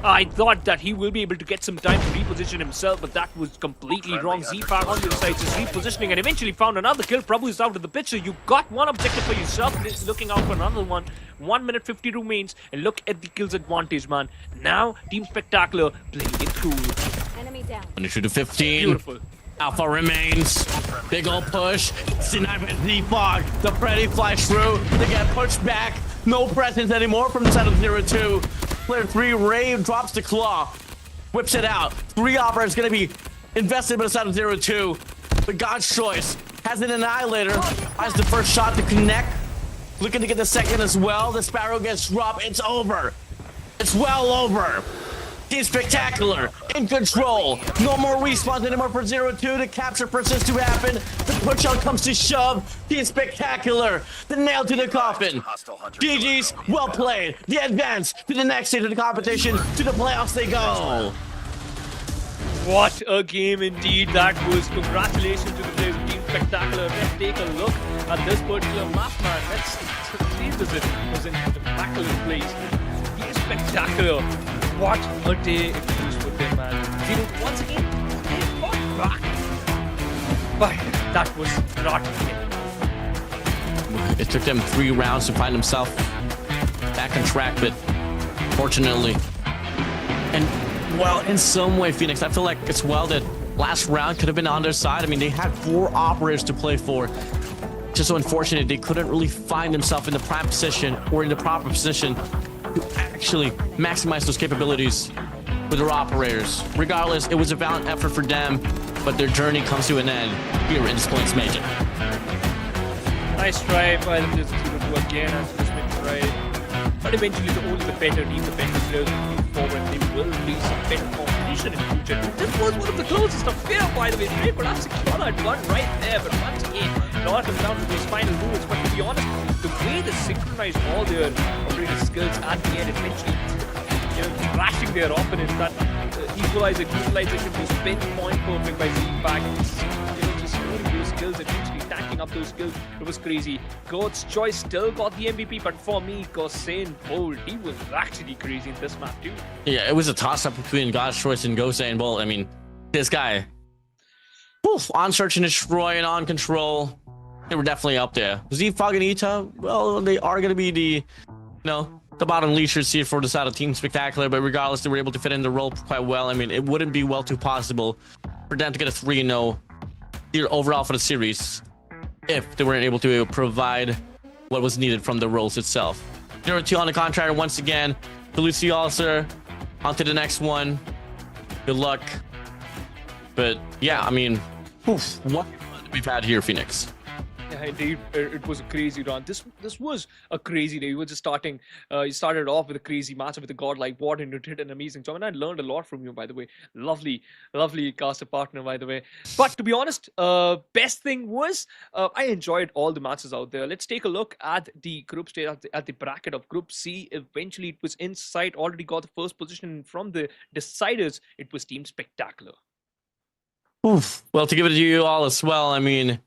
I thought that he will be able to get some time to reposition himself, but that was completely wrong. Z-Fag on the other side just repositioning and eventually found another kill. Prabhu is out of the picture. You got one objective for yourself. Looking out for another one. 1 minute 50 remains. And look at the kills advantage, man. Now, Team Spectacular playing it cool. Enemy down. 22 to 15. Beautiful. Alpha remains. Big ol' push. Denied by Z-Fog. The Freddy flies through. They get pushed back. No presence anymore from the side of 0-2. Player 3, Ray drops the claw. Whips it out. 3 operators going to be invested by the side of 0-2. But God's choice has an annihilator. Has the first shot to connect. Looking to get the second as well. The Sparrow gets dropped. It's over. It's well over. Team Spectacular in control. No more respawns anymore for 0-2. The capture persists to happen. The push out comes to shove. Team Spectacular. The nail to the coffin. GG's. Well played. The advance to the next stage of the competition. To the playoffs they go. What a game indeed that was. Congratulations to the players of Team Spectacular. Let's take a look at this particular map, man. Let's revisit. It was in the immaculate place. Team Spectacular. What a day it was for them, man. Once again, they fought back. But that was not it. It took them 3 rounds to find themselves back on track, but fortunately, and well, in some way, Phoenix, I feel like it's well that last round could have been on their side. I mean, they had 4 operators to play for. Just so unfortunate they couldn't really find themselves in the prime position or in the proper position to actually maximize those capabilities with their operators. Regardless, it was a valiant effort for them, but their journey comes to an end here in this points major. Nice try by them just to do again as just been tried. But eventually only the better team, the better players will move forward. They will face some better competition in future. This was one of the closest affair, by the way. They could have secured that one right there, but once again, not come down to those final moves. But to be honest, the way they synchronized all their operating skills at the end, eventually, crashing their opponents, that utilization was pinpoint perfect by Z-Fag. Just knowing those skills, eventually tanking up those skills, it was crazy. God's choice still got the MVP, but for me, Gosain Bolt, he was actually crazy in this map too. Yeah, it was a toss-up between God's choice and Gosain Bolt. I mean, this guy, on search and destroy and on control, they were definitely up there. Z-Fog and Ita, well, they are going to be the, the bottom leashers here for the side of Team Spectacular, but regardless, they were able to fit in the role quite well. I mean, it wouldn't be well too possible for them to get a 3-0 here overall for the series if they weren't able to provide what was needed from the roles itself. 0-2 on the contrary once again. Salute to you all, sir. On to the next one. Good luck. But yeah, I mean, what we've had here, Phoenix. Yeah, indeed, it was a crazy run. This was a crazy day. We were just starting. You started off with a crazy match with the godlike ward, and you did an amazing job. And I learned a lot from you, by the way. Lovely caster partner, by the way. But to be honest, best thing was I enjoyed all the matches out there. Let's take a look at the group stage, at the bracket of Group C. Eventually, it was inside. Already got the first position from the deciders. It was Team Spectacular. Oof. Well, to give it to you all as well, I mean,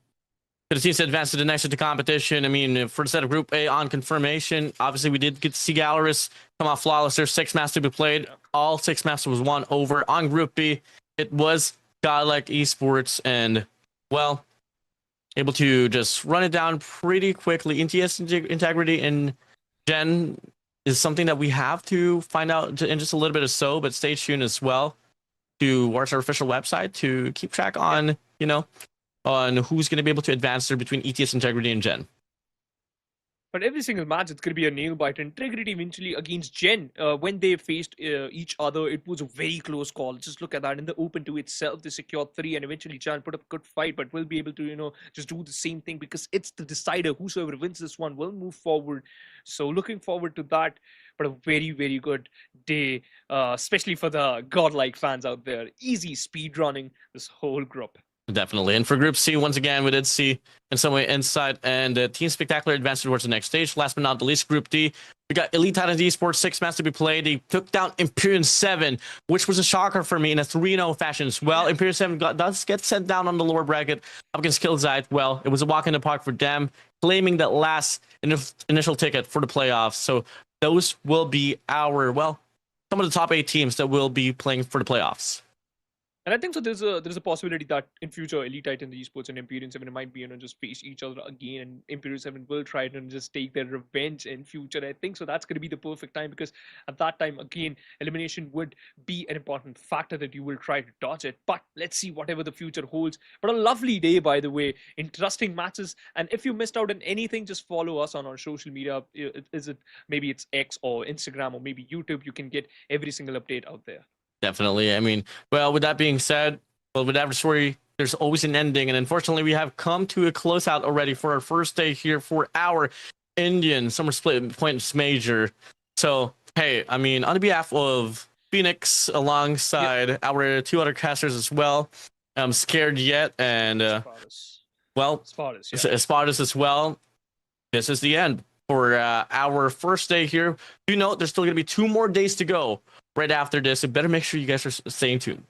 the teams advanced to the next of the competition. I mean, for the set of Group A on confirmation, obviously we did get to see Gallerus come off flawless. There's 6 maps to be played. All 6 maps was won over. On Group B, it was godlike Esports, and well, able to just run it down pretty quickly. NTS integrity in Gen is something that we have to find out in just a little bit or so, but stay tuned as well to our official website to keep track on, on who's going to be able to advance there between ETS integrity and Gen. But every single match, it's going to be a nail biter. Integrity eventually against Gen, when they faced each other, it was a very close call. Just look at that. In the Open 2 itself, they secured 3, and eventually Chan put up a good fight, but will be able to, just do the same thing because it's the decider. Whosoever wins this one will move forward. So looking forward to that. But a very, very good day, especially for the godlike fans out there. Easy speed running this whole group. Definitely. And for Group C, once again, we did see in some way Insight and Team Spectacular advanced towards the next stage. Last but not the least, Group D, we got Elite Titans Esports 6 match to be played. They took down Imperium 7, which was a shocker for me in a 3-0 fashion as well. Imperium 7 does get sent down on the lower bracket up against Killzite. Well, it was a walk in the park for them, claiming that last initial ticket for the playoffs. So those will be some of the top 8 teams that will be playing for the playoffs. And I think so. There's a possibility that in future, Elite Titan Esports and Imperium 7 might be just face each other again, and Imperium 7 will try to just take their revenge in future. I think so. That's going to be the perfect time because at that time, again, elimination would be an important factor that you will try to dodge it. But let's see whatever the future holds. But a lovely day, by the way. Interesting matches. And if you missed out on anything, just follow us on our social media. Maybe it's X or Instagram or maybe YouTube. You can get every single update out there. Definitely. I mean, well, with that being said, with every story, there's always an ending. And unfortunately, we have come to a closeout already for our first day here for our Indian Summer Split Points Major. So, hey, I mean, on behalf of Phoenix, alongside our 2 other casters as well, I'm Scared Yet and, Spartus as well. This is the end for our first day here. Do note there's still going to be 2 more days to go right after this. So better make sure you guys are staying tuned.